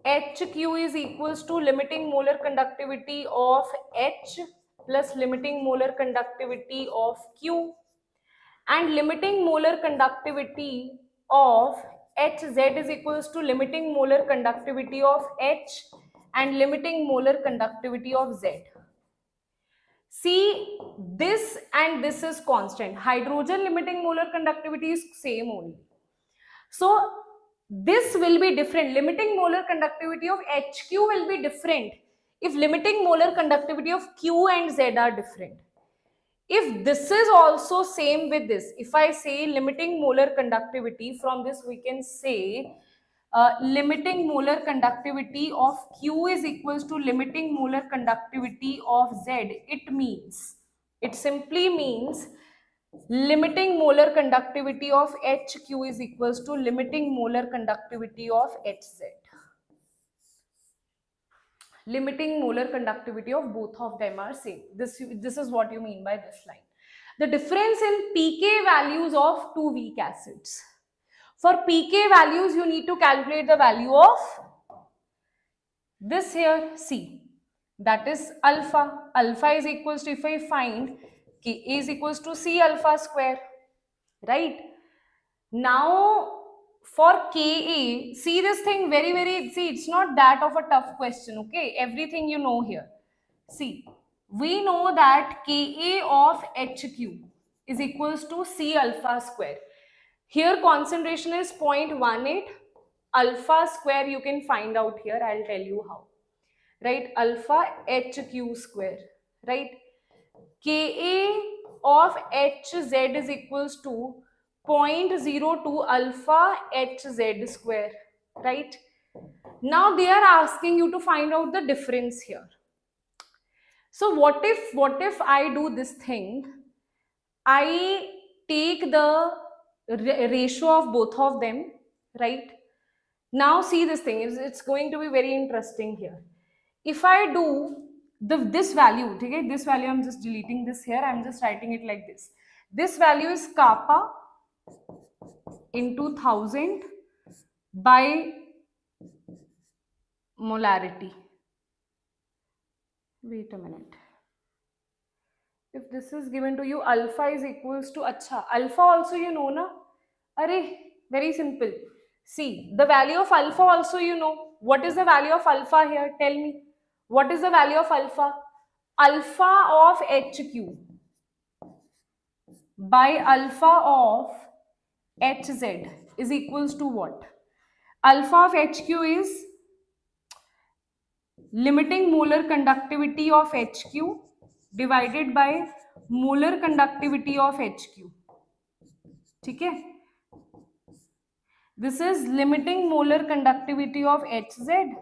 Speaker 1: HQ is equals to limiting molar conductivity of H plus limiting molar conductivity of Q, and limiting molar conductivity of HZ is equals to limiting molar conductivity of H and limiting molar conductivity of Z. See, this and this is constant. Hydrogen limiting molar conductivity is same only. So this will be different. Limiting molar conductivity of HQ will be different if limiting molar conductivity of Q and Z are different. If this is also same with this, if I say limiting molar conductivity, from this we can say limiting molar conductivity of Q is equals to limiting molar conductivity of Z. It simply means limiting molar conductivity of HQ is equals to limiting molar conductivity of HZ. Limiting molar conductivity of both of them are same. This is what you mean by this line. The difference in pK values of two weak acids. For pK values, you need to calculate the value of this here, C. That is alpha. Alpha is equals to, if I find Ka is equals to C alpha square, right? Now, for Ka, see this thing see, it's not that of a tough question, okay? Everything you know here. See, we know that Ka of HQ is equals to C alpha square. Here concentration is 0.18. Alpha square you can find out here. I'll tell you how. Right? Alpha HQ square. Right? Ka of Hz is equals to 0.02 alpha Hz square. Right? Now they are asking you to find out the difference here. So what if I do this thing? I take the ratio of both of them, right? Now see this thing, it's going to be very interesting here. If I do this value, okay, this value, I'm just deleting this here, I'm just writing it like this. This value is kappa into 1000 by molarity. Wait a minute. If this is given to you, alpha is equals to, acha, alpha also you know na? Arey, very simple. See, the value of alpha also you know. What is the value of alpha here? Tell me. What is the value of alpha? Alpha of HQ by alpha of HZ is equals to what? Alpha of HQ is limiting molar conductivity of HQ divided by molar conductivity of HQ. Okay? This is limiting molar conductivity of HZ.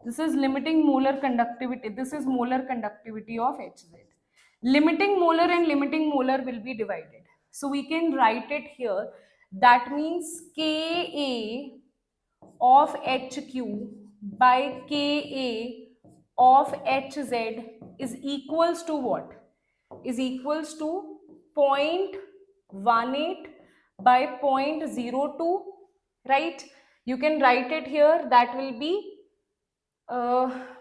Speaker 1: This is limiting molar conductivity. This is molar conductivity of HZ. Limiting molar and limiting molar will be divided. So we can write it here. That means Ka of HQ by Ka of HZ is equals to what? Is equals to 0.18 by 0.02, right? You can write it here. That will be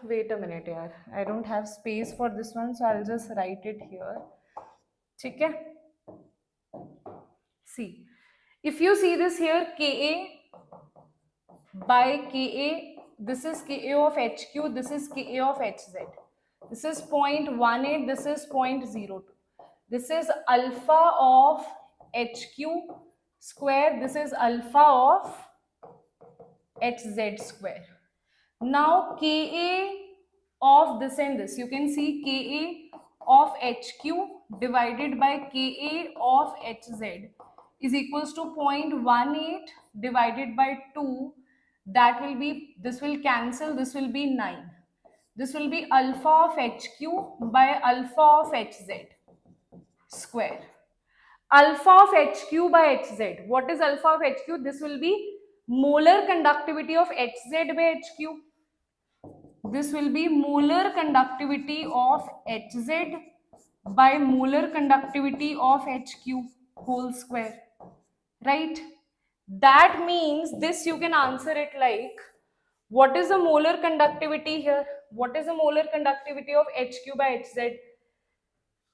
Speaker 1: wait a minute, yaar. I don't have space for this one, so I'll just write it here. Okay? See, If you see this here, Ka by Ka, this is Ka of HQ, this is Ka of HZ. This is 0.18, this is 0.02. This is alpha of HQ square, this is alpha of HZ square. Now Ka of this and this, you can see Ka of HQ divided by Ka of HZ is equals to 0.18 divided by 2. That will be, this will cancel, this will be 9. This will be alpha of HQ by alpha of HZ square. Alpha of HQ by HZ. What is alpha of HQ? This will be molar conductivity of HZ by HQ. This will be molar conductivity of Hz by molar conductivity of HQ whole square, right? That means this you can answer it like, what is the molar conductivity here? What is the molar conductivity of HQ by Hz?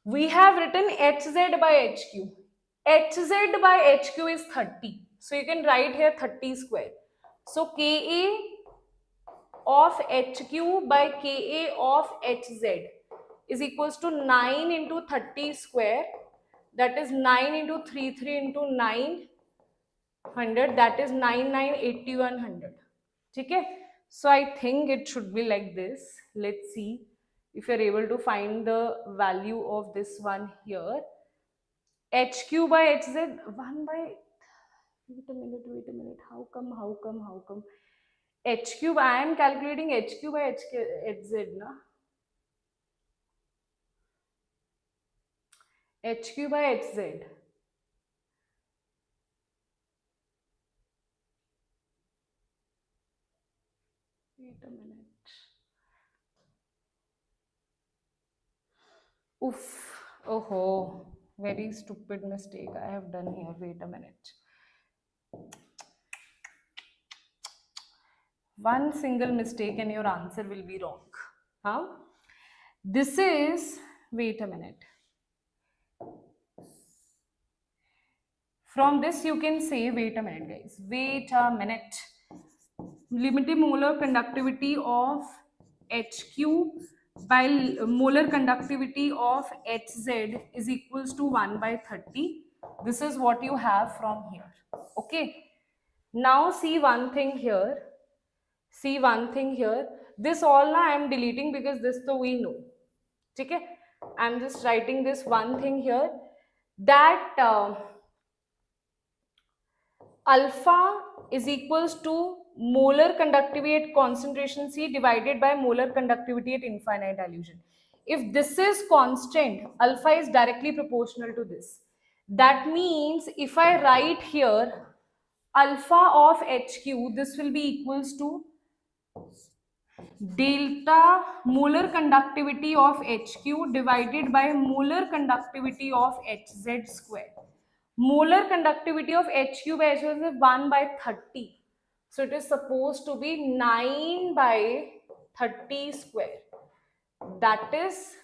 Speaker 1: We have written Hz by HQ. Hz by HQ is 30. So you can write here 30 square. So Ka of HQ by Ka of Hz is equals to 9 into 30 square, that is 9 into 33 into 900, that is 998100. Okay, so I think it should be like this. Let's see if you're able to find the value of this one here. HQ by Hz 1 by, wait a minute, how come H cube, I am calculating H cube by Hz, na? H cube by Hz. Wait a minute. Oof. Oh, very stupid mistake I have done here. Wait a minute. One single mistake and your answer will be wrong. Huh? This is, wait a minute. From this you can say, wait a minute guys, wait a minute. Limited molar conductivity of HQ by molar conductivity of Hz is equals to 1 by 30. This is what you have from here. Okay. Now see one thing here. See one thing here. This all I am deleting because this though we know. Okay. I am just writing this one thing here, that alpha is equals to molar conductivity at concentration C divided by molar conductivity at infinite dilution. If this is constant, alpha is directly proportional to this. That means if I write here alpha of HQ, this will be equals to delta molar conductivity of HQ divided by molar conductivity of Hz square. Molar conductivity of HQ by HQ is 1 by 30. So it is supposed to be 9 by 30 square. That is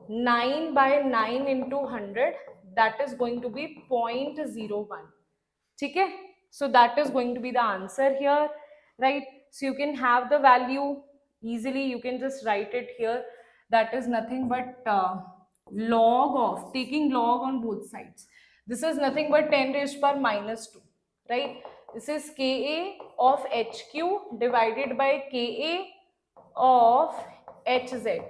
Speaker 1: 9 by 9 into 100. That is going to be 0.01. Okay? So that is going to be the answer here, right? So you can have the value easily. You can just write it here. That is nothing but log of, taking log on both sides. This is nothing but 10 raised power minus 2, right? This is Ka of HQ divided by Ka of Hz.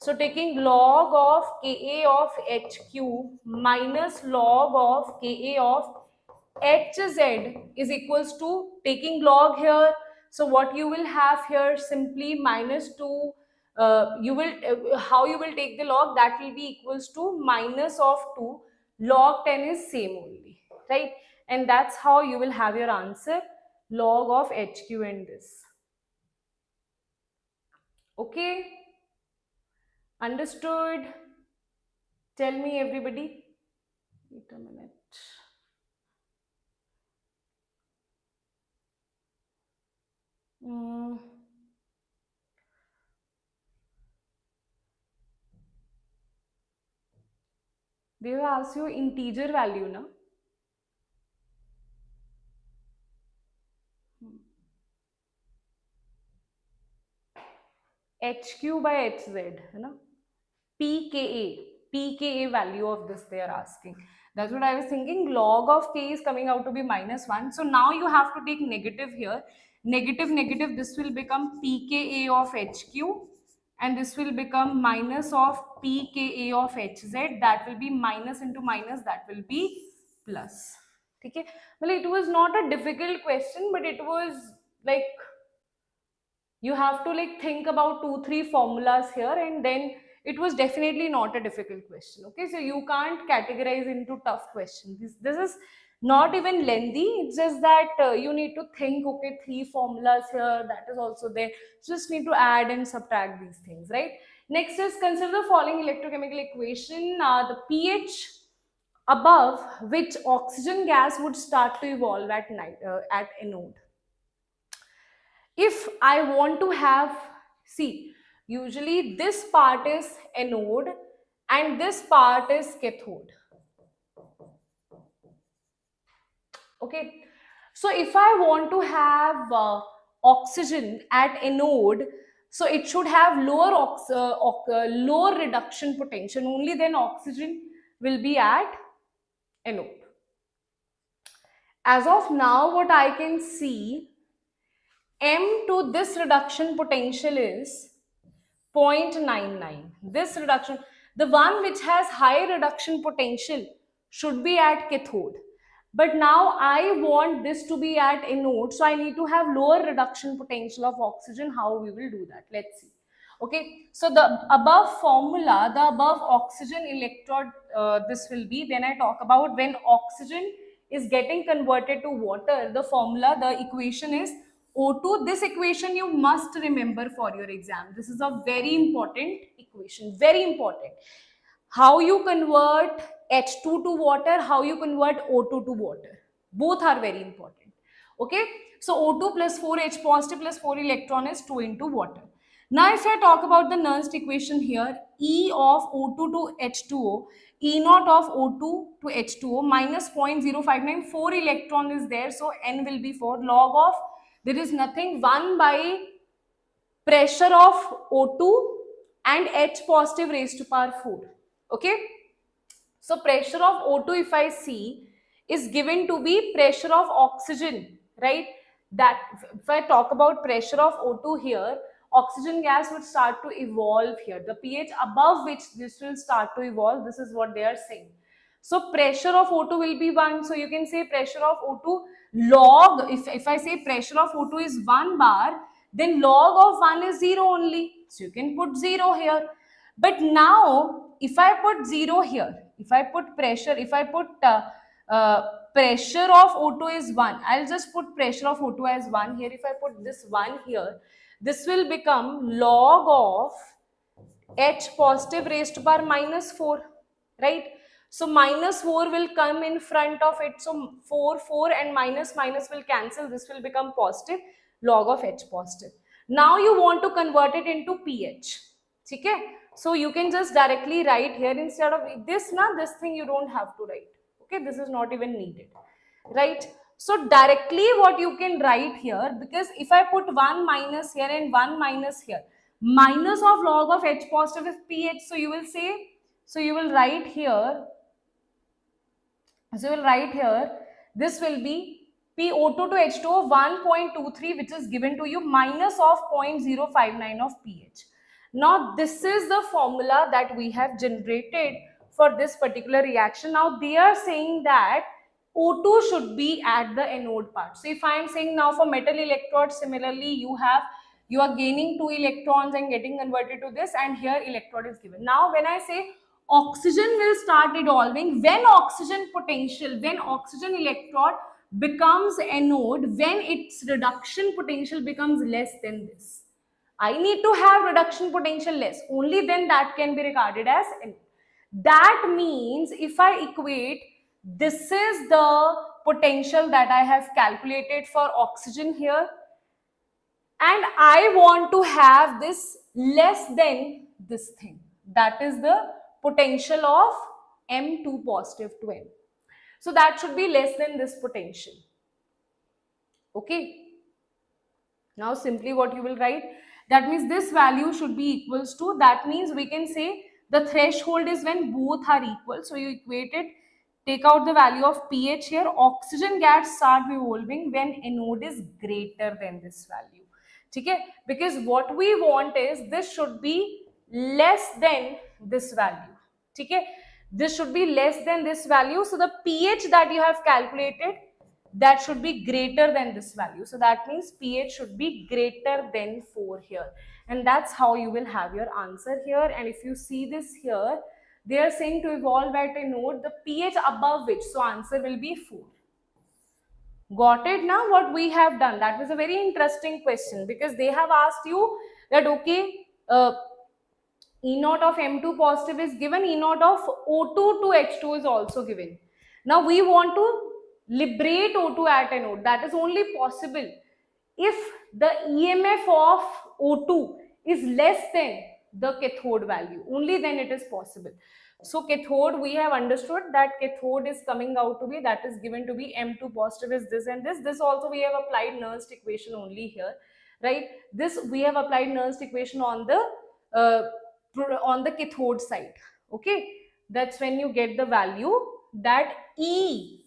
Speaker 1: So taking log of Ka of HQ minus log of Ka of Hz is equals to taking log here. So what you will have here, simply minus 2, you will how you will take the log, that will be equals to minus of 2. Log 10 is same only, right? And that's how you will have your answer, log of HQ and this. Okay, understood? Tell me everybody. Wait a minute. They will ask you integer value, na? HQ by HZ, है ना? pKa value of this they are asking. That's what I was thinking. Log of K is coming out to be -1. So now you have to take negative here. Negative, negative, this will become pKa of HQ. And this will become minus of pKa of HZ. That will be minus into minus. That will be plus. Okay? Well, it was not a difficult question, but it was like, you have to like think about 2-3 formulas here, and then it was definitely not a difficult question. Okay, so you can't categorize into tough questions. This is not even lengthy. It's just that you need to think, okay, 3 formulas here, that is also there. Just need to add and subtract these things, right? Next is, consider the following electrochemical equation. The pH above which oxygen gas would start to evolve at anode. If I want to have, see, usually this part is anode and this part is cathode. Okay, so if I want to have oxygen at anode, so it should have lower reduction potential. Only then oxygen will be at anode. As of now, what I can see, M to this reduction potential is 0.99. This reduction, the one which has high reduction potential, should be at cathode. But now I want this to be at anode, so I need to have lower reduction potential of oxygen. How we will do that? Let's see. Okay, so the above formula, the above oxygen electrode, this will be when I talk about when oxygen is getting converted to water, the formula, the equation is O2. This equation you must remember for your exam. This is a very important equation, very important. How you convert H2 to water, how you convert O2 to water. Both are very important. Okay, so O2 plus 4H positive plus 4 electron is 2 into water. Now if I talk about the Nernst equation here, E of O2 to H2O, E naught of O2 to H2O minus 0.059, 4 electron is there, so N will be 4. Log of, there is nothing, 1 by pressure of O2 and H positive raised to power 4. Okay, so pressure of O2, if I see, is given to be pressure of oxygen, right? That if I talk about pressure of O2 here, oxygen gas would start to evolve here. The pH above which this will start to evolve, this is what they are saying. So pressure of O2 will be 1. So you can say pressure of O2 log, if I say pressure of O2 is 1 bar, then log of 1 is 0 only. So you can put 0 here. But now, if I put 0 here, if I put pressure, if I put pressure of O2 is 1, I'll just put pressure of O2 as 1 here. If I put this 1 here, this will become log of H positive raised to power minus 4, right? So minus 4 will come in front of it. So 4 and minus will cancel. This will become positive, log of H positive. Now you want to convert it into pH. Okay? So you can just directly write here instead of this, this thing you don't have to write. Okay, this is not even needed, right? So directly what you can write here, because if I put 1 minus here and 1 minus here, minus of log of H positive is pH. So you will say, so you will write here, this will be PO2 to H2O 1.23, which is given to you, minus of 0.059 of pH. Now this is the formula that we have generated for this particular reaction. Now they are saying that O2 should be at the anode part. So if I am saying now for metal electrode, similarly you are gaining 2 electrons and getting converted to this, and here electrode is given. Now when I say oxygen will start evolving, when oxygen potential, when oxygen electrode becomes anode, when its reduction potential becomes less than this. I need to have reduction potential less, only then that can be regarded as anode. That means if I equate, this is the potential that I have calculated for oxygen here, and I want to have this less than this thing. That is the potential of M2 positive to N. So that should be less than this potential. Okay. Now simply what you will write, That means this value should be equals to, that means we can say the threshold is when both are equal. So you equate it, take out the value of pH here. Oxygen gas start revolving when anode is greater than this value. Okay? Because what we want is this should be less than this value. Okay? This should be less than this value. So the pH that you have calculated, that should be greater than this value. So that means pH should be greater than 4 here. And that's how you will have your answer here. And if you see this here, they are saying to evolve at a node, the pH above which, so answer will be 4. Got it now what we have done? That was a very interesting question because they have asked you that, okay, E naught of M2 positive is given, E naught of O2 to H2 is also given. Now we want to liberate O2 at a node. That is only possible if the EMF of O2 is less than the cathode value. Only then it is possible. So cathode, we have understood that cathode is coming out to be, that is given to be M2 positive is this and this. This also we have applied Nernst equation only here, right? This we have applied Nernst equation on the cathode side. Okay, that's when you get the value that E,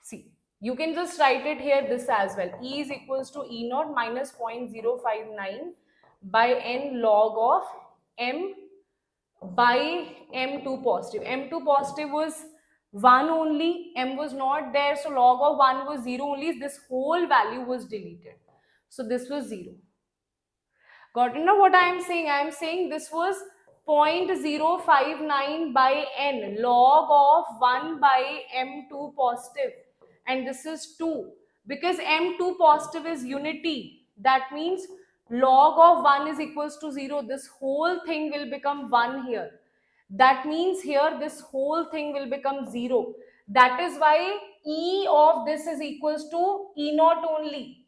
Speaker 1: see, you can just write it here this as well. E is equals to E naught minus 0.059 by n log of M by M2 positive. M2 positive was 1 only, M was not there, so log of 1 was 0 only. This whole value was deleted. So this was 0. Got to know what I am saying? I am saying this was 0.059 by n log of 1 by M2 positive, and this is 2 because M2 positive is unity. That means log of 1 is equals to 0. This whole thing will become 1 here. That means here this whole thing will become 0. That is why E of this is equals to E naught only.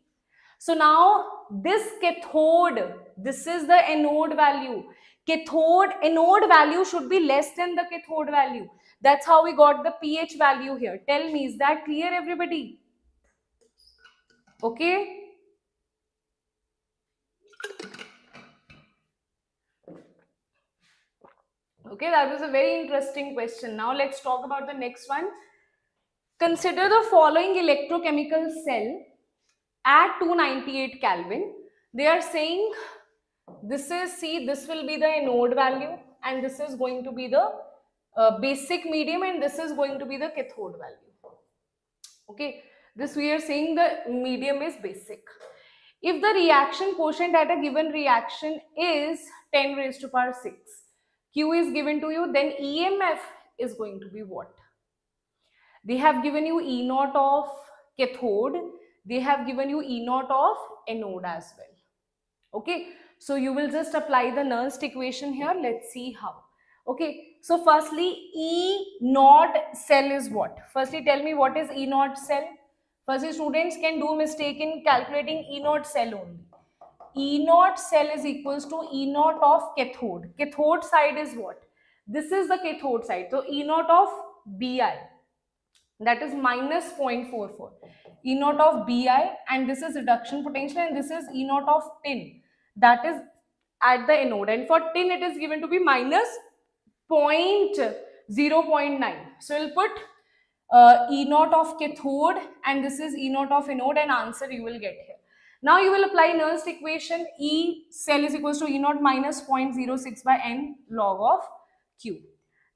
Speaker 1: So now this cathode, this is the anode value. Anode value should be less than the cathode value. That's how we got the pH value here. Tell me, is that clear, everybody? Okay. Okay, that was a very interesting question. Now let's talk about the next one. Consider the following electrochemical cell at 298 Kelvin. They are saying this is, see, this will be the anode value and this is going to be the basic medium and this is going to be the cathode value. Okay, this we are saying the medium is basic. If the reaction quotient at a given reaction is 10 raised to power 6, Q is given to you, then EMF is going to be what? They have given you E naught of cathode, they have given you E naught of anode as well. Okay, so you will just apply the Nernst equation here. Let's see how. Okay, so firstly, E naught cell is what? Firstly, tell me what is E naught cell? Firstly, students can do mistake in calculating E naught cell only. E naught cell is equals to E naught of cathode. Cathode side is what? This is the cathode side. So E naught of Bi, that is minus 0.44. E naught of Bi, and this is reduction potential, and this is E naught of tin, that is at the anode, and for tin it is given to be minus 0.9. So we'll put E naught of cathode and this is E naught of anode, and answer you will get here. Now you will apply Nernst equation. E cell is equals to E naught minus 0.06 by n log of Q.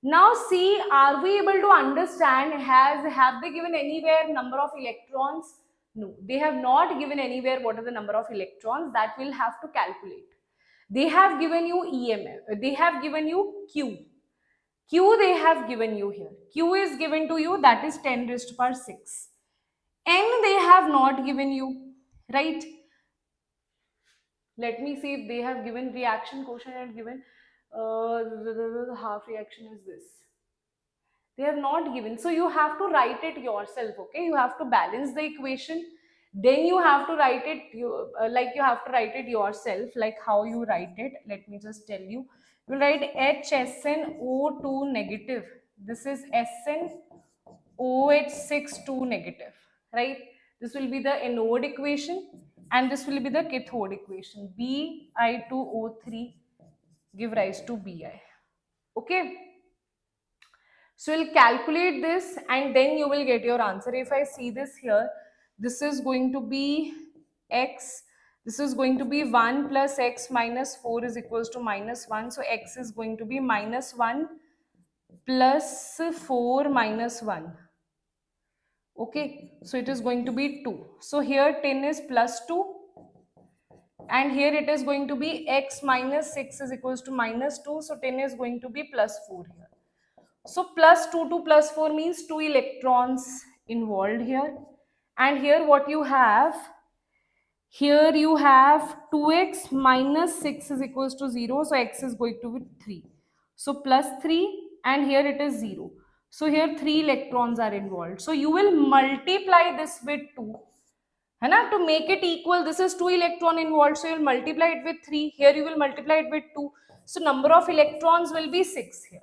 Speaker 1: Now see, are we able to understand, have they given anywhere number of electrons? No, they have not given anywhere what are the number of electrons, that will have to calculate. They have given you EMF, they have given you Q. Q they have given you here. Q is given to you, that is 10 raised to power 6. N they have not given you, right? Let me see if they have given reaction quotient and given half reaction is this. They are not given. So you have to write it yourself, okay? You have to balance the equation. Then you have to write it, you have to write it yourself, like how you write it. Let me just tell you. You write HSnO2 negative. This is SnOH6 2 negative, right? This will be the anode equation. and this will be the cathode equation. Bi2O3 give rise to Bi. Okay, so we'll calculate this and then you will get your answer. If I see this here, this is going to be x, this is going to be 1 plus x minus 4 is equals to minus 1. So x is going to be minus 1 plus 4 minus 1. Okay, so it is going to be 2. So here 10 is plus 2 and here it is going to be x minus 6 is equals to minus 2. So 10 is going to be plus 4 here. So plus 2 to plus 4 means 2 electrons involved here. And here what you have, here you have 2x minus 6 is equals to 0. So x is going to be 3. So plus 3 and here it is 0. So here 3 electrons are involved. So you will multiply this with 2. To make it equal, this is 2 electron involved. So you will multiply it with 3. Here you will multiply it with 2. So number of electrons will be 6 here.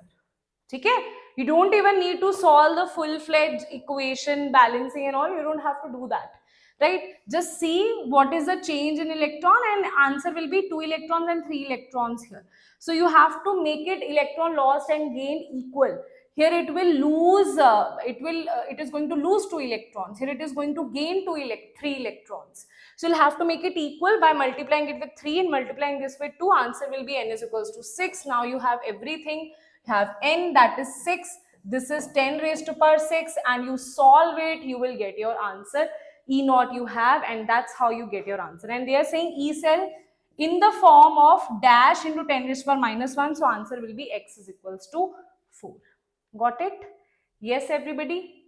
Speaker 1: Okay? You don't even need to solve the full-fledged equation, balancing and all. You don't have to do that. Right? Just see what is the change in electron and answer will be 2 electrons and 3 electrons here. So you have to make it electron lost and gain equal. Here it will lose, it is going to lose 2 electrons. Here it is going to gain 3 electrons. So you'll have to make it equal by multiplying it with 3 and multiplying this with 2. Answer will be n is equals to 6. Now you have everything. You have n, that is 6. This is 10 raised to power 6 and you solve it, you will get your answer. E naught you have and that's how you get your answer. And they are saying E cell in the form of dash into 10 raised to power minus 1. So answer will be x is equals to 4. Got it? Yes, everybody?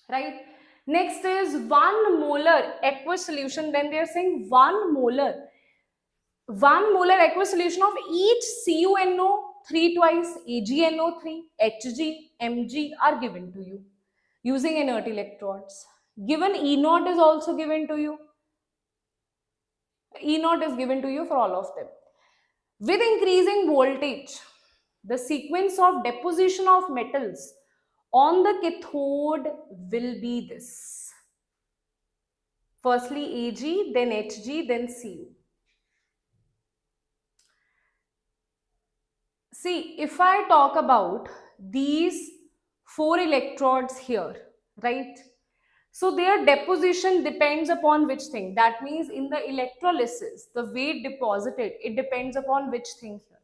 Speaker 1: Right. Next is 1 molar aqueous solution. Then they are saying 1 molar aqueous solution of each CuNO 3 twice, AgNO3, Hg, Mg are given to you using inert electrodes. Given E naught is also given to you. E naught is given to you for all of them. With increasing voltage, the sequence of deposition of metals on the cathode will be this. Firstly Ag, then Hg, then Cu. See, if I talk about these 4 electrodes here, right? So their deposition depends upon which thing? That means in the electrolysis, the weight deposited, it depends upon which thing here.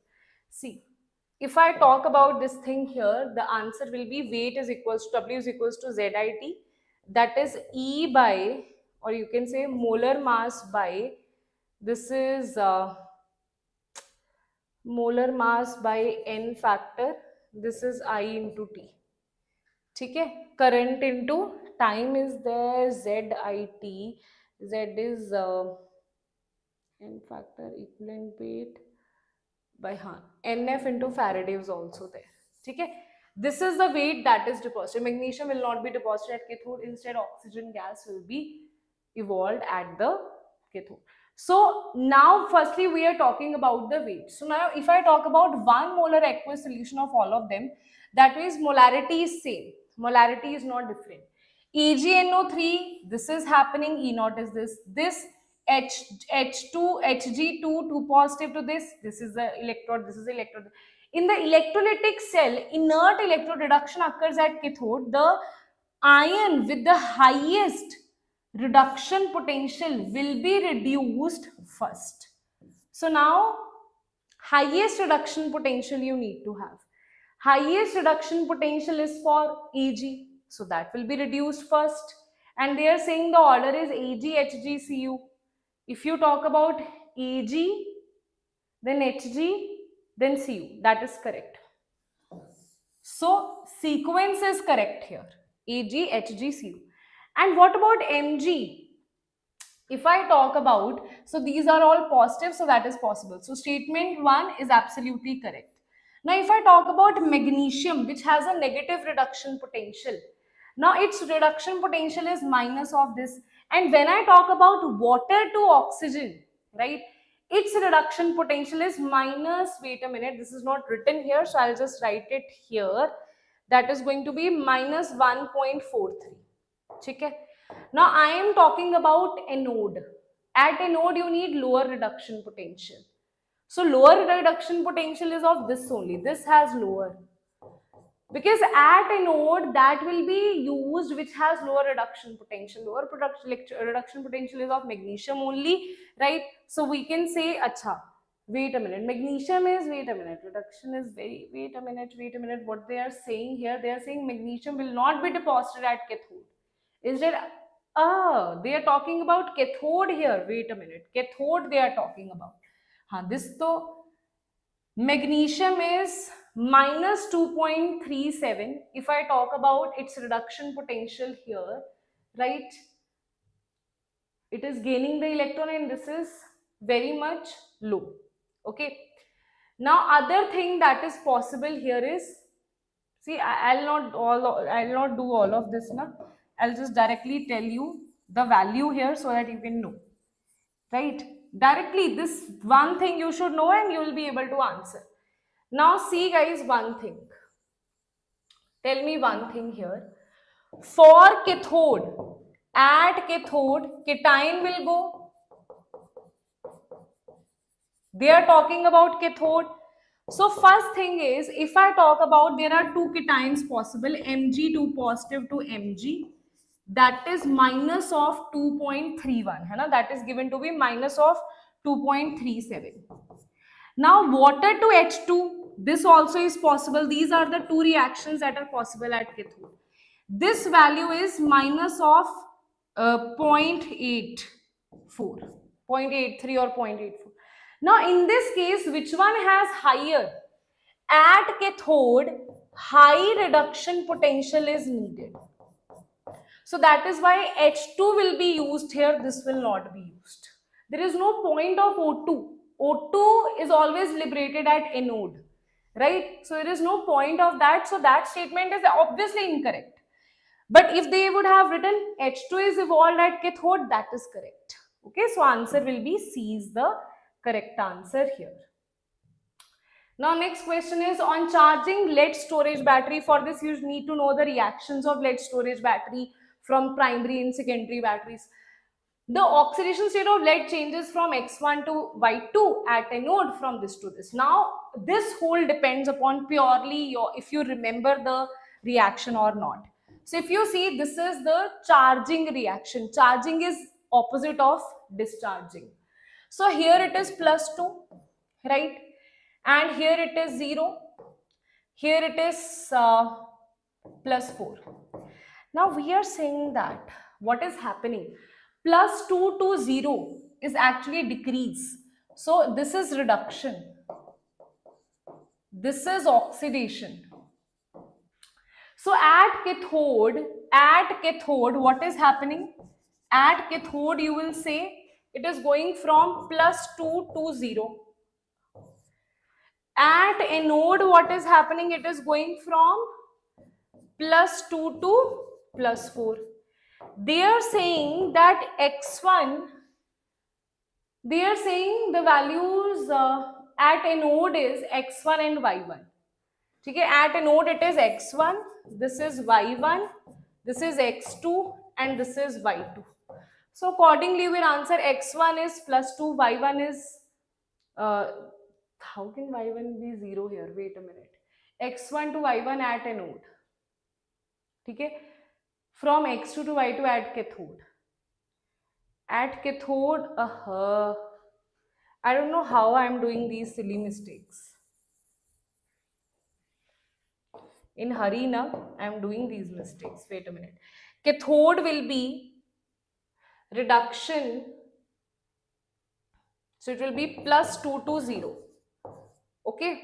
Speaker 1: See, if I talk about this thing here, the answer will be weight is equals to W is equals to ZIT. That is E by, or you can say molar mass by, this is molar mass by N factor. This is I into T. Okay? Current into time is there, ZIT. Z is N factor equivalent weight by NF into Faraday is also there. Okay? This is the weight that is deposited. Magnesium will not be deposited at cathode. Instead, oxygen gas will be evolved at the cathode. So now firstly we are talking about the weight. So now if I talk about 1 molar aqueous solution of all of them, that means molarity is same. Molarity is not different. AgNO3, this is happening, E naught is this. This H2, Hg2, 2 positive to this. This is the electrode, this is the electrode. In the electrolytic cell, inert electrode reduction occurs at cathode. The ion with the highest reduction potential will be reduced first. So now highest reduction potential you need to have. Highest reduction potential is for Ag. So that will be reduced first. And they are saying the order is Ag, Hg, Cu. If you talk about Ag, then Hg, then Cu. That is correct. So sequence is correct here. Ag, Hg, Cu. And what about Mg? If I talk about, so these are all positive, so that is possible. So statement 1 is absolutely correct. Now if I talk about magnesium, which has a negative reduction potential, now its reduction potential is minus of this. And when I talk about water to oxygen, right, its reduction potential is minus, wait a minute, this is not written here, so I'll just write it here. That is going to be minus 1.43. Okay? Now I am talking about anode. At a node, you need lower reduction potential. So lower reduction potential is of this only. This has lower. Because at a node that will be used which has lower reduction potential. Lower reduction potential is of magnesium only, right? So we can say, acha, wait a minute, magnesium is, wait a minute, reduction is very, wait a minute, what they are saying here, they are saying magnesium will not be deposited at cathode. Is it, they are talking about cathode here, wait a minute, cathode they are talking about. This to magnesium is minus 2.37. If I talk about its reduction potential here, right, it is gaining the electron and this is very much low. Okay. Now other thing that is possible here is, see, I'll not do all of this now. I'll just directly tell you the value here so that you can know. Right? Directly, this one thing you should know and you will be able to answer. Now see guys, one thing. Tell me one thing here. For cathode, at cathode, cation will go. They are talking about cathode. So first thing is, if I talk about, there are two cations possible, Mg2 positive to Mg. That is minus of 2.31. That is given to be minus of 2.37. Now water to H2, this also is possible. These are the two reactions that are possible at cathode. This value is minus of 0.84, 0.83 or 0.84. Now in this case, which one has higher? At cathode, high reduction potential is needed. So that is why H2 will be used here, this will not be used. There is no point of O2. O2 is always liberated at anode, right? So there is no point of that. So that statement is obviously incorrect. But if they would have written H2 is evolved at cathode, that is correct. Okay, so answer will be C is the correct answer here. Now next question is on charging lead storage battery. For this you need to know the reactions of lead storage battery from primary and secondary batteries. The oxidation state of lead changes from X1 to Y2 at a node from this to this. Now this whole depends upon purely if you remember the reaction or not. So if you see, this is the charging reaction. Charging is opposite of discharging. So here it is plus 2, right? And here it is 0. Here it is plus 4. Now we are saying that what is happening? Plus 2 to 0 is actually decrease. So this is reduction. This is oxidation. So at cathode, what is happening? At cathode, you will say it is going from plus 2 to 0. At anode, what is happening? It is going from plus 2 to plus 4. They are saying that X1, they are saying the values at anode is X1 and Y1. Okay, at anode it is X1, this is Y1, this is X2 and this is Y2. So accordingly we will answer X1 is plus 2, Y1 is, how can Y1 be 0 here? Wait a minute. X1 to Y1 at anode. Okay, from X2 to Y2 at cathode. At cathode, I don't know how I am doing these silly mistakes. In hurry now, I am doing these mistakes. Wait a minute. Cathode will be reduction. So it will be plus 2 to 0. Okay.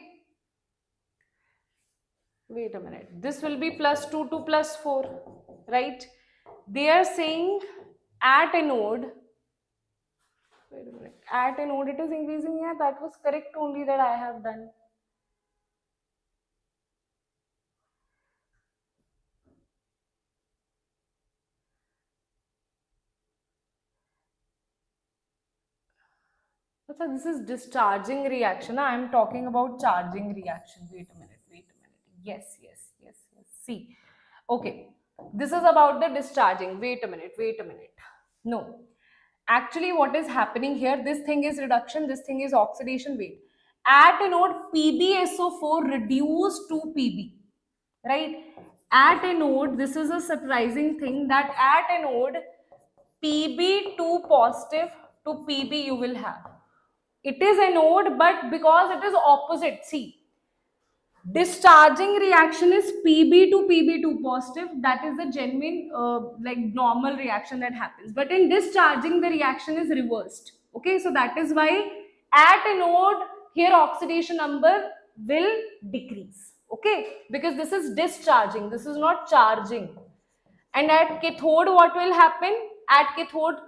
Speaker 1: Wait a minute. This will be plus 2 to plus 4. Right. They are saying at anode. Wait a minute. At anode it is increasing. Yeah, that was correct only that I have done. So this is discharging reaction. I am talking about charging reaction. Wait a minute. Yes. See. Okay. This is about the discharging. Wait a minute. No. Actually, what is happening here, this thing is reduction, this thing is oxidation. Wait, at a node PbSO4 reduced to Pb, right? At a node, this is a surprising thing, that at a node Pb2 positive to Pb you will have. It is a node, but because it is opposite, see, discharging reaction is Pb to Pb2 positive. That is the genuine, like normal reaction that happens. But in discharging, the reaction is reversed. Okay, so that is why at a node here oxidation number will decrease. Okay, because this is discharging. This is not charging. And at cathode, what will happen? At cathode,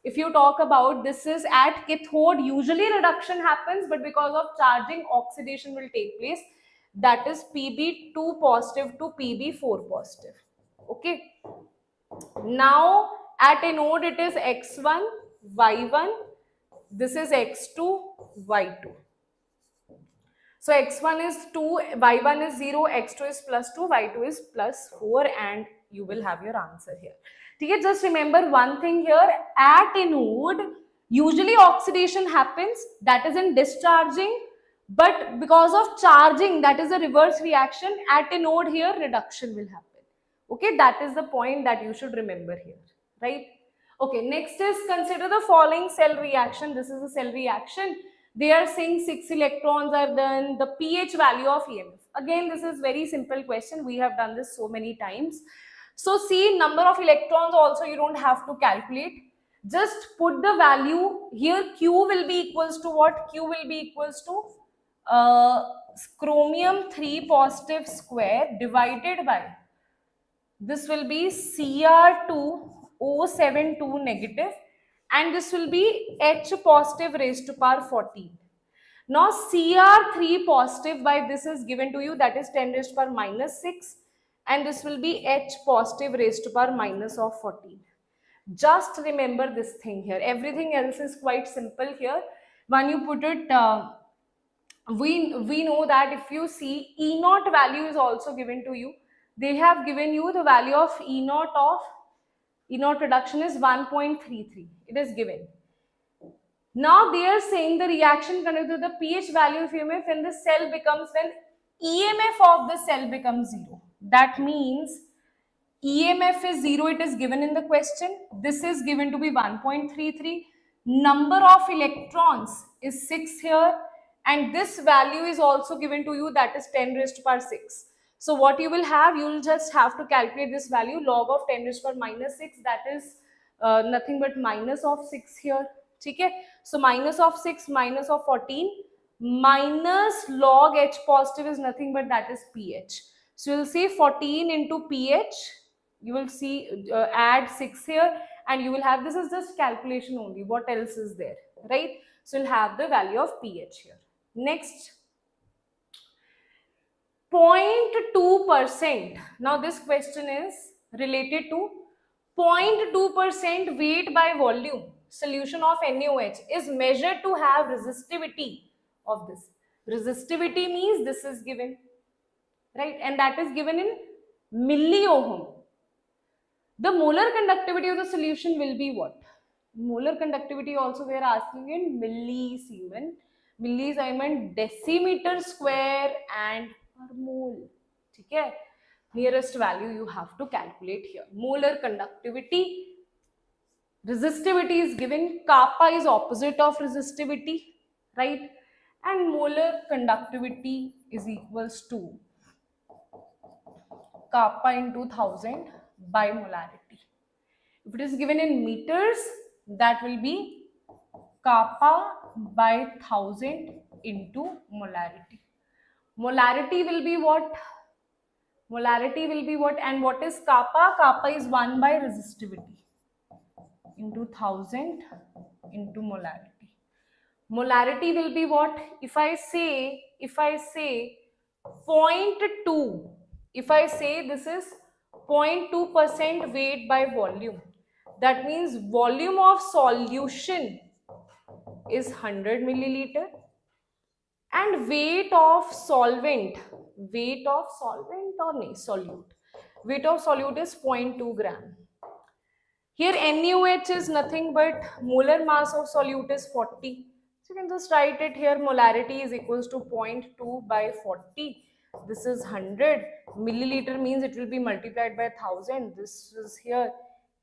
Speaker 1: if you talk about, this is at cathode, usually reduction happens, but because of charging, oxidation will take place. That is Pb2 positive to Pb4 positive. Okay. Now at a node it is x1, y1. This is x2, y2. So x1 is 2, y1 is 0, x2 is plus 2, y2 is plus 4, and you will have your answer here. Okay, just remember one thing here, at a node, usually oxidation happens, that is in discharging, but because of charging, that is a reverse reaction, at a node here, reduction will happen. Okay, that is the point that you should remember here, right? Okay, next is consider the following cell reaction. This is a cell reaction. They are saying 6 electrons are done, the pH value of EMF. Again, this is very simple question. We have done this so many times. So see, number of electrons also you don't have to calculate. Just put the value here. Q will be equals to what? Q will be equals to chromium 3 positive square divided by, this will be Cr2O72 negative, and this will be H positive raised to power 14. Now Cr3 positive by this is given to you, that is 10 raised to power minus 6, and this will be H positive raised to power minus of 14. Just remember this thing here. Everything else is quite simple here. When you put it, we know that if you see E naught value is also given to you. They have given you the value of E naught reduction is 1.33. It is given. Now they are saying the reaction connected to the pH value of EMF when the cell becomes, when EMF of the cell becomes 0. That means EMF is 0, it is given in the question. This is given to be 1.33. Number of electrons is 6 here, and this value is also given to you, that is 10 raised to power 6. So what you will have, you will just have to calculate this value, log of 10 raised to power minus 6, that is nothing but minus of 6 here. Okay? So minus of 6 minus of 14 minus log H positive is nothing but that is pH. So you will see 14 into pH, you will see add 6 here, and you will have, this is just calculation only, what else is there, right? So you'll have the value of pH here. Next, 0.2%. Now this question is related to 0.2% weight by volume solution of NaOH is measured to have resistivity of this. Resistivity means this is given, right? And that is given in milliohm. The molar conductivity of the solution will be what? Molar conductivity also we are asking in millisiemen. Millisiemen decimeter square and per mole. Okay? Nearest value you have to calculate here. Molar conductivity. Resistivity is given. Kappa is opposite of resistivity, right? And molar conductivity is equals to kappa into 1000 by molarity. If it is given in meters, that will be kappa by 1000 into molarity. Molarity will be what? Molarity will be what? And what is kappa? Kappa is 1 by resistivity into 1000 into molarity. Molarity will be what? If I say 0.2, if I say this is 0.2% weight by volume, that means volume of solution is 100 milliliter, and weight of solvent or solute, weight of solute is 0.2 gram. Here NaOH is nothing but molar mass of solute is 40. So you can just write it here, molarity is equals to 0.2 by 40. This is 100. Milliliter means it will be multiplied by 1000. This is here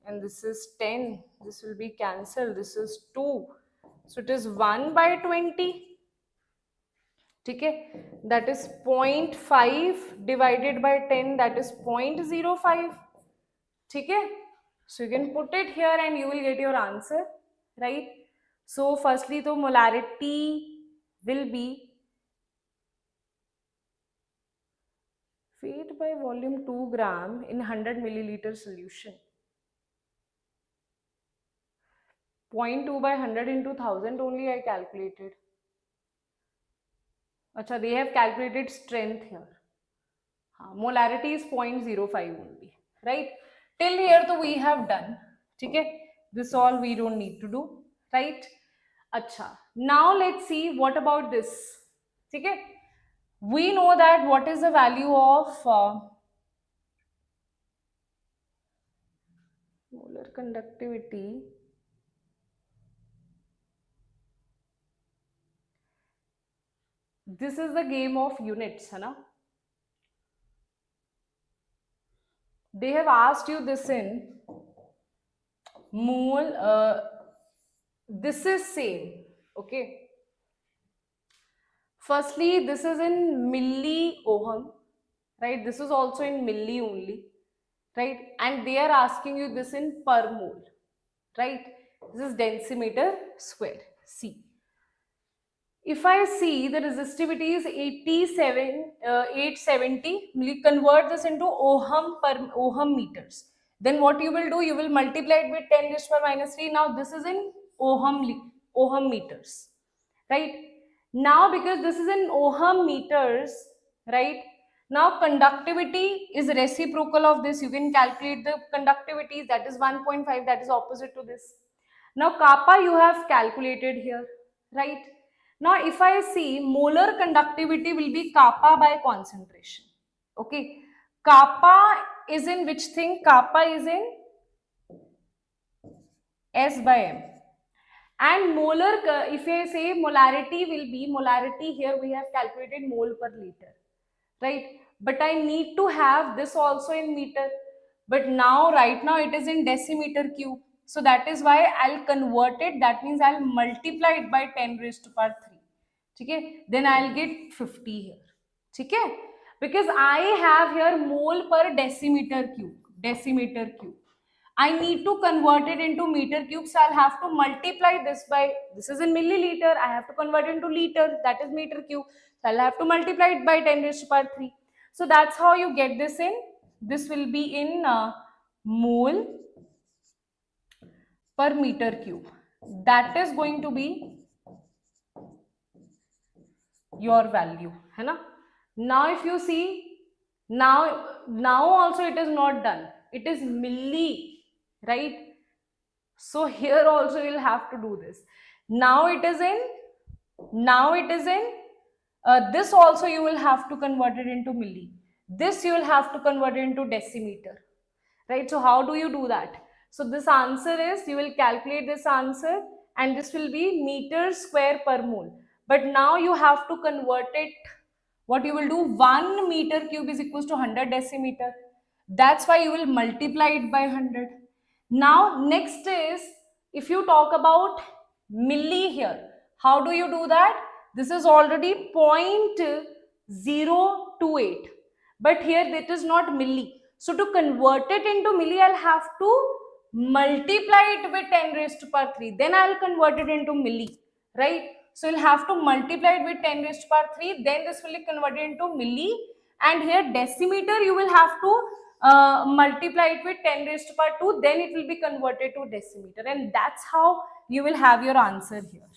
Speaker 1: and this is 10. This will be cancelled. This is 2. So it is 1 by 20. Okay, that is 0.5 divided by 10, that is 0.05. Okay, so you can put it here and you will get your answer, right? So firstly, the molarity will be weight by volume 2 gram in 100 milliliter solution. 0.2 by 100 into 1000 only I calculated. Acha, they have calculated strength here. Molarity is 0.05 only, right? Till here to we have done. Okay, this all we don't need to do, right? Acha, now let's see what about this. Okay, we know that what is the value of molar conductivity. This is the game of units, है ना? They have asked you this in mole. This is same, okay? Firstly, this is in milli ohm, right? This is also in milli only, right? And they are asking you this in per mole, right? This is densimeter square. See, if I see the resistivity is 870, we convert this into ohm per ohm meters. Then what you will do, you will multiply it with 10 raised to power minus 3. Now this is in ohm meters, right? Now because this is in ohm meters, right? Now conductivity is reciprocal of this. You can calculate the conductivity, that is 1.5, that is opposite to this. Now kappa you have calculated here, right? Now if I see molar conductivity will be kappa by concentration. Okay, kappa is in which thing? Kappa is in S by M. And molar, if I say molarity will be, molarity here we have calculated mole per liter, right? But I need to have this also in meter. But now, right now it is in decimeter cube. So that is why I'll convert it. That means I'll multiply it by 10 raised to power 3. Okay? Then I'll get 50 here. Okay? Because I have here mole per decimeter cube. Decimeter cube. I need to convert it into meter cube, so I'll have to multiply this by, this is in milliliter, I have to convert it into liter, that is meter cube, so I'll have to multiply it by 10 raised to power 3. So that's how you get this in, this will be in mole per meter cube. That is going to be your value, है ना? Now if you see, now also it is not done, it is milli, right? So here also you'll have to do this. Now it is in this also you will have to convert it into milli. This you will have to convert it into decimeter, right? So how do you do that? So this answer is, you will calculate this answer and this will be meter square per mole. But now you have to convert it. What you will do, 1 meter cube is equals to 100 decimeter. That's why you will multiply it by 100. Now next is, if you talk about milli here, how do you do that? This is already 0.028, but here it is not milli. So to convert it into milli, I'll have to multiply it with 10 raised to power 3. Then I'll convert it into milli, right? So you'll have to multiply it with 10 raised to power 3. Then this will be converted into milli. And here decimeter, you will have to multiply it with 10 raised to power 2, then it will be converted to decimeter, and that's how you will have your answer here.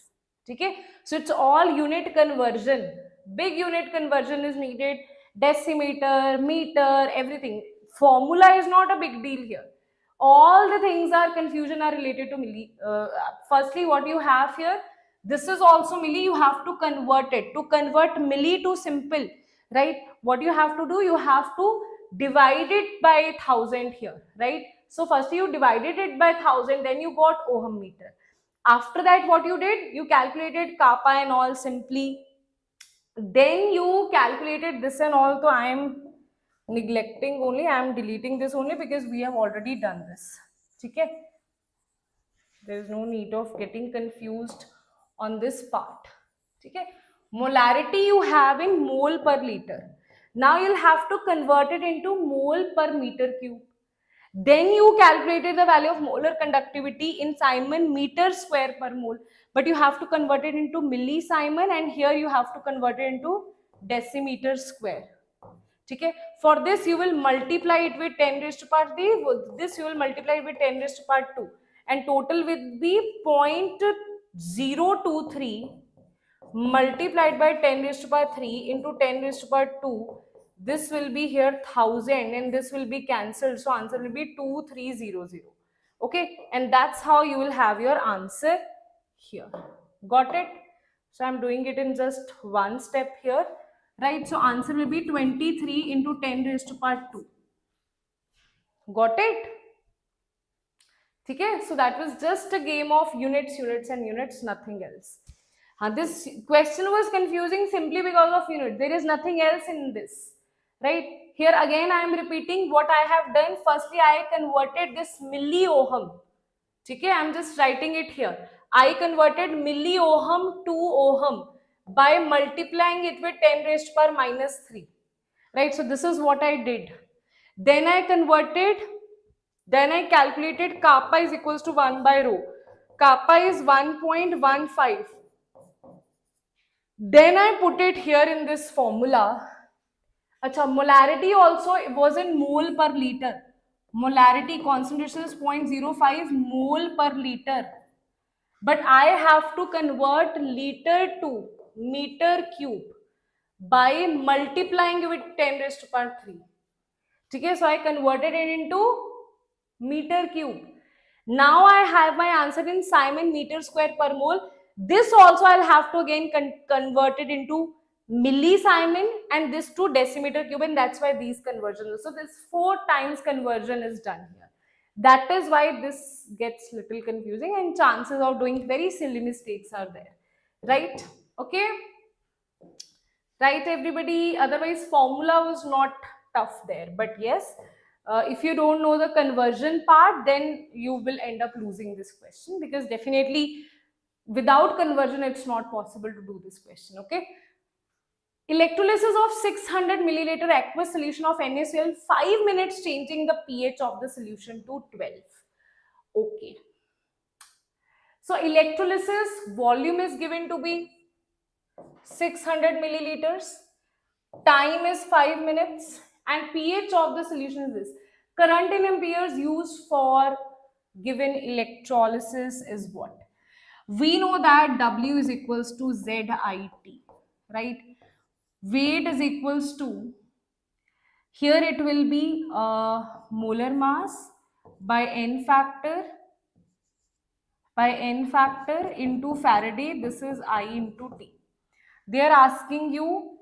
Speaker 1: Okay, so it's all unit conversion. Big unit conversion is needed. Decimeter, meter, everything. Formula is not a big deal here. All the things are confusion are related to milli. Firstly, what you have here, this is also milli, you have to convert it. To convert milli to simple, right? What you have to do, you have to divide it by 1000 here, right? So first you divided it by 1000, then you got ohm meter. After that, what you did, you calculated kappa and all simply. Then you calculated this and all. So I am neglecting only, I am deleting this only because we have already done this. Okay? There is no need of getting confused on this part. Okay? Molarity you have in mole per liter. Now you'll have to convert it into mole per meter cube. Then you calculated the value of molar conductivity in Simon meter square per mole, but you have to convert it into milli-Simon, and here you have to convert it into decimeter square. Okay? For this you will multiply it with 10 raised to power 3, this you will multiply it with 10 raised to power 2, and total will be 0.023 multiplied by 10 raised to power 3 into 10 raised to power 2. This will be here 1000 and this will be cancelled. So answer will be 2300. Okay, and that's how you will have your answer here. Got it? So I'm doing it in just one step here. Right, so answer will be 23 into 10 raised to power 2. Got it? Okay, so that was just a game of units, nothing else. This question was confusing simply because of unit. There is nothing else in this. Right? Here again I am repeating what I have done. Firstly, I converted this milliohm. Okay, I am just writing it here. I converted milliohm to ohm by multiplying it with 10 raised to power minus 3. Right? So this is what I did. Then I calculated kappa is equals to 1 by rho. Kappa is 1.15. Then I put it here in this formula. Achha, molarity also was in mole per liter. Molarity concentration is 0.05 mole per liter. But I have to convert liter to meter cube by multiplying with 10 raised to power 3. Okay, so I converted it into meter cube. Now I have my answer in Simon meter square per mole. This also I'll have to again convert it into milli-Simon and this to decimeter cube, and that's why these conversions. So this 4 times conversion is done here. That is why this gets little confusing and chances of doing very silly mistakes are there. Right? Okay? Right, everybody? Otherwise, formula was not tough there. But yes, if you don't know the conversion part, then you will end up losing this question, because definitely without conversion, it's not possible to do this question. Okay? Electrolysis of 600 milliliter aqueous solution of NaCl, 5 minutes changing the pH of the solution to 12. Okay. So electrolysis volume is given to be 600 milliliters, time is 5 minutes, and pH of the solution is this. Current in amperes used for given electrolysis is what? We know that W is equals to ZIT, right? Weight is equals to, here it will be molar mass by N factor into Faraday. This is I into T. They are asking you,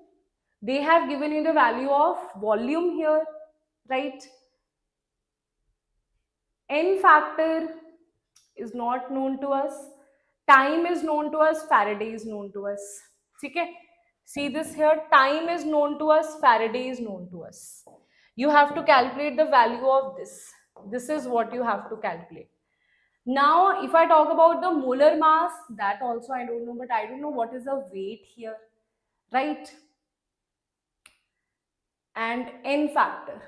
Speaker 1: they have given you the value of volume here, right? N factor is not known to us. Time is known to us. Faraday is known to us. Okay? See this here. Time is known to us. Faraday is known to us. You have to calculate the value of this. This is what you have to calculate. Now, if I talk about the molar mass, that also I don't know, but I don't know what is the weight here, right? And N factor,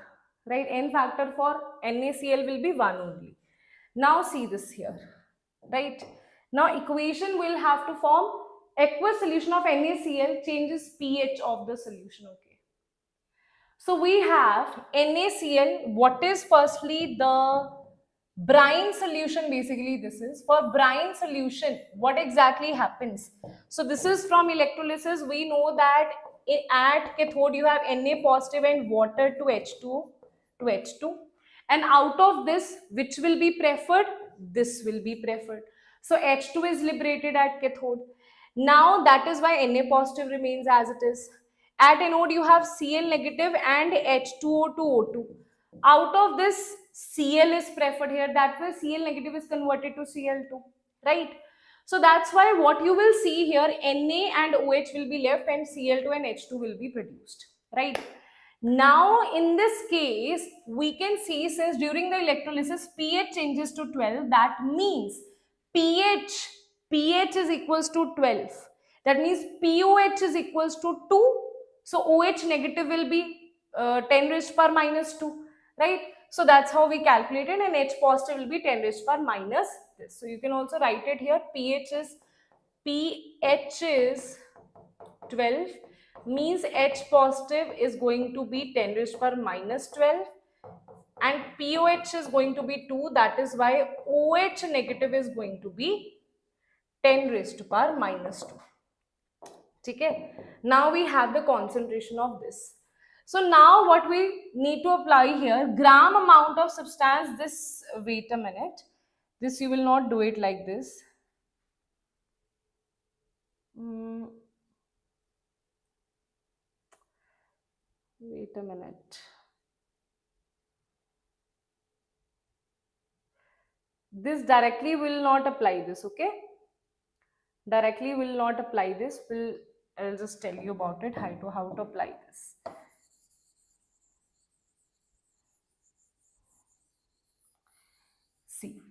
Speaker 1: right? N factor for NaCl will be 1 only. Now see this here, right? Now equation will have to form aqueous solution of NaCl changes pH of the solution, okay? So we have NaCl, what is firstly the brine solution, basically this is. For brine solution, what exactly happens? So this is from electrolysis. We know that at cathode you have Na positive and water to H2. And out of this, which will be preferred? This will be preferred. So H2 is liberated at cathode. Now that is why Na positive remains as it is. At anode you have Cl negative and H2O to O2. Out of this, Cl is preferred here. That way Cl negative is converted to Cl2, right? So that's why what you will see here, Na and OH will be left and Cl2 and H2 will be produced, right? Now in this case, we can see since during the electrolysis pH changes to 12, that means pH is equals to 12. That means POH is equals to 2. So OH negative will be 10 raised power minus 2, right? So that's how we calculated, and H positive will be 10 raised power minus this. So you can also write it here. pH is 12, means H positive is going to be 10 raised power minus 12 and POH is going to be 2. That is why OH negative is going to be 10 raised to power minus 2. Okay? Now we have the concentration of this. So now what we need to apply here, gram amount of substance, this, wait a minute, this you will not do it like this. Wait a minute. This directly will not apply this, okay? Directly will not apply this. I'll just tell you about it, how to apply this. See,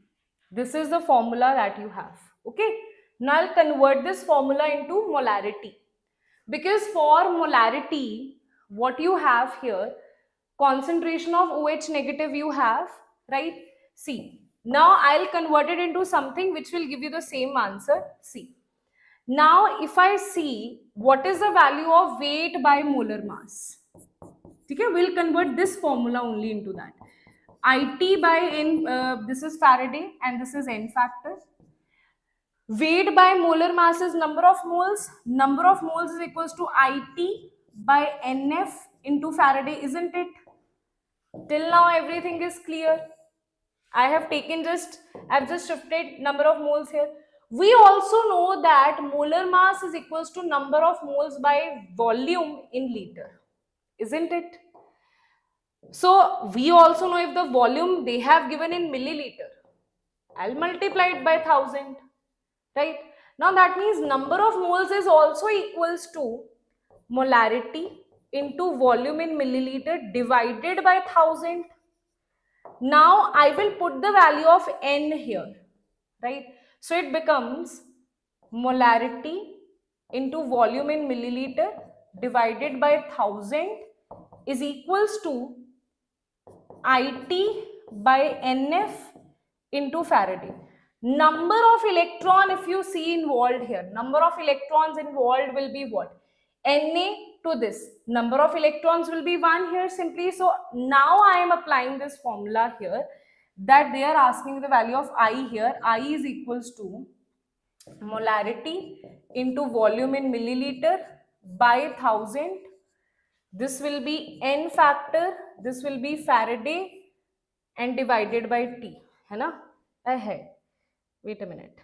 Speaker 1: this is the formula that you have, okay? Now I'll convert this formula into molarity, because for molarity, what you have here, concentration of OH negative you have, right? See, now I'll convert it into something which will give you the same answer. See, now if I see what is the value of weight by molar mass, okay, we'll convert this formula only into that. IT by N, this is Faraday and this is N factor. Weight by molar mass is number of moles. Number of moles is equals to IT by NF into Faraday, isn't it? Till now everything is clear. I've just shifted number of moles here. We also know that molar mass is equals to number of moles by volume in liter, isn't it? So we also know if the volume they have given in milliliter, I'll multiply it by 1000, right? Now that means number of moles is also equals to molarity into volume in milliliter divided by 1000. Now I will put the value of N here, right? So it becomes molarity into volume in milliliter divided by 1000 is equals to IT by NF into Faraday. Number of electron, if you see involved here, number of electrons involved will be what? Na to this. Number of electrons will be 1 here simply. So now I am applying this formula here, that they are asking the value of I here. I is equals to molarity into volume in milliliter by 1000. This will be N factor, this will be Faraday and divided by T, है ना? Ahead. Wait a minute.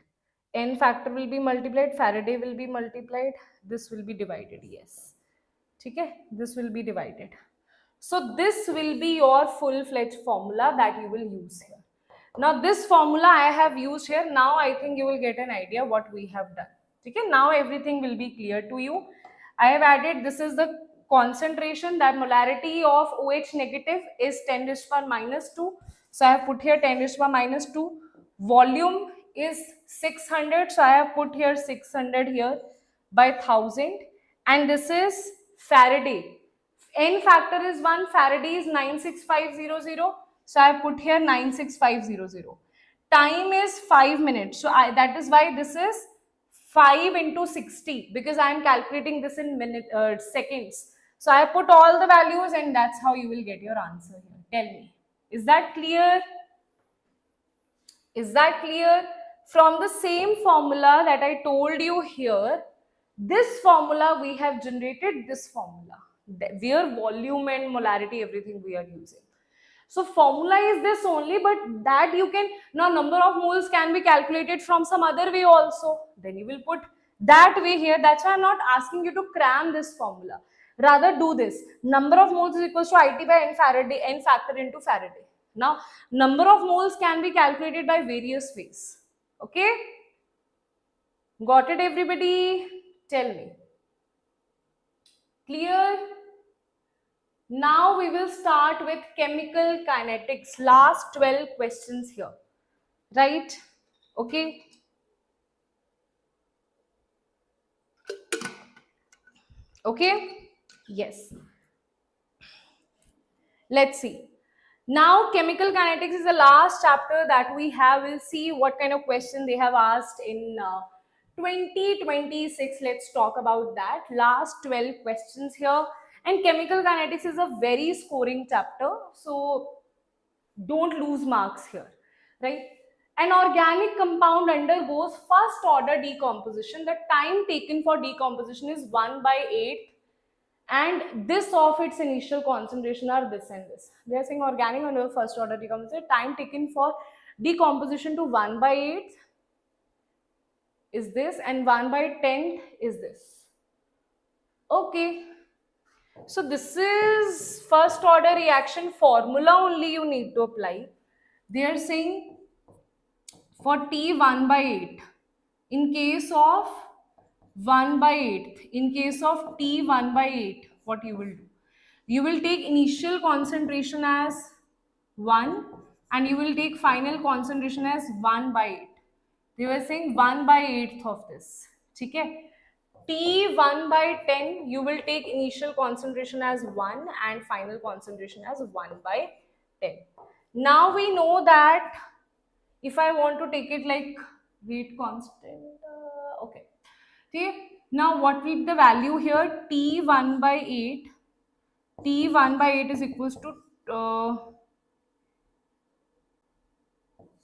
Speaker 1: N factor will be multiplied, Faraday will be multiplied, this will be divided, yes. Okay? This will be divided. So this will be your full-fledged formula that you will use here. Now this formula I have used here. Now I think you will get an idea what we have done. Okay? Now everything will be clear to you. I have added, this is the concentration, that molarity of OH negative is 10 raised to power minus 2. So I have put here 10 raised to power minus 2. Volume is 600. So I have put here 600 here by 1000. And this is Faraday. N factor is 1. Faraday is 96500. So I have put here 96500. Time is 5 minutes. So that is why this is 5 into 60, because I am calculating this in seconds. So I put all the values and that's how you will get your answer here. Tell me, is that clear? Is that clear? From the same formula that I told you here, this formula we have generated this formula, where volume and molarity, everything we are using. So formula is this only, but that you can, now number of moles can be calculated from some other way also. Then you will put that way here. That's why I'm not asking you to cram this formula. Rather do this. Number of moles is equals to IT by N Faraday, N factor into Faraday. Now, number of moles can be calculated by various ways. Okay? Got it, everybody? Tell me. Clear? Now we will start with chemical kinetics. Last 12 questions here. Right? Okay? Okay? Yes. Let's see. Now, chemical kinetics is the last chapter that we have. We'll see what kind of question they have asked in 2026. Let's talk about that. Last 12 questions here. And chemical kinetics is a very scoring chapter. So, don't lose marks here, right? An organic compound undergoes first order decomposition. The time taken for decomposition is 1/8, and this of its initial concentration are this and this. They are saying organic under first order decomposition, time taken for decomposition to 1/8 is this, and 1/10 is this. Okay. So this is first order reaction formula only you need to apply. They are saying for T 1/8, in case of 1/8, in case of T 1/8, what you will do? You will take initial concentration as 1 and you will take final concentration as 1/8. They were saying 1/8 of this. Okay? T 1/10, you will take initial concentration as 1 and final concentration as 1/10. Now we know that if I want to take it like weight constant, okay. Okay. Now what will be the value here? T 1/8. T 1/8 is equals to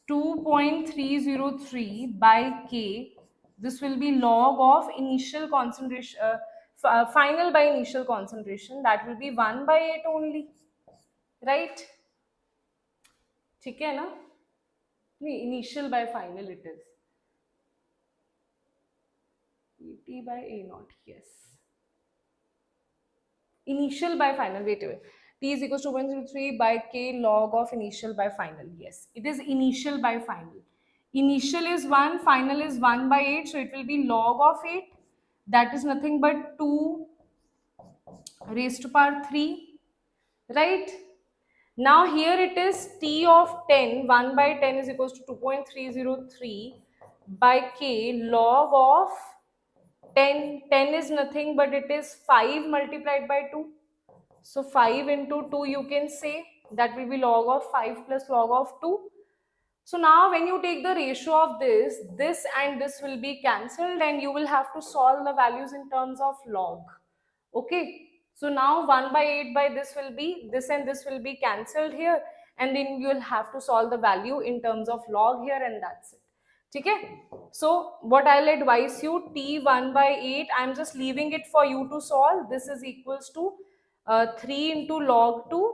Speaker 1: 2.303 by K. This will be log of initial concentration, final by initial concentration. That will be 1/8 only, right? ठीक है ना? नहीं, initial by final it is. T by A naught, yes. Initial by final, wait. T is equals to 2.03 by K log of initial by final. Yes, it is initial by final. Initial is 1, final is 1/8, so it will be log of 8. That is nothing but 2 raised to power 3, right? Now here it is T of 10, 1/10 is equals to 2.303 by K log of 10. 10 is nothing but it is 5 multiplied by 2. So 5 into 2 you can say, that will be log of 5 plus log of 2. So now when you take the ratio of this and this will be cancelled and you will have to solve the values in terms of log. Okay. So now 1/8 by this will be, this and this will be cancelled here, and then you will have to solve the value in terms of log here, and that's it. Okay. So what I'll advise you, T 1/8, I'm just leaving it for you to solve. This is equals to 3 into log 2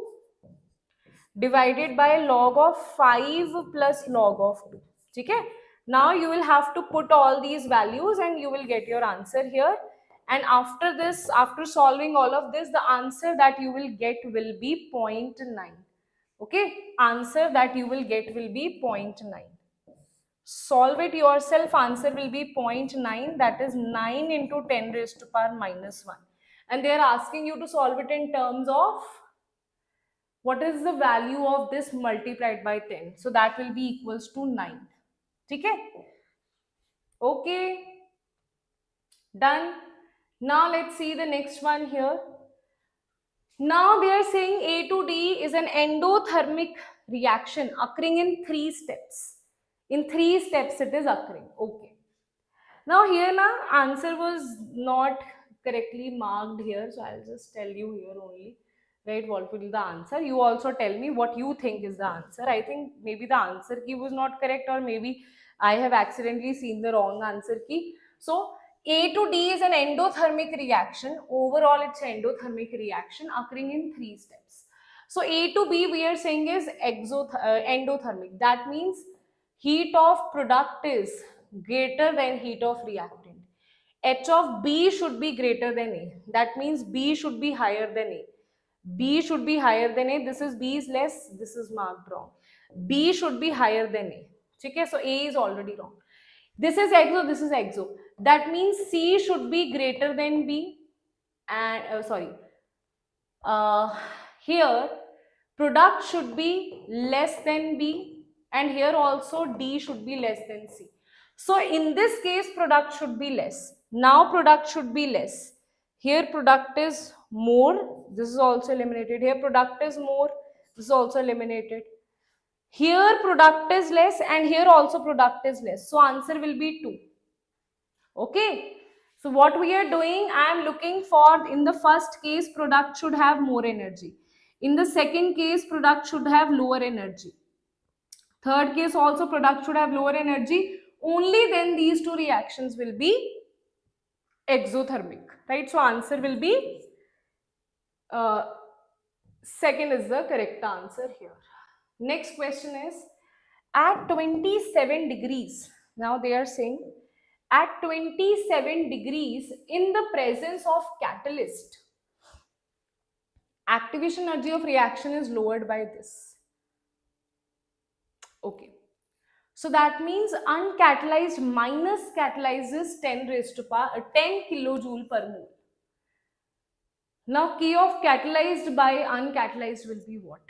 Speaker 1: divided by log of 5 plus log of 2. Okay. Now you will have to put all these values and you will get your answer here. And after this, after solving all of this, the answer that you will get will be 0.9. Okay. Answer that you will get will be 0.9. Solve it yourself, answer will be 0.9, that is 9 into 10 raised to power minus 1. And they are asking you to solve it in terms of what is the value of this multiplied by 10. So that will be equals to 9. Okay? Okay. Done. Now let's see the next one here. Now they are saying A to D is an endothermic reaction occurring in 3 steps. In 3 steps it is occurring. Okay. Now here answer was not correctly marked here. So I'll just tell you here only. Right, what will be the answer? You also tell me what you think is the answer. I think maybe the answer key was not correct, or maybe I have accidentally seen the wrong answer key. So A to D is an endothermic reaction. Overall, it's an endothermic reaction occurring in 3 steps. So A to B we are saying is endothermic. That means heat of product is greater than heat of reactant. H of B should be greater than A. That means B should be higher than A. B should be higher than A. This is B is less. This is marked wrong. B should be higher than A. Okay, so A is already wrong. This is exo. This is exo. That means C should be greater than B. And here product should be less than B, and here also D should be less than C. So in this case product should be less. Now product should be less. Here product is more. This is also eliminated. Here product is more. This is also eliminated. Here product is less, and here also product is less. So answer will be 2. Okay. So what we are doing, I am looking for, in the first case product should have more energy. In the second case product should have lower energy. Third case also product should have lower energy. Only then these two reactions will be exothermic, right? So answer will be second is the correct answer here. Next question is, at 27 degrees, now they are saying at 27 degrees in the presence of catalyst, activation energy of reaction is lowered by this. Okay. So that means uncatalyzed minus catalyzed is 10 raised to power 10 kilojoule per mole. Now K of catalyzed by uncatalyzed will be what?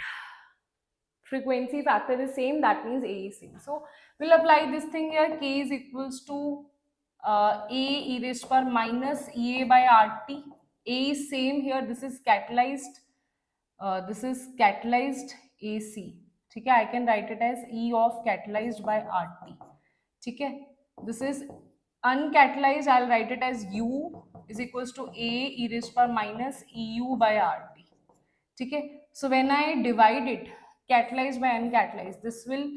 Speaker 1: Frequency factor is same, that means A is same. So we'll apply this thing here. K is equals to A e raised to power minus EA by RT. A is same here. This is catalyzed. This is catalyzed AC. ठीक है, I can write it as E of catalyzed by RT. ठीक है, this is uncatalyzed. I'll write it as U is equals to A e raised to power minus EU by RT. ठीक है, so when I divide it, catalyzed by uncatalyzed, this will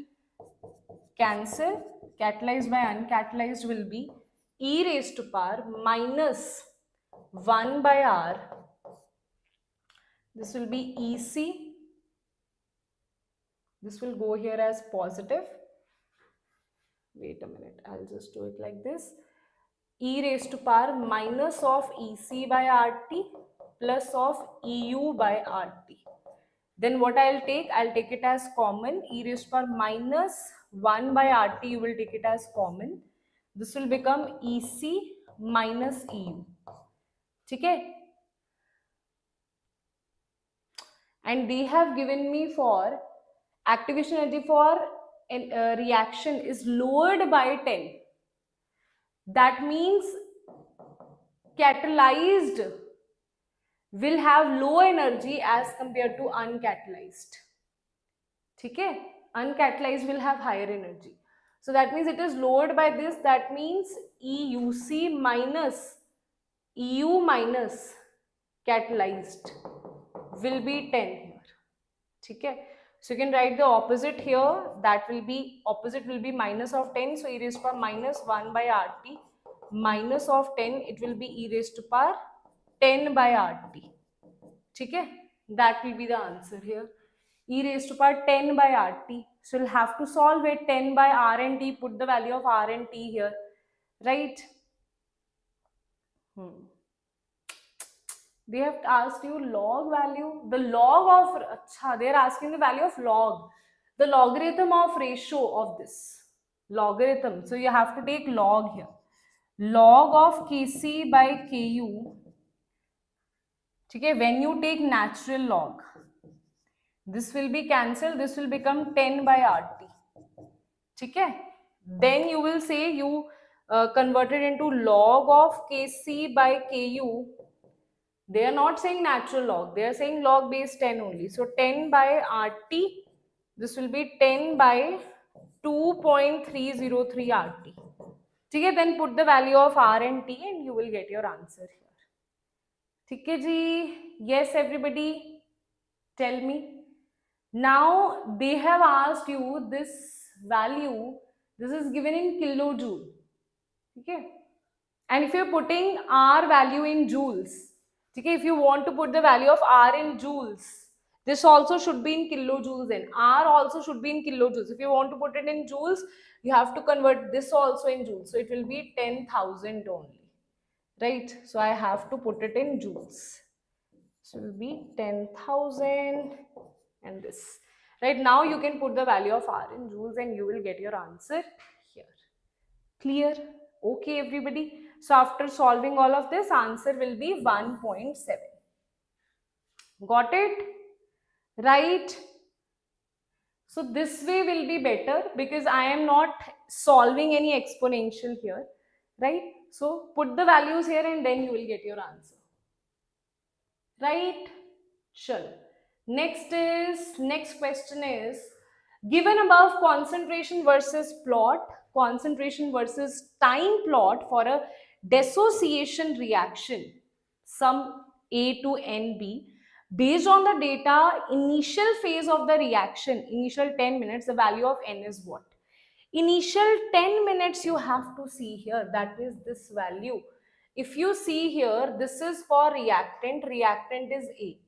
Speaker 1: cancel. Catalyzed by uncatalyzed will be E raised to power minus 1 by R. This will be EC. This will go here as positive. Wait a minute, I'll just do it like this. E raised to power minus of EC by RT plus of EU by RT. Then what I'll take it as common. E raised to power minus 1 by RT, you will take it as common. This will become EC minus EU. Okay? And they have given me for activation energy for reaction is lowered by 10. That means catalyzed will have low energy as compared to uncatalyzed. Okay? Uncatalyzed will have higher energy. So that means it is lowered by this. That means EUC minus EU minus catalyzed will be 10 here. Okay? So you can write the opposite here. That will be, opposite will be minus of 10. So e raised to power minus 1 by RT minus of 10, it will be e raised to power 10 by RT. Okay? That will be the answer here. E raised to power 10 by RT. So you'll have to solve it. 10 by R and T, put the value of R and T here. Right? They have asked you log value. The log of, they are asking the value of log. The logarithm of ratio of this. Logarithm. So you have to take log here. Log of Kc by Ku. Okay, when you take natural log, this will be cancelled. This will become 10 by RT. Okay? Then you will say you converted into log of Kc by Ku. They are not saying natural log. They are saying log base 10 only. So 10 by RT. This will be 10 by 2.303 RT. Okay, then put the value of R and T and you will get your answer here. Okay, ji? Yes, everybody? Tell me. Now they have asked you this value. This is given in kilojoule. Okay. And if you're putting R value in joules, okay, if you want to put the value of R in joules, this also should be in kilojoules and R also should be in kilojoules. If you want to put it in joules, you have to convert this also in joules. So it will be 10,000 only, right? So I have to put it in joules. So it will be 10,000 and this. Right now you can put the value of R in joules and you will get your answer here. Clear? Okay, everybody. So after solving all of this, answer will be 1.7. Got it? Right? So this way will be better because I am not solving any exponential here, right? So put the values here and then you will get your answer. Right? Sure. Next question is, given above concentration versus time plot for a dissociation reaction, sum A to NB, based on the data initial phase of the reaction, initial 10 minutes, the value of N is what? Initial 10 minutes you have to see here, that is this value. If you see here, this is for reactant is A.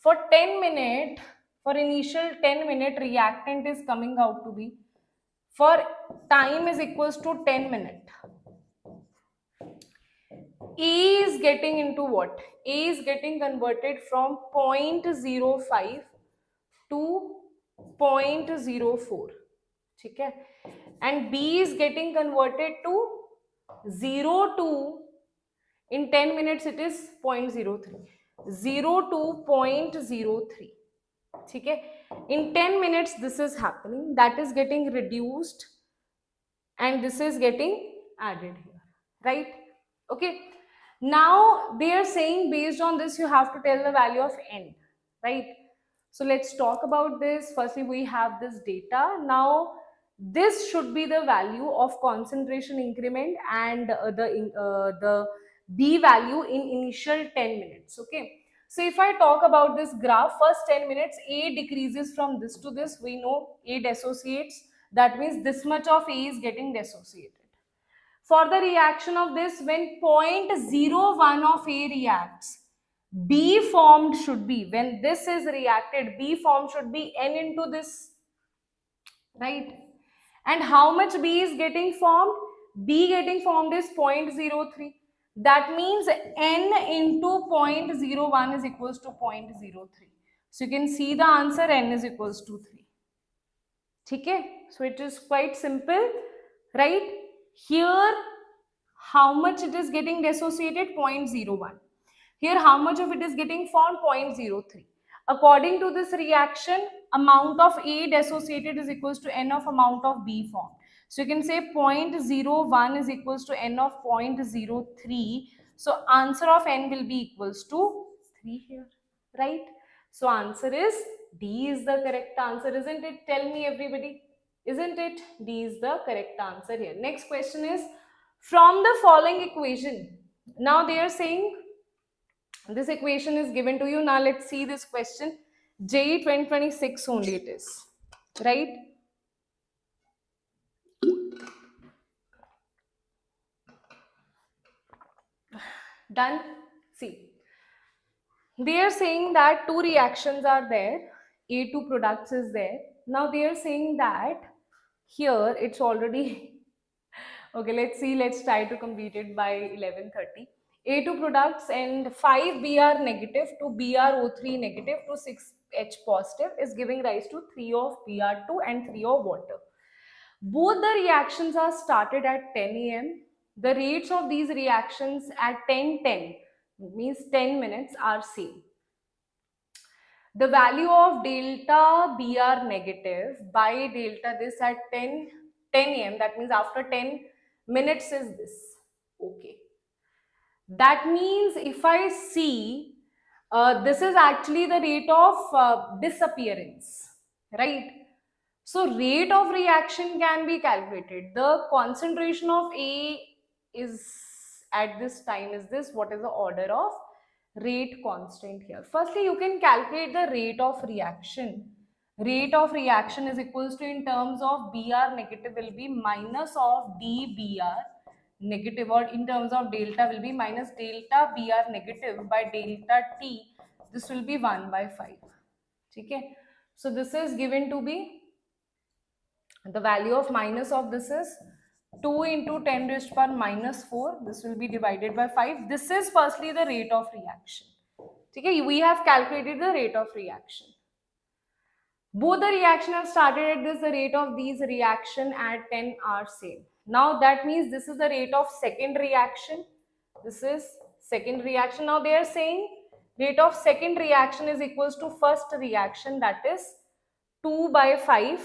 Speaker 1: For 10 minute, for initial 10 minute, reactant is coming out to be, for time is equals to 10 minute. A is getting into what? A is getting converted from 0.05 to 0.04. Okay? And B is getting converted to 0 to, in 10 minutes it is 0.03. 0 to 0.03. Okay? In 10 minutes this is happening, that is getting reduced and this is getting added here, right? Okay. Now they are saying based on this you have to tell the value of N, right? So let's talk about this. Firstly, we have this data. Now this should be the value of concentration increment and the B value in initial 10 minutes. Okay. So if I talk about this graph, first 10 minutes, A decreases from this to this. We know A dissociates. That means this much of A is getting dissociated. For the reaction of this, when 0.01 of A reacts, B formed should be, when this is reacted, B formed should be N into this, right? And how much B is getting formed? B getting formed is 0.03. That means N into 0.01 is equals to 0.03. So you can see the answer, N is equals to 3. Okay? So it is quite simple, right? Here, how much it is getting dissociated? 0.01. Here, how much of it is getting formed? 0.03. According to this reaction, amount of A dissociated is equals to N of amount of B formed. So you can say 0.01 is equals to N of 0.03. So answer of N will be equals to 3 here, right? So answer is D is the correct answer, isn't it? Tell me everybody, isn't it? D is the correct answer here. Next question is, from the following equation, now they are saying this equation is given to you. Now let's see this question. JEE 2026 only it is, right? Done? See, they are saying that two reactions are there, A2 products is there. Now they are saying that here it's already okay, let's see, let's try to complete it by 11:30. A2 products and 5 Br negative to BrO3 negative to 6H positive is giving rise to 3 of Br2 and 3 of water. Both the reactions are started at 10 a.m. The rates of these reactions at 10:10 means 10 minutes are same. The value of delta Br negative by delta this at 10 a.m. that means after 10 minutes is this. Okay. That means if I see this is actually the rate of disappearance, right? So rate of reaction can be calculated. The concentration of A is at this time is this. What is the order of rate constant here? Firstly, you can calculate the rate of reaction. Rate of reaction is equals to, in terms of Br negative will be minus of dBr negative, or in terms of delta will be minus delta Br negative by delta T. This will be 1 by 5. Okay. So this is given to be, the value of minus of this is 2 into 10 raised to power minus 4. This will be divided by 5. This is firstly the rate of reaction. Okay, we have calculated the rate of reaction. Both the reaction have started at this, the rate of these reaction at 10 are same. Now that means this is the rate of second reaction. This is second reaction. Now they are saying rate of second reaction is equals to first reaction, that is 2 by 5.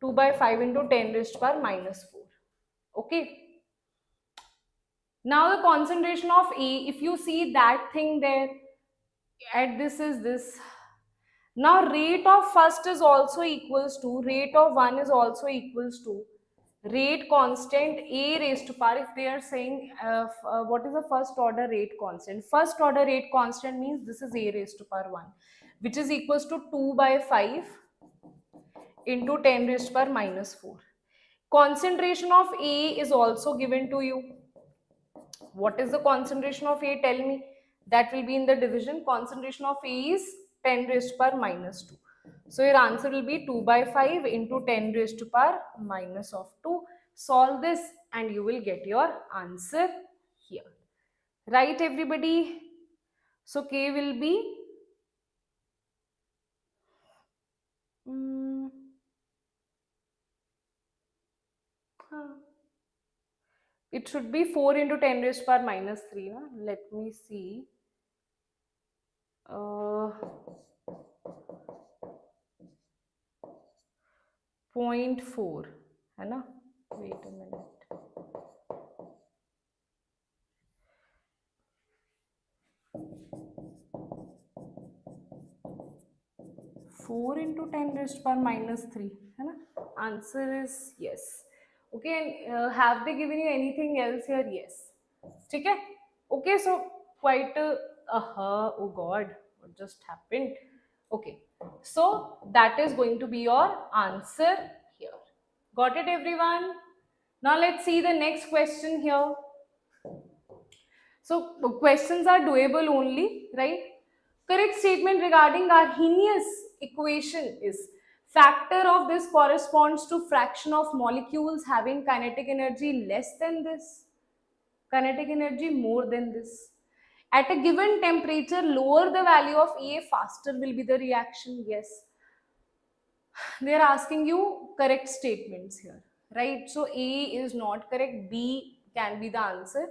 Speaker 1: 2 by 5 into 10 raised to power minus 4. Okay. Now the concentration of A, if you see that thing there, at this is this. Now rate of first is also equals to, rate of 1 is also equals to rate constant A raised to power. If they are saying what is the first order rate constant? First order rate constant means this is A raised to power 1, which is equals to 2 by 5 into 10 raised to power minus 4. Concentration of A is also given to you. What is the concentration of A? Tell me. That will be in the division. Concentration of A is 10 raised to power minus 2. So your answer will be 2 by 5 into 10 raised to power minus of 2. Solve this and you will get your answer here. Right, everybody? So K will be it should be 4 into 10 raised to power minus 3. Na? Let me see. 0.4 है ना? Wait a minute. 4 into 10 raised to power minus 3 है ना? Answer is yes. Okay, and have they given you anything else here? Yes. ठीक है? Okay, so quite oh god, what just happened? Okay, so that is going to be your answer here. Got it, everyone? Now let's see the next question here. So questions are doable only, right? Correct statement regarding Arrhenius equation is factor of this corresponds to fraction of molecules having kinetic energy less than this, kinetic energy more than this. At a given temperature, lower the value of A, faster will be the reaction. Yes. They are asking you correct statements here, right? So A is not correct, B can be the answer,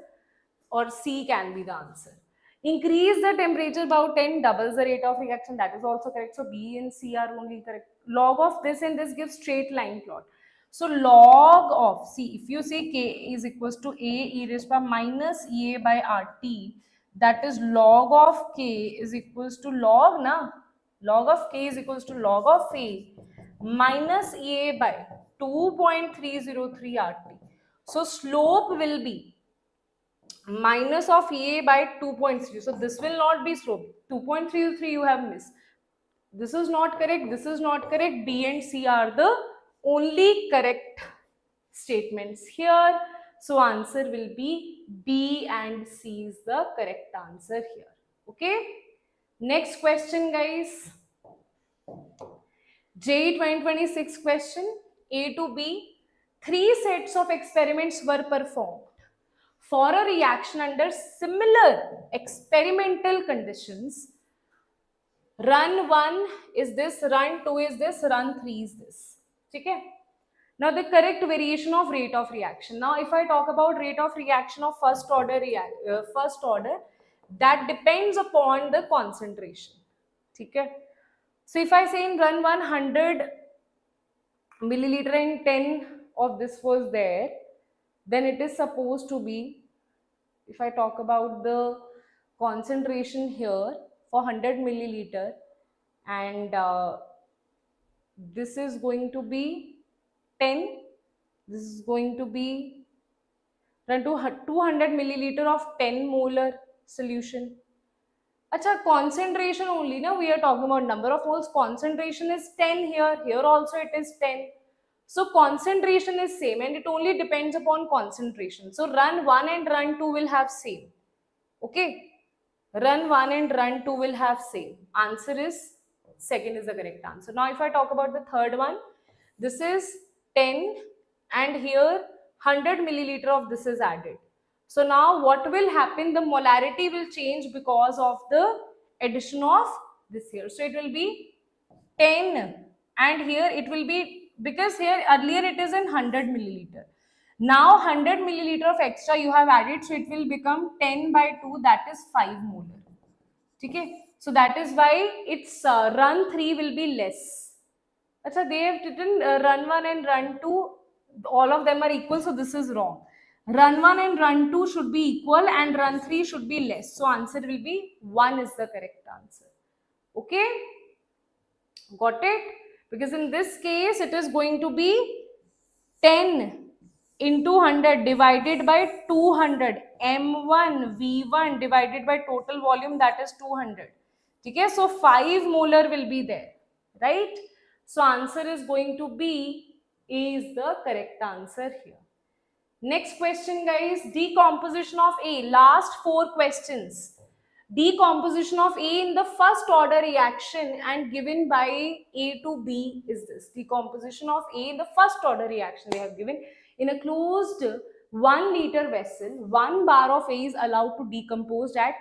Speaker 1: or C can be the answer. Increase the temperature about 10, doubles the rate of reaction, that is also correct. So B and C are only correct. Log of this and this gives straight line plot. So log of, see, if you say K is equals to A e raised to power minus EA by RT, that is log of K is equals to log, na? Log of K is equals to log of A minus EA by 2.303 RT. So slope will be minus of EA by 2.3. So this will not be slope. 2.303 you have missed. This is not correct. This is not correct. B and C are the only correct statements here. So answer will be B and C is the correct answer here. Okay. Next question, guys. JEE 2026 question. A to B. 3 sets of experiments were performed for a reaction under similar experimental conditions. Run 1 is this, run 2 is this, run 3 is this. Okay? Now the correct variation of rate of reaction. Now if I talk about rate of reaction of first order, that depends upon the concentration. Okay? So if I say in run 100 milliliter and 10 of this was there, then it is supposed to be, if I talk about the concentration here for 100 milliliter, and this is going to be 10, this is going to be run to 200 milliliter of 10 molar solution. Acha, concentration only, now we are talking about number of moles. Concentration is 10 here, here also it is 10. So concentration is same and it only depends upon concentration. So run 1 and run 2 will have same. Okay. Run 1 and run 2 will have same. Answer is second is the correct answer. Now if I talk about the third one, this is 10 and here 100 milliliter of this is added. So now what will happen? The molarity will change because of the addition of this here. So it will be 10, and here it will be, because here earlier it is in 100 milliliter. Now 100 milliliter of extra you have added, so it will become 10 by 2, that is 5 molar. Okay, so that is why its run 3 will be less. Achha, they have written run 1 and run 2, all of them are equal, so this is wrong. Run 1 and run 2 should be equal and run 3 should be less. So answer will be 1 is the correct answer. Okay, got it? Because in this case it is going to be 10 into 100 divided by 200, M1 V1 divided by total volume, that is 200. Okay, so 5 molar will be there, right? So answer is going to be A is the correct answer here. Next question, guys, decomposition of A. Last 4 questions. Decomposition of A in the first order reaction and given by A to B is this. Decomposition of A in the first order reaction they have given. In a closed 1 liter vessel, 1 bar of A is allowed to decompose at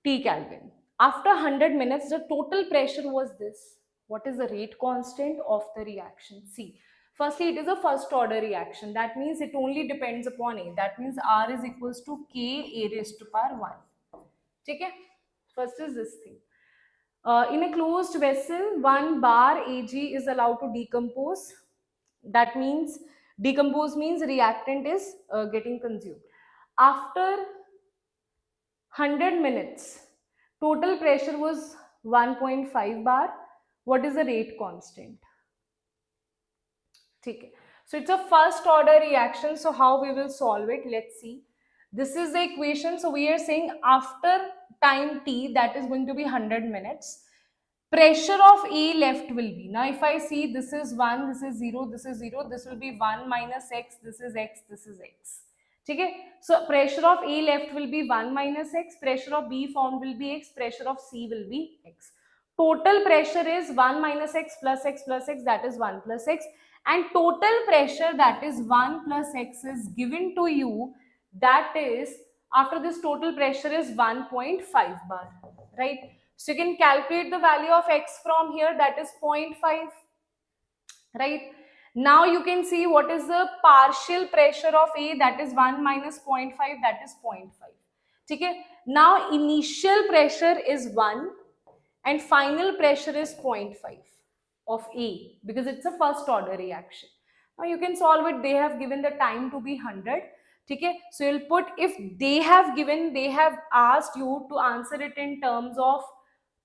Speaker 1: T Kelvin. After 100 minutes, the total pressure was this. What is the rate constant of the reaction? See, firstly, it is a first order reaction. That means it only depends upon A. That means R is equals to K A raised to power 1. Okay? First is this thing. In a closed vessel, 1 bar Ag is allowed to decompose. That means decompose means reactant is getting consumed. After 100 minutes, total pressure was 1.5 bar. What is the rate constant? Okay. So it's a first order reaction. So how we will solve it? Let's see. This is the equation. So we are saying after time t, that is going to be 100 minutes, pressure of A left will be, now if I see this is 1, this is 0, this is 0, this will be 1 minus x, this is x, this is x. Okay, so pressure of A left will be 1 minus x, pressure of B found will be x, pressure of C will be x. Total pressure is 1 minus x plus x plus x, that is 1 plus x, and total pressure, that is 1 plus x, is given to you, that is after this total pressure is 1.5 bar, right? So you can calculate the value of x from here, that is 0.5, right? Now you can see what is the partial pressure of A, that is 1 minus 0.5, that is 0.5. Okay? Now initial pressure is 1 and final pressure is 0.5 of A, because it's a first order reaction. Now you can solve it. They have given the time to be 100. Okay? So you'll put, if they have given, they have asked you to answer it in terms of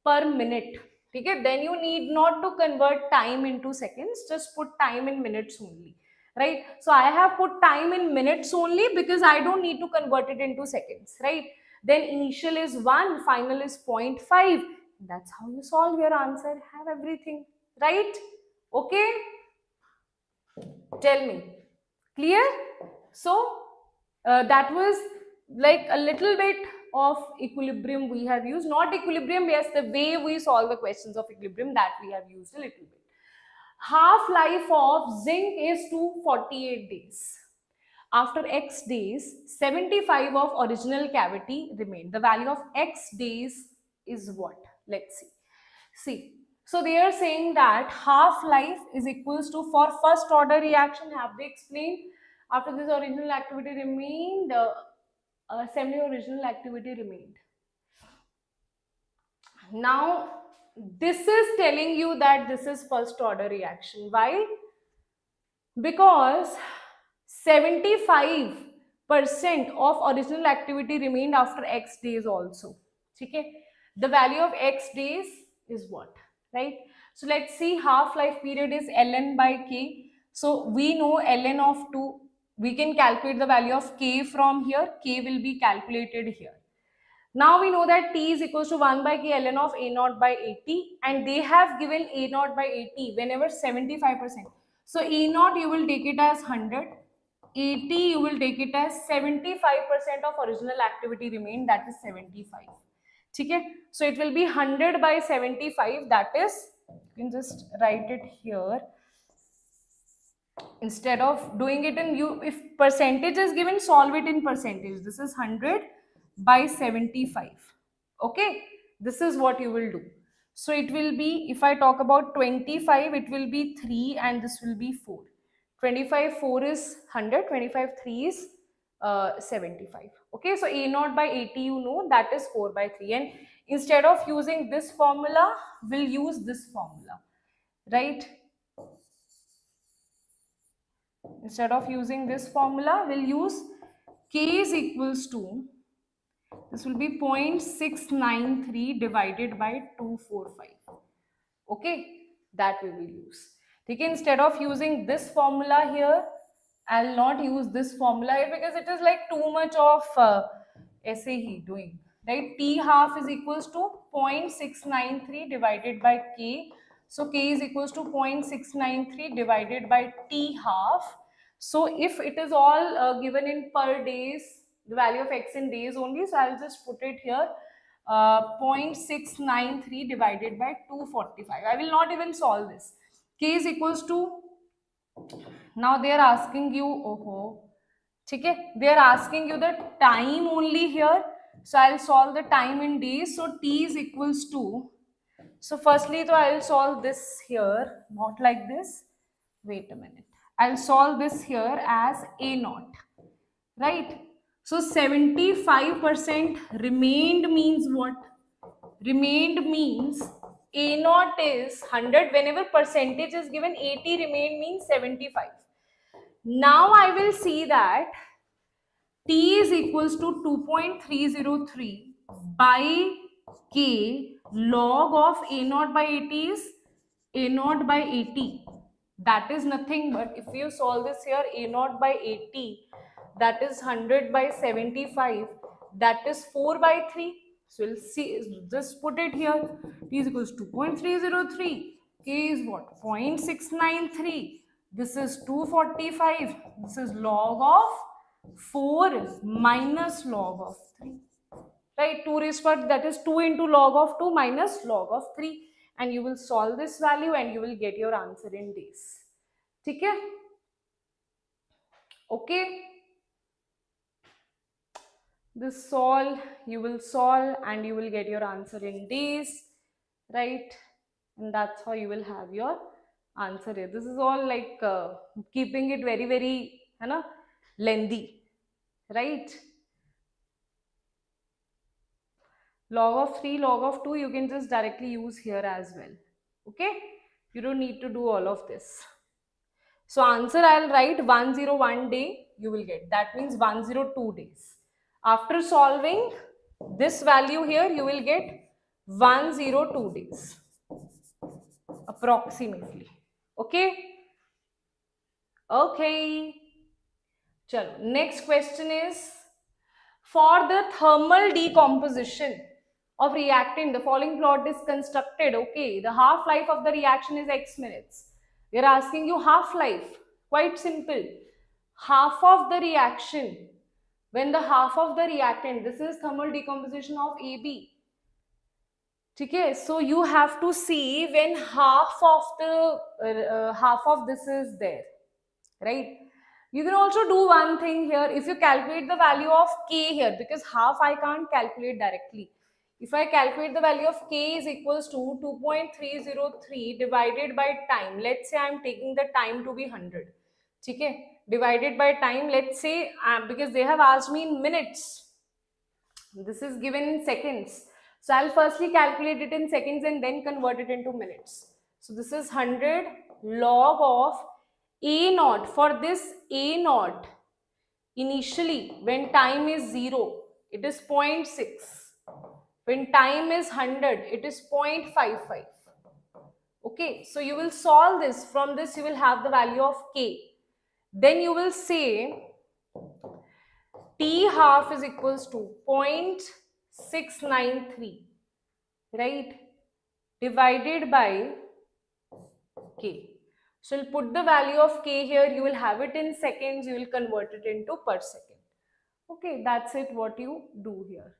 Speaker 1: per minute. Okay? Then you need not to convert time into seconds, just put time in minutes only, right? So I have put time in minutes only because I don't need to convert it into seconds, right? Then initial is 1, final is 0.5. That's how you solve your answer. Have everything, right? Okay? Tell me. Clear? So that was like a little bit of equilibrium we have used. Not equilibrium, yes, the way we solve the questions of equilibrium, that we have used a little bit. Half-life of zinc is 248 days. After x days, 75 of original cavity remain. The value of x days is what? Let's see. See, so they are saying that half-life is equals to, for first order reaction, have they explained? After this original activity remained, semi-original activity remained. Now, this is telling you that this is first order reaction. Why? Because 75% of original activity remained after x days also. Okay? The value of x days is what? Right? So let's see, half-life period is ln by k. So we know ln of 2. We can calculate the value of k from here. K will be calculated here. Now we know that t is equals to 1 by k ln of a naught by 80, and they have given a naught by 80 whenever 75%. So a naught you will take it as 100, 80 you will take it as 75% of original activity remained, that is 75. Okay? So it will be 100 by 75, that is, you can just write it here. Instead of doing it in, if percentage is given, solve it in percentage. This is 100 by 75. Okay? This is what you will do. So it will be, if I talk about 25, it will be 3 and this will be 4. 25, 4 is 100, 25, 3 is 75. Okay, so A naught by 80, you know, that is 4 by 3. And instead of using this formula, we'll use this formula, right? Instead of using this formula, we'll use K is equals to, this will be 0.693 divided by 245. Okay, that we will use. Okay, instead of using this formula here, I'll not use this formula here because it is like too much of essay he doing, right? T half is equals to 0.693 divided by K. So K is equals to 0.693 divided by T half. So if it is all given in per days, the value of X in days only, so I'll just put it here. 0.693 divided by 245. I will not even solve this. K is equals to, now they are asking you, they are asking you the time only here. So I'll solve the time in days. So T is equals to, so firstly, so I'll solve this here, not like this. Wait a minute. I'll solve this here as A naught, right? So 75% remained means what? Remained means A naught is 100. Whenever percentage is given, 80 remained means 75. Now I will see that T is equals to 2.303 by K log of A naught by 80 is A naught by 80. That is nothing but, if you solve this here, A naught by 80, that is 100 by 75, that is 4 by 3. So we'll see, just put it here. T is equals to 2.303. K is what? 0.693. This is 245. This is log of 4 minus log of 3. Right? 2 raised to, that is 2 into log of 2 minus log of 3. And you will solve this value and you will get your answer in days. Okay? Okay? This solve, you will solve and you will get your answer in days, right? And that's how you will have your answer here. This is all like keeping it very, very lengthy, right? Log of 3, log of 2, you can just directly use here as well. Okay? You don't need to do all of this. So answer I'll write 101 day you will get. That means 102 days. After solving this value here, you will get 102 days approximately. Okay? Okay. Chalo. Next question is, for the thermal decomposition of reactant, the following plot is constructed. Okay, the half-life of the reaction is X minutes. We are asking you half-life. Quite simple. Half of the reaction, when the half of the reactant, this is thermal decomposition of AB. Okay, so you have to see when half of this is there, right? You can also do one thing here. If you calculate the value of K here, because half I can't calculate directly. If I calculate the value of K is equals to 2.303 divided by time. Let's say I am taking the time to be 100. Okay, divided by time. Let's say, because they have asked me in minutes. This is given in seconds. So I'll firstly calculate it in seconds and then convert it into minutes. So this is 100 log of A naught. For this A naught, initially when time is 0, it is 0.6. When time is 100, it is 0.55. Okay, so you will solve this. From this you will have the value of K. Then you will say T half is equals to 0.693, right, divided by K. So you'll put the value of K here, you will have it in seconds, you will convert it into per second. Okay, that's it what you do here.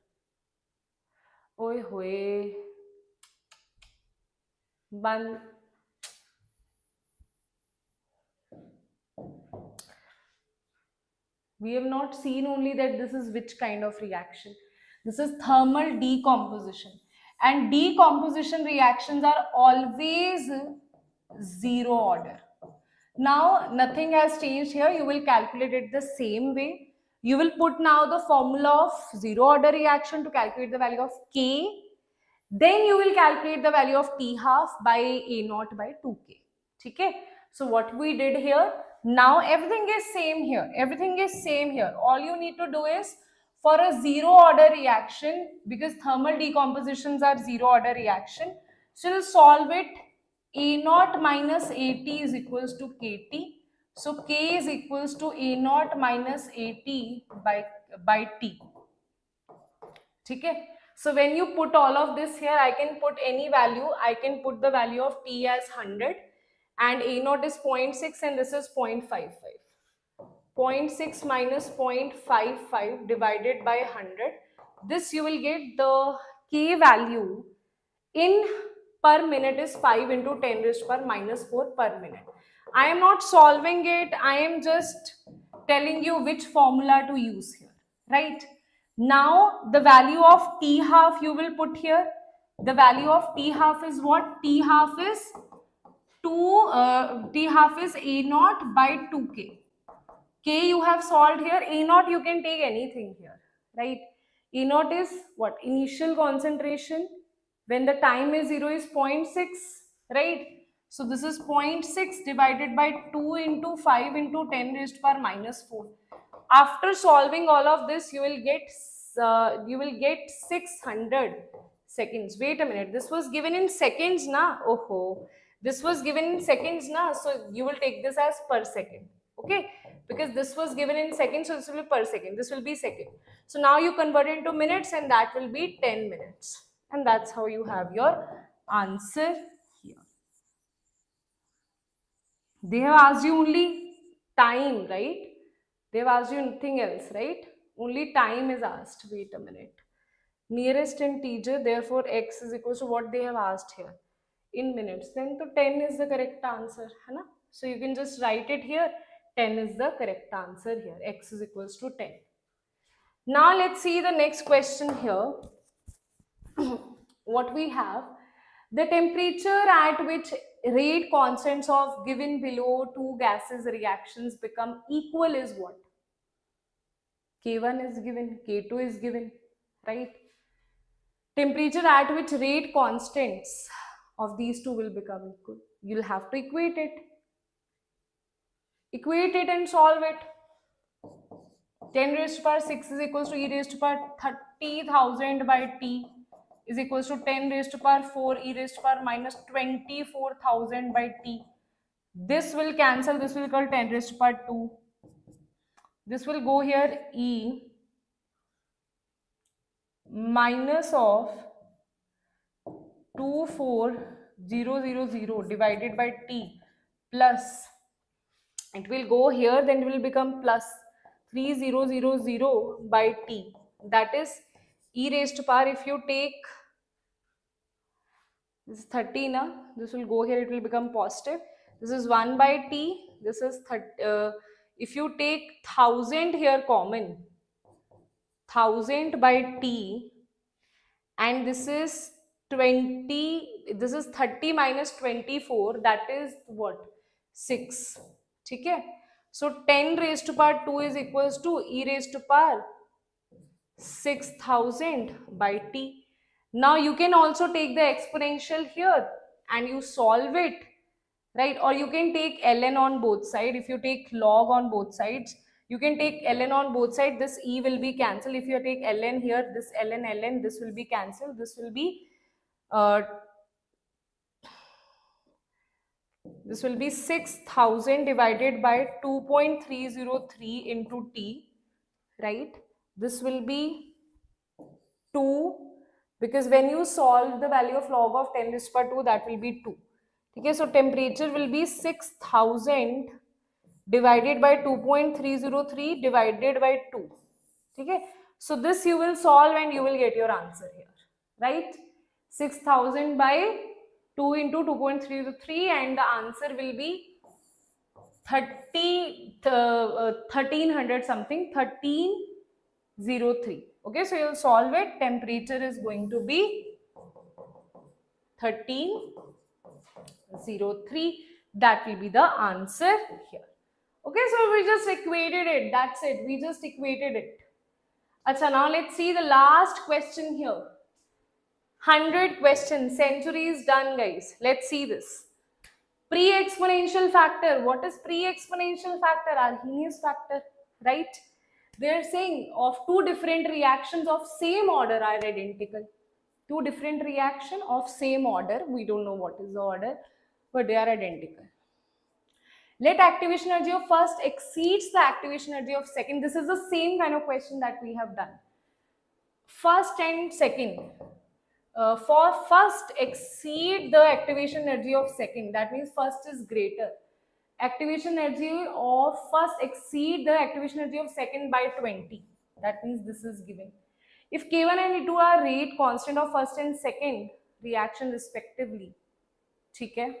Speaker 1: Oi hoy. Ban. We have not seen only that this is which kind of reaction. This is thermal decomposition. and decomposition reactions are always zero order. Now nothing has changed here. You will calculate it the same way. You will put now the formula of zero order reaction to calculate the value of K. Then you will calculate the value of T half by A naught by 2K. Okay? So what we did here, now everything is same here. Everything is same here. All you need to do is, for a zero order reaction, because thermal decompositions are zero order reaction, so you'll solve it. A naught minus AT is equals to KT. So K is equals to A naught minus AT by T. Okay? So when you put all of this here, I can put any value. I can put the value of T as 100 and A naught is 0.6 and this is 0.55. 0.6 minus 0.55 divided by 100. This you will get the K value in per minute is 5 into 10 raised to power minus 4 per minute. I am not solving it. I am just telling you which formula to use here, right? Now the value of T half you will put here. The value of T half is what? T half is A naught by 2K. K you have solved here. A naught you can take anything here, right? A naught is what? Initial concentration when the time is 0 is 0.6, right? So this is 0.6 divided by 2 into 5 into 10 raised to power minus 4. After solving all of this, you will get 600 seconds. Wait a minute. This was given in seconds, na? Oh, this was given in seconds, na? So you will take this as per second. Okay, because this was given in seconds, so this will be per second. This will be second. So now you convert it into minutes, and that will be 10 minutes. And that's how you have your answer here. They have asked you only time, right? They have asked you nothing else, right? Only time is asked. Wait a minute. Nearest integer, therefore x is equal to what they have asked here in minutes. Then to 10 is the correct answer. Hai na? So you can just write it here. 10 is the correct answer here. X is equals to 10. Now let's see the next question here. What we have, the temperature at which rate constants of given below two gases reactions become equal is what? K1 is given, K2 is given, right? Temperature at which rate constants of these two will become equal. You'll have to equate it. Equate it and solve it. 10 raised to power 6 is equals to e raised to power 30,000 by t is equals to 10 raised to power 4 e raised to power minus 24,000 by t. This will cancel. This will equal 10 raised to power 2. This will go here, e minus of 24000 divided by t plus, it will go here, then it will become plus 3000 by t. That is e raised to power, if you take this is 30 na, this will go here, it will become positive. This is 1 by t, this is 30, if you take 1000 here common, 1000 by t, and this is 20, this is 30 minus 24, that is what? 6. Okay? So 10 raised to power 2 is equals to e raised to power 6000 by t. Now you can also take the exponential here and you solve it, right? Or you can take ln on both sides. If you take log on both sides, you can take ln on both sides. This e will be cancelled. If you take ln here, this ln, this will be cancelled. This will be 6000 divided by 2.303 into t, right? This will be 2, because when you solve the value of log of 10 raised to power 2, that will be 2. Okay, so temperature will be 6000 divided by 2.303 divided by 2. Okay, so this you will solve and you will get your answer here, right? 6000 by 2 into 2.303 and the answer will be 1300 something, 1303. Okay, so you'll solve it. Temperature is going to be 1303. That will be the answer here. Okay, so we just equated it. That's it. We just equated it. Acha, now let's see the last question here. 100 questions. Century is done, guys. Let's see this. Pre-exponential factor. What is pre-exponential factor? Arrhenius factor, right? They're saying of two different reactions of same order are identical. Two different reaction of same order. We don't know what is the order, but they are identical. Let activation energy of first exceeds the activation energy of second. This is the same kind of question that we have done. First and second. For first exceed the activation energy of second. That means first is greater. Activation energy of first exceed the activation energy of second by 20. That means this is given. If K1 and E2 are rate constant of first and second reaction respectively, okay?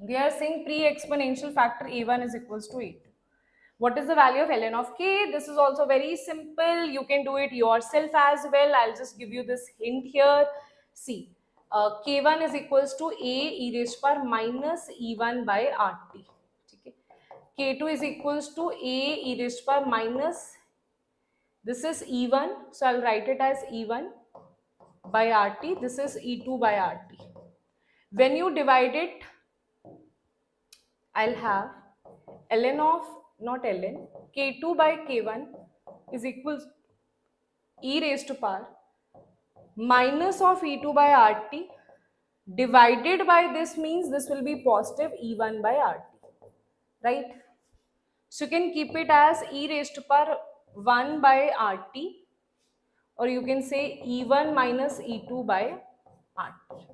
Speaker 1: They are saying pre-exponential factor A1 is equals to A2. What is the value of ln of k? This is also very simple. You can do it yourself as well. I'll just give you this hint here. See, K1 is equals to A e raised to power minus E1 by RT. Okay. K2 is equals to A e raised to power minus, this is E1. So I'll write it as E1 by RT. This is E2 by RT. When you divide it, I'll have ln of, not ln, K2 by K1 is equals e raised to power minus of E2 by RT divided by this, means this will be positive E1 by RT, right? So you can keep it as e raised to power 1 by RT, or you can say E1 minus E2 by RT.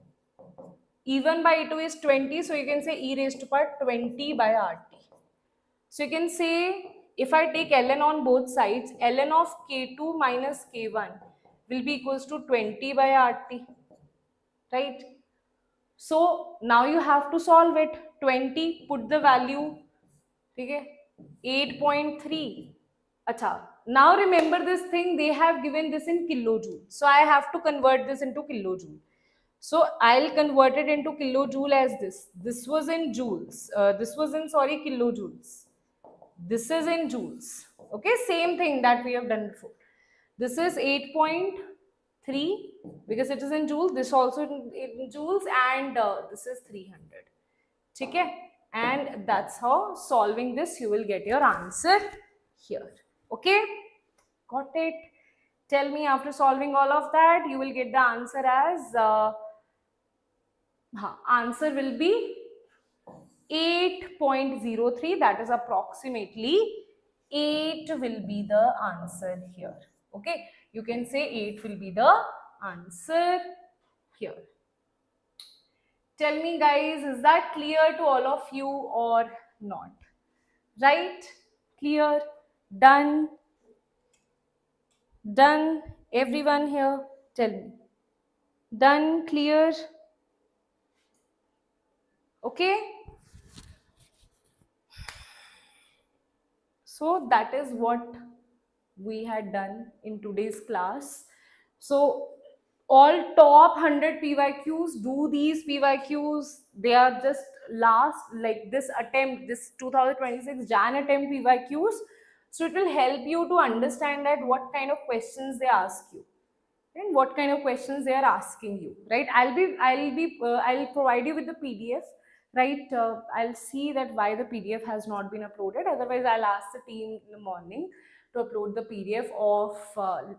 Speaker 1: E1 by E2 is 20, so you can say e raised to power 20 by RT. So you can say, if I take ln on both sides, ln of K2 minus K1 will be equals to 20 by RT, right? So now you have to solve it. 20, put the value, okay, 8.3. Acha. Now remember this thing, they have given this in kilojoule. So I have to convert this into kilojoule. So I'll convert it into kilojoule as this. This was in joules. This was in, sorry, kilojoules. This is in joules. Okay, same thing that we have done before. This is 8.3 because it is in joules. This also in joules, and this is 300. Okay, and that's how solving this you will get your answer here. Okay, got it? Tell me, after solving all of that, you will get the answer as answer will be 8.03. That is approximately 8 will be the answer here. Okay, you can say 8 will be the answer here. Tell me, guys, is that clear to all of you or not? Right? Clear? Done? Done? Everyone here? Tell me. Done? Clear? Okay? So that is what we had done in today's class. So all top 100 PYQs, do these PYQs. They are just last, like this attempt, this 2026 Jan attempt PYQs. So it will help you to understand that what kind of questions they ask you and what kind of questions they are asking you, right? I'll provide you with the PDF, right? I'll see that why the PDF has not been uploaded. Otherwise, I'll ask the team in the morning to upload the PDF of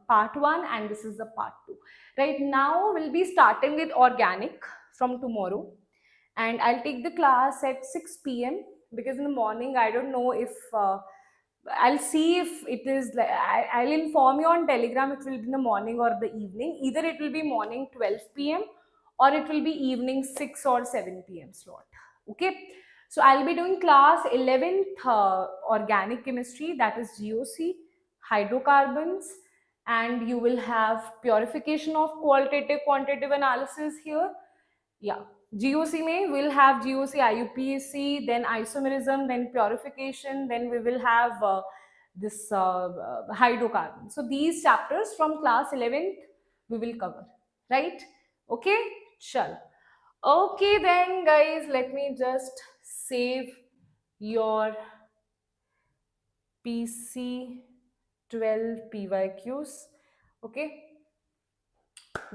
Speaker 1: part 1, and this is the part 2. Right now, we'll be starting with organic from tomorrow, and I'll take the class at 6 p.m. because in the morning, I don't know if I'll see if it is like, I'll inform you on Telegram. It will be in the morning or the evening. Either it will be morning 12 p.m. or it will be evening 6 or 7 p.m. slot. Okay. So I'll be doing class 11th organic chemistry, that is GOC, hydrocarbons, and you will have purification of qualitative quantitative analysis here. Yeah. GOC में we'll have GOC, IUPAC, then isomerism, then purification, then we will have this hydrocarbon. So these chapters from class 11th we will cover, right? Okay, Chal. Okay then guys, let me just save your PC 12 PYQs. Okay.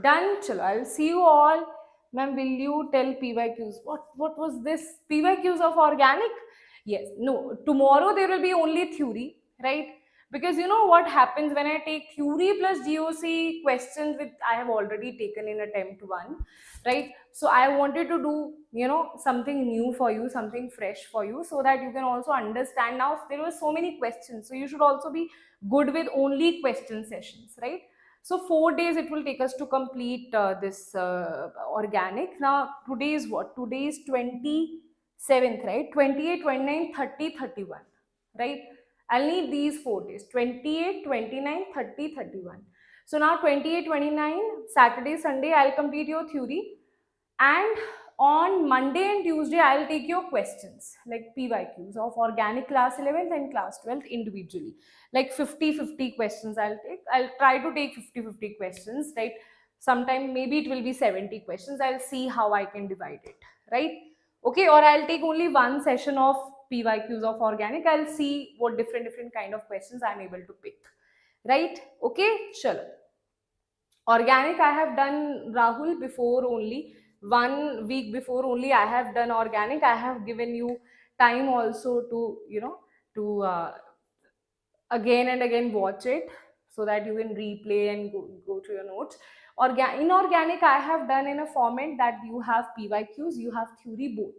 Speaker 1: Done. Chalo, I'll see you all. Ma'am, will you tell PYQs? What was this? PYQs of organic? Yes. No. Tomorrow there will be only theory, right? Because you know what happens when I take theory plus GOC questions, which I have already taken in attempt 1, right? So I wanted to do, you know, something new for you, something fresh for you, so that you can also understand. Now there were so many questions, so you should also be good with only question sessions, right? So 4 days it will take us to complete this organic. Now today is what? Today is 27th, right? 28, 29, 30, 31, right? I'll need these 4 days: 28, 29, 30, 31. So now 28, 29, Saturday, Sunday, I'll complete your theory. And on Monday and Tuesday, I'll take your questions like PYQs of organic class 11th and class 12th individually. Like 50-50 questions I'll take. I'll try to take 50-50 questions, right? Sometime maybe it will be 70 questions. I'll see how I can divide it, right? Okay, or I'll take only one session of PYQs of organic. I'll see what different kind of questions I'm able to pick, right? Okay, chalo. Organic I have done, Rahul, before only 1 week before only I have done organic. I have given you time also to, you know, to again and again watch it, so that you can replay and go to your notes. Inorganic I have done in a format that you have PYQs, you have theory both,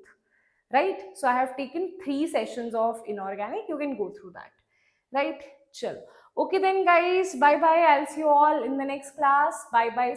Speaker 1: right? So I have taken 3 sessions of inorganic. You can go through that, right? Chill. Okay then guys, bye bye. I'll see you all in the next class. Bye bye.